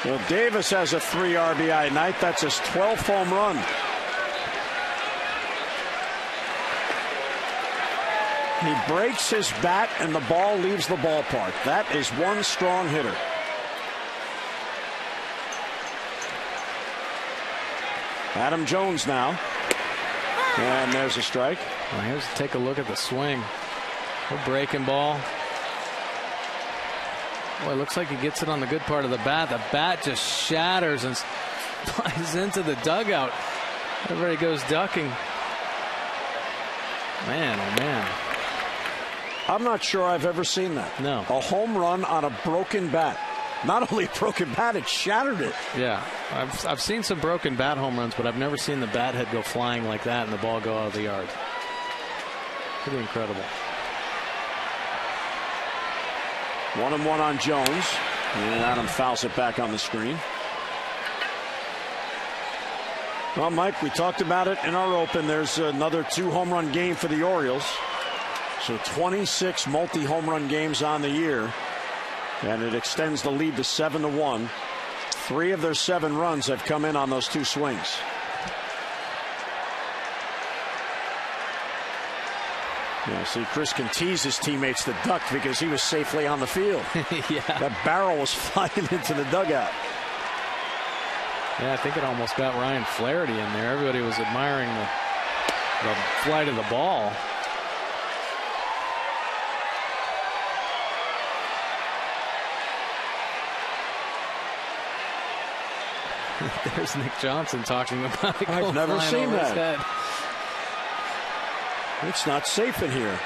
Well, Davis has a 3 RBI night. That's his 12th home run. He breaks his bat and the ball leaves the ballpark. That is one strong hitter. Adam Jones now. And there's a strike. Well, here's take a look at the swing. A breaking ball. Boy, it looks like he gets it on the good part of the bat. The bat just shatters and flies into the dugout. Everybody goes ducking. Man, oh man. I'm not sure I've ever seen that. No. A home run on a broken bat. Not only a broken bat, it shattered it. Yeah, I've seen some broken bat home runs, but I've never seen the bat head go flying like that and the ball go out of the yard. Pretty incredible. 1-1 on Jones. And Adam fouls it back on the screen. Well, Mike, we talked about it in our open. There's another 2 home run game for the Orioles. So 26 multi-home run games on the year. And it extends the lead to 7-1. 3 of their 7 runs have come in on those 2 swings. Yeah, see, Chris can tease his teammates to duck because he was safely on the field. Yeah. That barrel was flying into the dugout. Yeah, I think it almost got Ryan Flaherty in there. Everybody was admiring the flight of the ball. There's Nick Johnson talking about it. I've never seen that. It's not safe in here.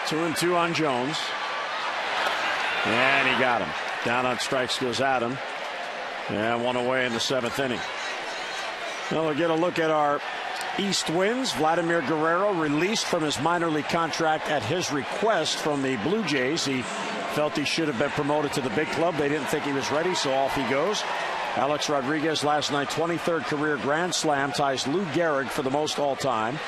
2-2 on Jones. And he got him. Down on strikes goes Adam. And 1 away in the 7th inning. Now we'll get a look at our East wins. Vladimir Guerrero released from his minor league contract at his request from the Blue Jays. He felt he should have been promoted to the big club. They didn't think he was ready, so off he goes. Alex Rodriguez last night, 23rd career grand slam, ties Lou Gehrig for the most all time.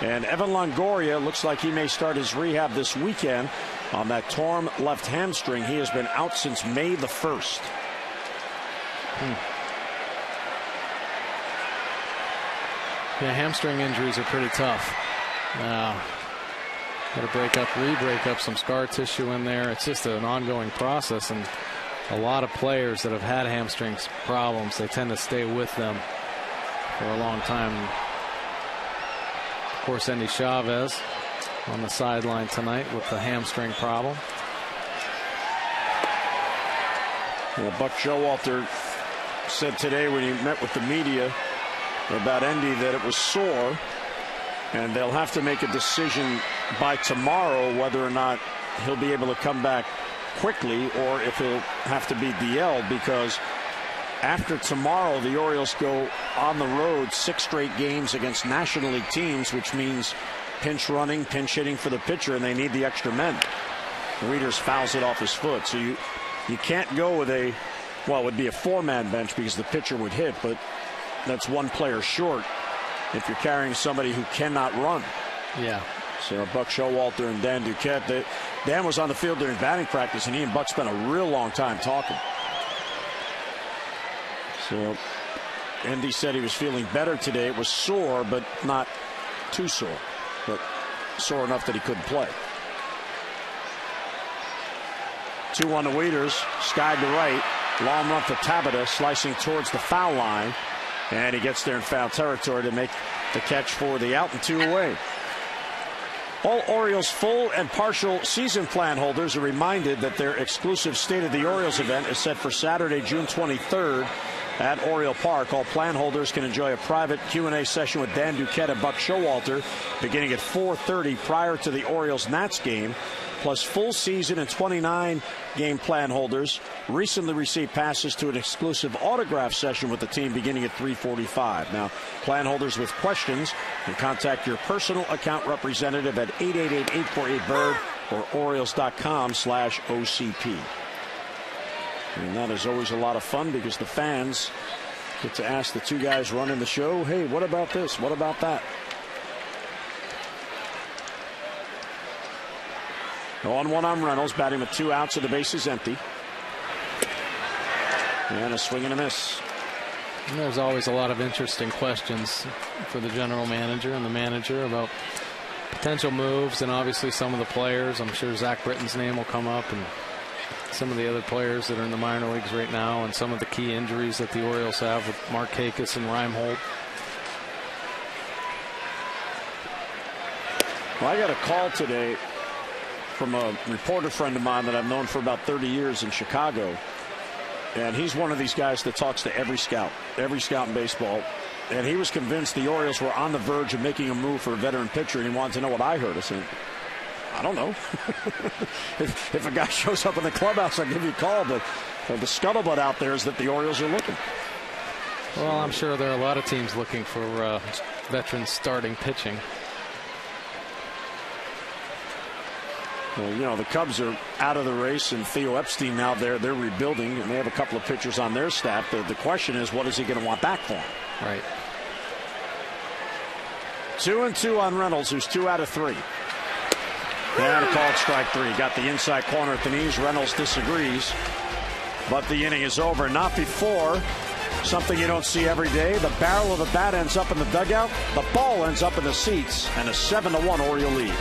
And Evan Longoria looks like he may start his rehab this weekend on that torn left hamstring. He has been out since May the 1st. Yeah, hamstring injuries are pretty tough. Got to re-break up some scar tissue in there. It's just an ongoing process, and a lot of players that have had hamstring problems, they tend to stay with them for a long time. Of course, Endy Chavez on the sideline tonight with the hamstring problem. Well, Buck Showalter said today when he met with the media about Endy that it was sore, and they'll have to make a decision by tomorrow whether or not he'll be able to come back quickly or if he'll have to be DL, because after tomorrow the Orioles go on the road 6 straight games against National League teams, which means pinch running, pinch hitting for the pitcher, and they need the extra men. Reeders fouls it off his foot, so you can't go with it would be a 4-man bench because the pitcher would hit, but that's one player short if you're carrying somebody who cannot run. Yeah. So Buck Showalter and Dan Duquette. Dan was on the field during batting practice, and he and Buck spent a real long time talking. So Endy said he was feeling better today. It was sore, but not too sore, but sore enough that he couldn't play. 2-1 to Wieters, skied to right. Long run for Tabata, slicing towards the foul line. And he gets there in foul territory to make the catch for the out and 2 away. All Orioles full and partial season plan holders are reminded that their exclusive State of the Orioles event is set for Saturday, June 23rd at Oriole Park. All plan holders can enjoy a private Q&A session with Dan Duquette and Buck Showalter beginning at 4:30 prior to the Orioles-Nats game. Plus, full season and 29-game plan holders recently received passes to an exclusive autograph session with the team beginning at 3:45. Now, plan holders with questions can contact your personal account representative at 888-848-BIRD or Orioles.com/OCP. And that is always a lot of fun because the fans get to ask the 2 guys running the show, hey, what about this? What about that? 0-1 on Reynolds, batting with 2 outs and the base is empty. And a swing and a miss. And there's always a lot of interesting questions for the general manager and the manager about potential moves, and obviously some of the players. I'm sure Zach Britton's name will come up, and some of the other players that are in the minor leagues right now, and some of the key injuries that the Orioles have with Markakis and Reimholt. Well, I got a call today from a reporter friend of mine that I've known for about 30 years in Chicago. And he's one of these guys that talks to every scout in baseball. And he was convinced the Orioles were on the verge of making a move for a veteran pitcher, and he wanted to know what I heard. I said, I don't know. if a guy shows up in the clubhouse, I'll give you a call. But the scuttlebutt out there is that the Orioles are looking. Well, I'm sure there are a lot of teams looking for veterans starting pitching. Well, you know, the Cubs are out of the race, and Theo Epstein now they're rebuilding, and they have a couple of pitchers on their staff. The question is, what is he going to want back for him? Right. 2-2 on Reynolds, who's 2 out of 3. And a called strike 3. Got the inside corner at the knees. Reynolds disagrees, but the inning is over. Not before something you don't see every day. The barrel of the bat ends up in the dugout. The ball ends up in the seats, and a 7-1 Oriole lead.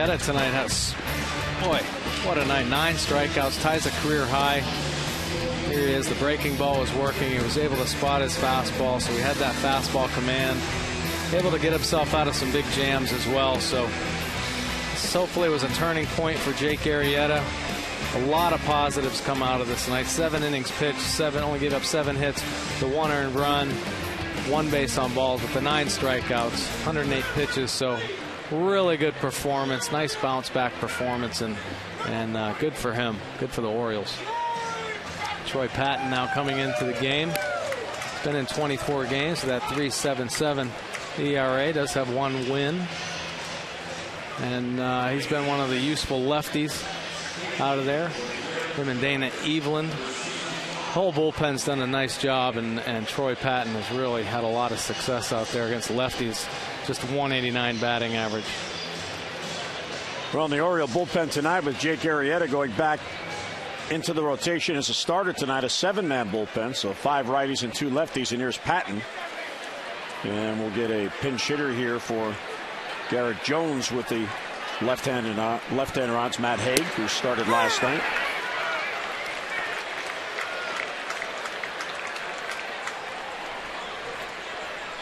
Arrieta tonight has, boy, what a night. 9 strikeouts, ties a career high. Here he is. The breaking ball was working. He was able to spot his fastball, so he had that fastball command. Able to get himself out of some big jams as well. So this hopefully was a turning point for Jake Arrieta. A lot of positives come out of this night. 7 innings pitched, only gave up 7 hits, the 1 earned run, 1 base on balls with the 9 strikeouts, 108 pitches. So really good performance, nice bounce back performance, and good for him, good for the Orioles. Troy Patton now coming into the game. He's been in 24 games with that 3.77 ERA. Does have 1 win, and he's been one of the useful lefties out of there. Him and Dana Evelyn. Whole bullpen's done a nice job, and Troy Patton has really had a lot of success out there against lefties. Just 189 batting average. Well, in the Oriole bullpen tonight with Jake Arrieta going back into the rotation as a starter tonight, a 7-man bullpen, so 5 righties and 2 lefties, and here's Patton. And we'll get a pinch hitter here for Garrett Jones with the left-hander on. It's Matt Haig, who started last night.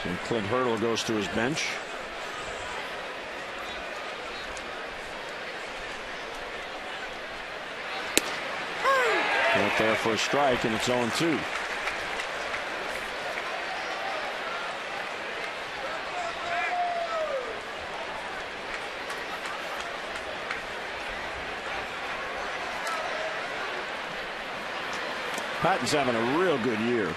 So Clint Hurdle goes to his bench. Out there for a strike, and it's 0-2. Patton's having a real good year.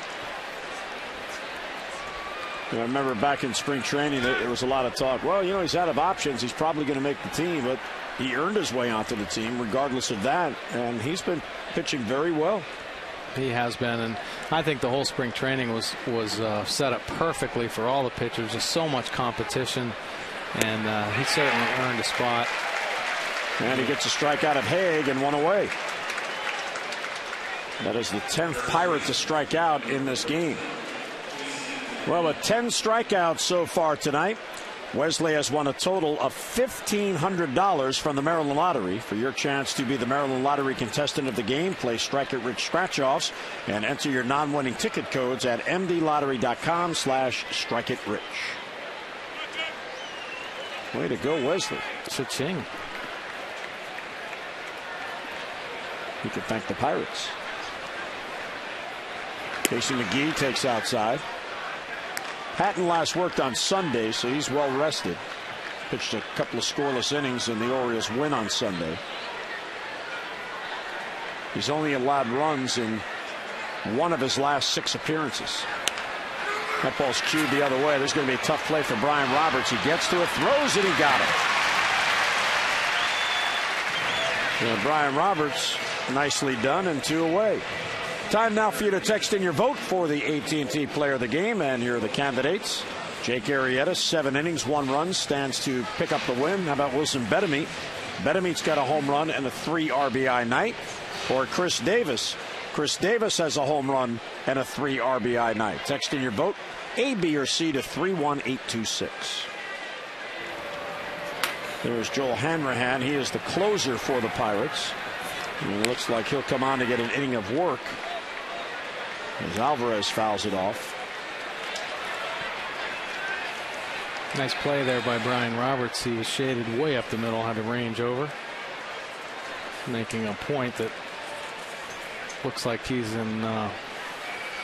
I remember back in spring training there was a lot of talk. Well, you know, he's out of options. He's probably going to make the team, but he earned his way onto the team regardless of that, and he's been pitching very well. He has been, and I think the whole spring training was set up perfectly for all the pitchers. Just so much competition, and he certainly earned a spot. And he gets a strikeout of Haig and 1 away. That is the 10th Pirate to strike out in this game. Well, with 10 strikeouts so far tonight, Wesley has won a total of $1,500 from the Maryland Lottery. For your chance to be the Maryland Lottery contestant of the game, play Strike It Rich scratch-offs and enter your non-winning ticket codes at mdlottery.com/strikeitRich. Way to go, Wesley. Cha-ching. You can thank the Pirates. Casey McGee takes outside. Patton last worked on Sunday, so he's well rested. Pitched a couple of scoreless innings in the Orioles win on Sunday. He's only allowed runs in 1 of his last 6 appearances. That ball's cued the other way. There's going to be a tough play for Brian Roberts. He gets to it, throws it, he got it. And Brian Roberts, nicely done, and 2 away. Time now for you to text in your vote for the AT&T Player of the Game, and here are the candidates. Jake Arrieta, 7 innings, 1 run, stands to pick up the win. How about Wilson Betemit? Betemit's got a home run and a 3 RBI night. Or Chris Davis. Chris Davis has a home run and a 3 RBI night. Text in your vote, A, B, or C, to 31826. There's Joel Hanrahan. He is the closer for the Pirates. And it looks like he'll come on to get an inning of work as Alvarez fouls it off. Nice play there by Brian Roberts. He was shaded way up the middle, had to range over, making a point that looks like he's in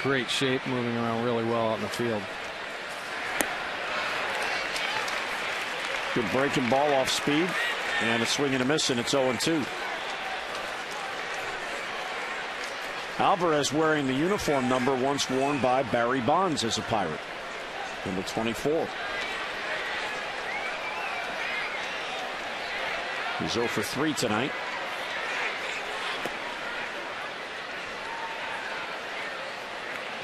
great shape, moving around really well out in the field. Good breaking ball off speed, and a swing and a miss, and it's 0-2. Alvarez wearing the uniform number once worn by Barry Bonds as a Pirate, number 24. He's 0 for 3 tonight.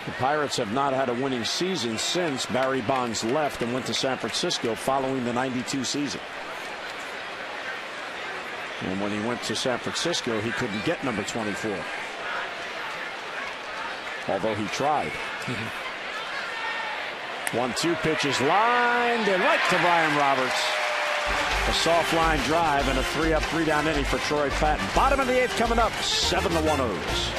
The Pirates have not had a winning season since Barry Bonds left and went to San Francisco following the '92 season. And when he went to San Francisco, he couldn't get number 24. Although he tried. 1-2 pitches lined and right to Brian Roberts. A soft line drive and a 3-up, 3-down inning for Troy Patton. Bottom of the 8th coming up. 7-1 Orioles.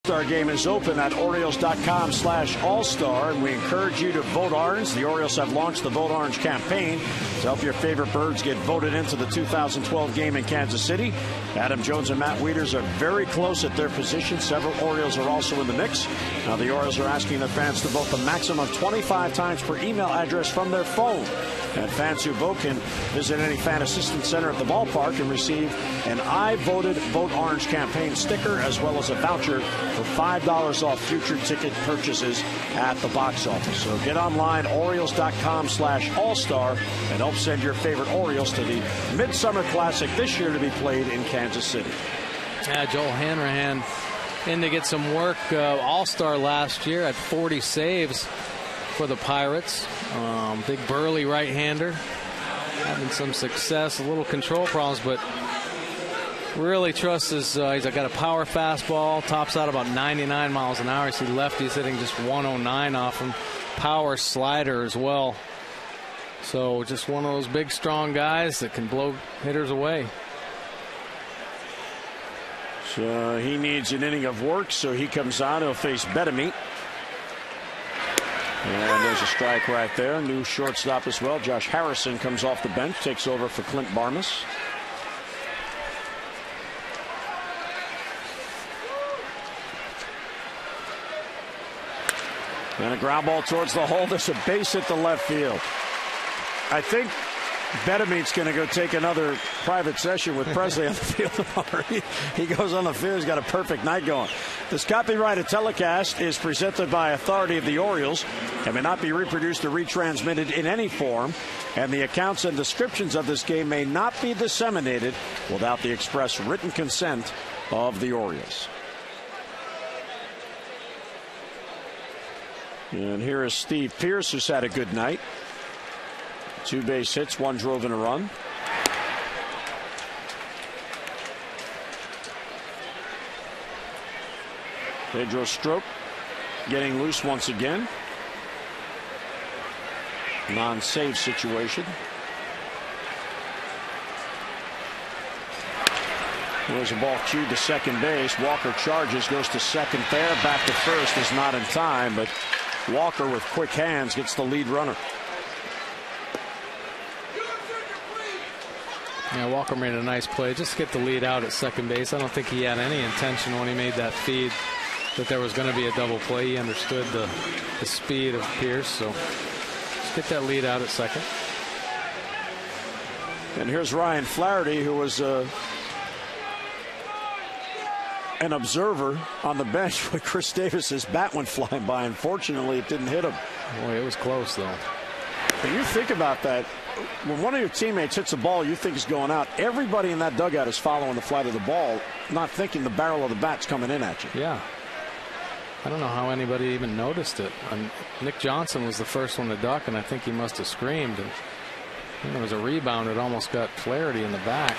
All-Star game is open at Orioles.com/All-Star, and we encourage you to vote orange. The Orioles have launched the Vote Orange campaign to help your favorite birds get voted into the 2012 game in Kansas City. Adam Jones and Matt Wieters are very close at their position. Several Orioles are also in the mix. Now the Orioles are asking their fans to vote the maximum of 25 times per email address from their phone. And fans who vote can visit any fan assistance center at the ballpark and receive an I Voted Vote Orange campaign sticker, as well as a voucher for $5 off future ticket purchases at the box office. So get online, Orioles.com/All-Star, and help send your favorite Orioles to the Midsummer Classic this year to be played in Kansas City. Yeah, Joel Hanrahan in to get some work. All-Star last year at 40 saves for the Pirates. Big burly right-hander, having some success, a little control problems, but really trusts his. He's got a power fastball, tops out about 99 miles an hour. You see lefties hitting just 109 off him. Power slider as well. So just one of those big, strong guys that can blow hitters away. So he needs an inning of work, so he comes on. He'll face Bedemy. And there's a strike right there. New shortstop as well. Josh Harrison comes off the bench, takes over for Clint Barmas. And a ground ball towards the hole. There's a base hit to left field. I think Bedemy's going to go take another private session with Presley on the field tomorrow. He goes on the field. He's got a perfect night going. This copyrighted telecast is presented by authority of the Orioles and may not be reproduced or retransmitted in any form, and the accounts and descriptions of this game may not be disseminated without the express written consent of the Orioles. And here is Steve Pearce, who's had a good night. 2 base hits, 1 drove in a run. Pedro Strop getting loose once again. Non-save situation. There's a ball cued to second base. Walker charges, goes to second there. Back to first is not in time, but Walker with quick hands gets the lead runner. Yeah, Walker made a nice play. Just get the lead out at second base. I don't think he had any intention when he made that feed that there was going to be a double play. He understood the speed of Pierce, so just get that lead out at second. And here's Ryan Flaherty, who was an observer on the bench when Chris Davis's bat went flying by. Unfortunately, it didn't hit him. Boy, it was close, though. But you think about that. When one of your teammates hits a ball you think is going out, everybody in that dugout is following the flight of the ball, not thinking the barrel of the bat's coming in at you. Yeah. I don't know how anybody even noticed it. Nick Johnson was the first one to duck, and I think he must have screamed. And then there was a rebound. It almost got Flaherty in the back.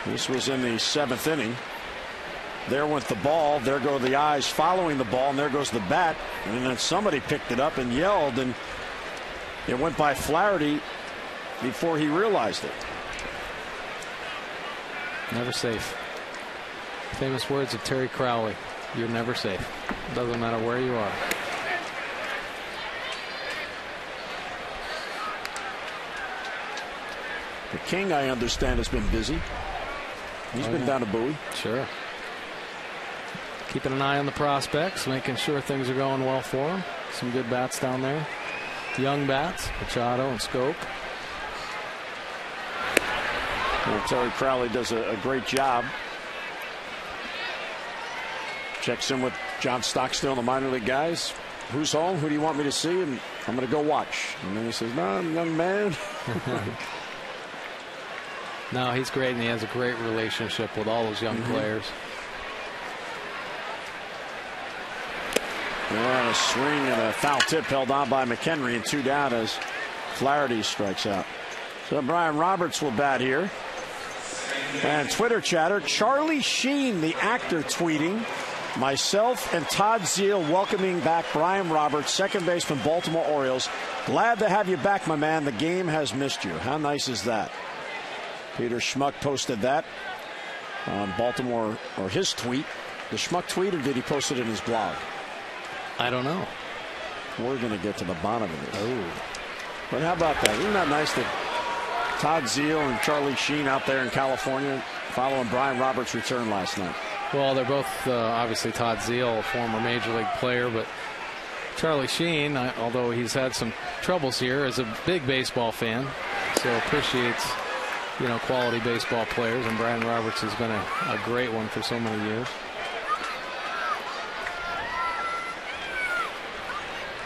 This was in the 7th inning. There went the ball. There go the eyes following the ball, and there goes the bat. And then somebody picked it up and yelled, and it went by Flaherty before he realized it. Never safe. Famous words of Terry Crowley. You're never safe. Doesn't matter where you are. The King, I understand, has been busy. He's been down to Bowie. Sure. Keeping an eye on the prospects, making sure things are going well for him. Some good bats down there. Young bats, Machado and Scope. Well, Terry Crowley does a great job. Checks in with John Stockstill, the minor league guys. Who's home? Who do you want me to see? And I'm going to go watch. And then he says, "No, young man." No, he's great, and he has a great relationship with all those young players. And a swing and a foul tip held on by McHenry, and 2 down as Flaherty strikes out. So Brian Roberts will bat here. And Twitter chatter, Charlie Sheen, the actor, tweeting, "Myself and Todd Zeile welcoming back Brian Roberts, second baseman, Baltimore Orioles. Glad to have you back, my man. The game has missed you." How nice is that? Peter Schmuck posted that on Baltimore, or his tweet. The Schmuck tweet, or did he post it in his blog? I don't know. We're going to get to the bottom of it. Oh. But how about that? Isn't that nice that Todd Zeile and Charlie Sheen out there in California following Brian Roberts' return last night? Well, they're both obviously Todd Zeile, a former major league player, but Charlie Sheen, although he's had some troubles here, is a big baseball fan, so appreciates quality baseball players, and Brian Roberts has been a great one for so many years.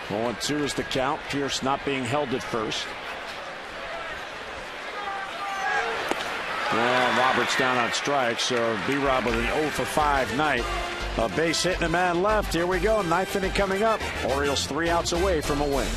0-2 is the count. Pierce not being held at first. And Roberts down on strikes, so B-Rob with an 0 for 5 night. A base hit and a man left. Here we go. 9th inning coming up. Orioles 3 outs away from a win.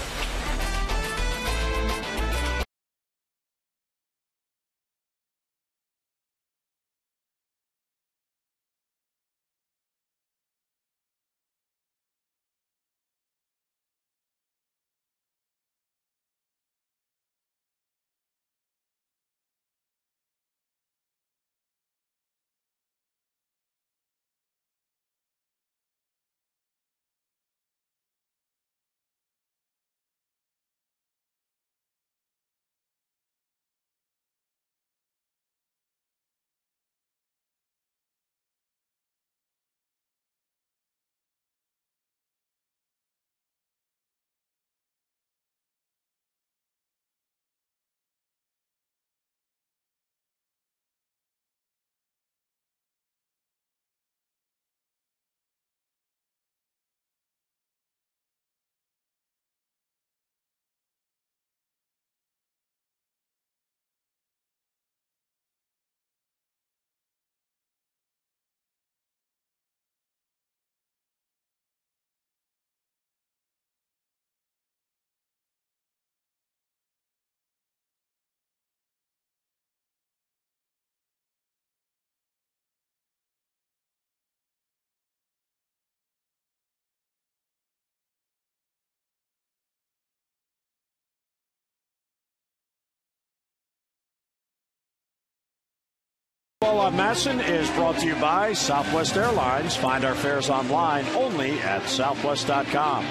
On Masson is brought to you by Southwest Airlines. Find our fares online only at southwest.com.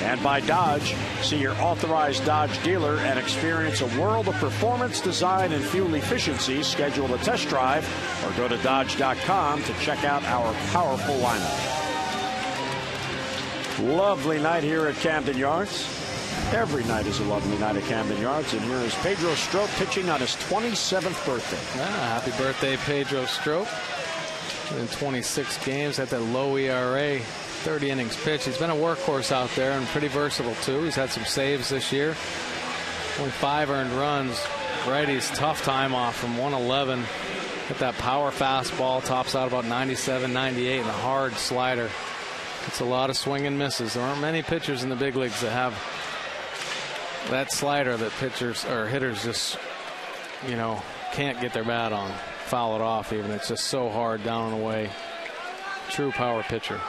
And by Dodge. See your authorized Dodge dealer and experience a world of performance, design, and fuel efficiency. Schedule a test drive or go to Dodge.com to check out our powerful lineup. Lovely night here at Camden Yards. Every night is a lovely night at Camden Yards, and here is Pedro Strop pitching on his 27th birthday. Happy birthday, Pedro Strop. In 26 games, at that low ERA, 30 innings pitched. He's been a workhorse out there and pretty versatile, too. He's had some saves this year. Only 5 earned runs. Righty's tough time off from 111 Got that power fastball, tops out about 97, 98, and a hard slider. It's a lot of swing and misses. There aren't many pitchers in the big leagues that have that slider that pitchers or hitters just, you know, can't get their bat on. Foul it off even. It's just so hard down and away. True power pitcher.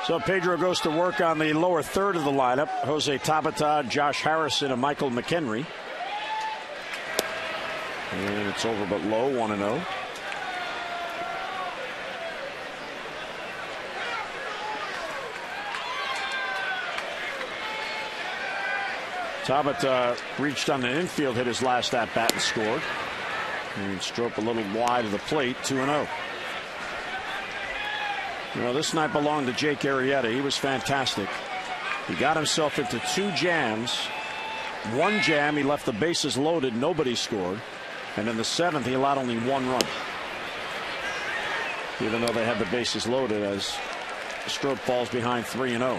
So Pedro goes to work on the lower third of the lineup. Jose Tabata, Josh Harrison, and Michael McHenry. And it's over but low, 1-0. Tabata reached on an infield hit his last at bat and scored. And Strop a little wide of the plate, 2-0. You know, this night belonged to Jake Arrieta. He was fantastic. He got himself into 2 jams. One jam, he left the bases loaded, nobody scored. And in the 7th, he allowed only 1 run. Even though they had the bases loaded, as Strop falls behind 3-0.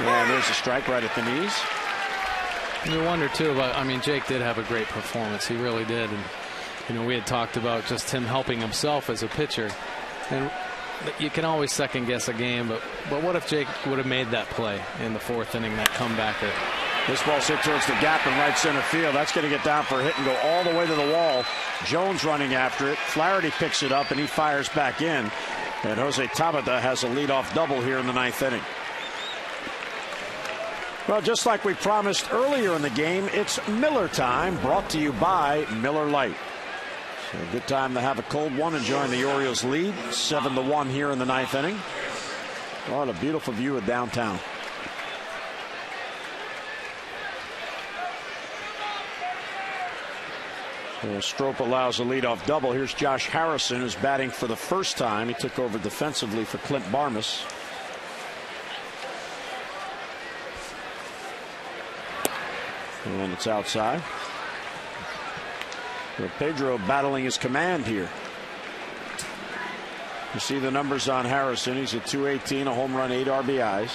And there's a strike right at the knees. You wonder too about, I mean, Jake did have a great performance. He really did. And, you know, we had talked about just him helping himself as a pitcher. And you can always second guess a game, but what if Jake would have made that play in the 4th inning, that comebacker? This ball's hit towards the gap in right center field. That's going to get down for a hit and go all the way to the wall. Jones running after it. Flaherty picks it up and he fires back in. And Jose Tabata has a leadoff double here in the 9th inning. Well, just like we promised earlier in the game, it's Miller time, brought to you by Miller Lite. So a good time to have a cold one, enjoying the Orioles lead, 7-1 here in the 9th inning. What a beautiful view of downtown. So Strop allows a leadoff double. Here's Josh Harrison, who's batting for the first time. He took over defensively for Clint Barmas. And it's outside. Well, Pedro battling his command here. You see the numbers on Harrison. He's at .218, a home run, 8 RBIs.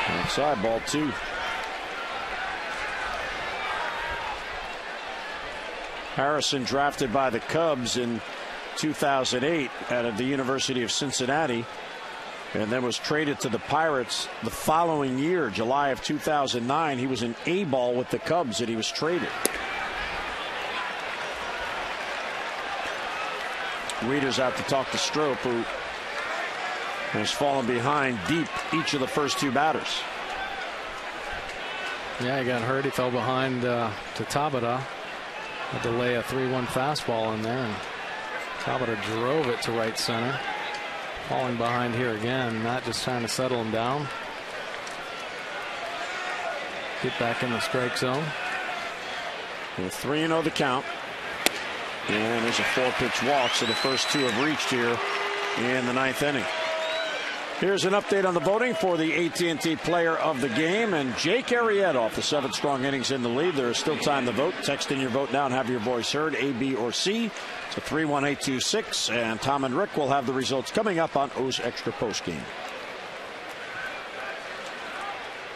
Outside, ball 2. Harrison, drafted by the Cubs in 2008 out of the University of Cincinnati, and then was traded to the Pirates the following year, July of 2009. He was an A ball with the Cubs and he was traded. Reader's out to talk to Strop, who has fallen behind deep each of the first 2 batters. Yeah, he got hurt. He fell behind to Tabata. Had to lay a 3-1 fastball in there, and Tabata drove it to right center. Falling behind here again, not just trying to settle him down. Get back in the strike zone. 3-0 the count. And there's a 4-pitch walk, so the first 2 have reached here in the 9th inning. Here's an update on the voting for the AT&T Player of the Game, and Jake Arrieta off the 7 strong innings in the lead. There is still time to vote. Text in your vote now and have your voice heard, A, B, or C, to 31826, and Tom and Rick will have the results coming up on O's Extra Postgame.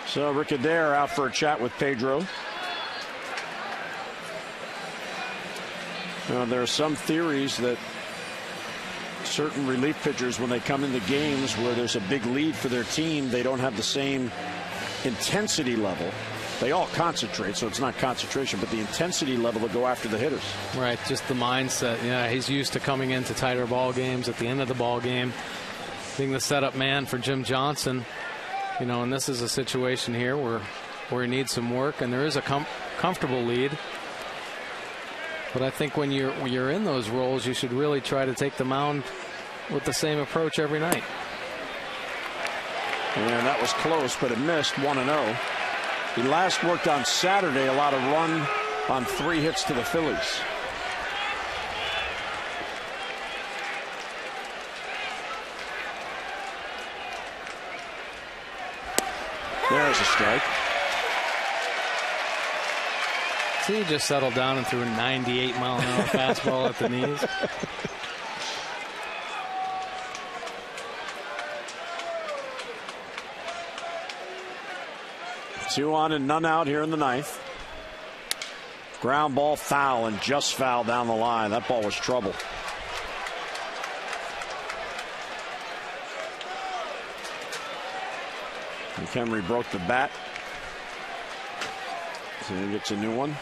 So Rick Adair out for a chat with Pedro. There are some theories that certain relief pitchers, when they come into games where there's a big lead for their team, they don't have the same intensity level. They all concentrate, so it's not concentration, but the intensity level to go after the hitters. Right, just the mindset. Yeah, he's used to coming into tighter ball games at the end of the ball game, being the setup man for Jim Johnson. You know, and this is a situation here where he needs some work, and there is a comfortable lead. But I think when you're in those roles, you should really try to take the mound with the same approach every night. And that was close, but it missed, 1-0. He last worked on Saturday, allowed a run on 3 hits to the Phillies. There's a strike. See, he just settled down and threw a 98-mile-an-hour fastball at the knees. 2 on and none out here in the ninth. Ground ball foul, and just foul down the line. That ball was trouble. McHenry broke the bat. So he gets a new one.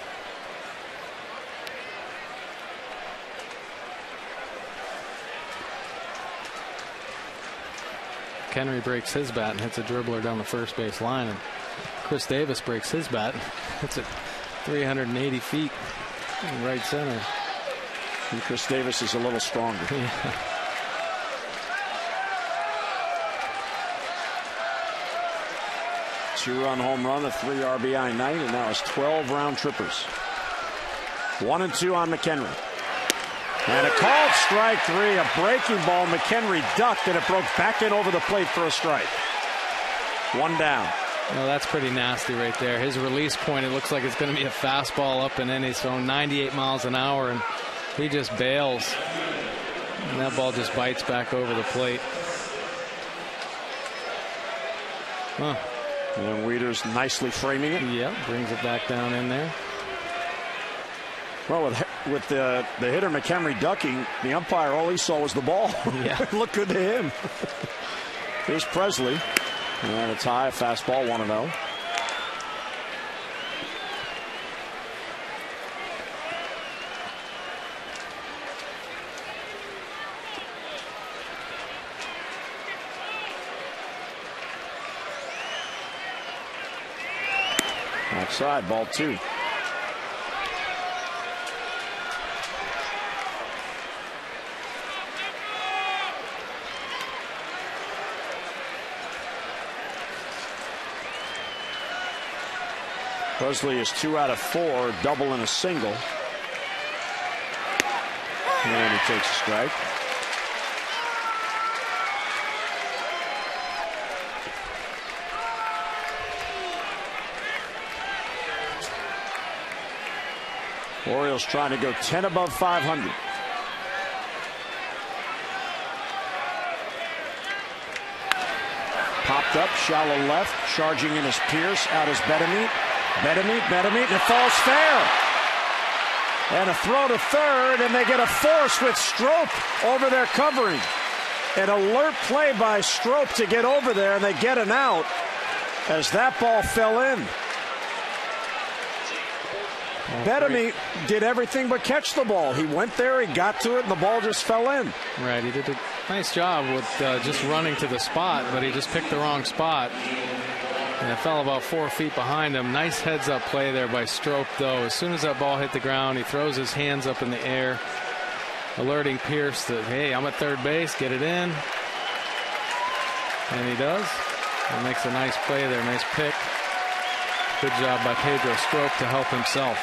McHenry breaks his bat and hits a dribbler down the first base line. And Chris Davis breaks his bat. Hits it 380 feet in right center. And Chris Davis is a little stronger. Yeah. Two-run home run, a 3 RBI night, and now it's 12 round trippers. 1-2 on McHenry. And a called strike 3, a breaking ball. McHenry ducked, and it broke back in over the plate for a strike. 1 down. Well, that's pretty nasty right there. His release point, it looks like it's going to be a fastball up and in his zone, 98 miles an hour, and he just bails. And that ball just bites back over the plate. Huh. And Wieters nicely framing it. Yeah, brings it back down in there. Well, with the hitter McHenry ducking, the umpire, all he saw was the ball. Yeah. Looked good to him. Here's Presley. And it's high, a fastball, 1-0. Outside, ball 2. Presley is 2 out of 4, double and a single. And he takes a strike. Orioles trying to go 10 above 500. Popped up, shallow left, charging in is Pierce, out is Bedemeet, and it falls fair. And a throw to third, and they get a force with Strop over there covering. An alert play by Strop to get over there, and they get an out as that ball fell in. Bedemeet did everything but catch the ball. He went there, he got to it, and the ball just fell in. Right, he did a nice job with just running to the spot, but he just picked the wrong spot. And it fell about 4 feet behind him. Nice heads-up play there by Strop, though. As soon as that ball hit the ground, he throws his hands up in the air, alerting Pierce that, hey, I'm at third base, get it in. And he does. And makes a nice play there, nice pick. Good job by Pedro Strop to help himself.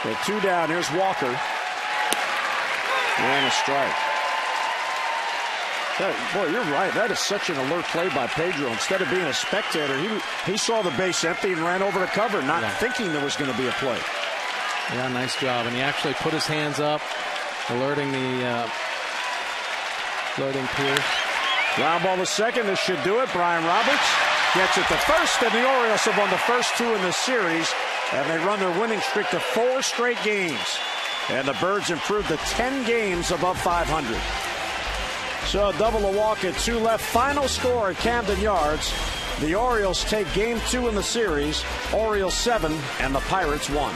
With 2 down, here's Walker. And a strike. Boy, you're right. That is such an alert play by Pedro. Instead of being a spectator, he saw the base empty and ran over to cover, not thinking there was going to be a play. Yeah, nice job. And he actually put his hands up, alerting Pierce. Ground ball to second. This should do it. Brian Roberts gets it to first, and the Orioles have won the first 2 in this series, and they run their winning streak to 4 straight games. And the Birds improved to 10 games above 500. So a double, a walk, and 2 left. Final score at Camden Yards. The Orioles take game 2 in the series. Orioles 7 and the Pirates 1.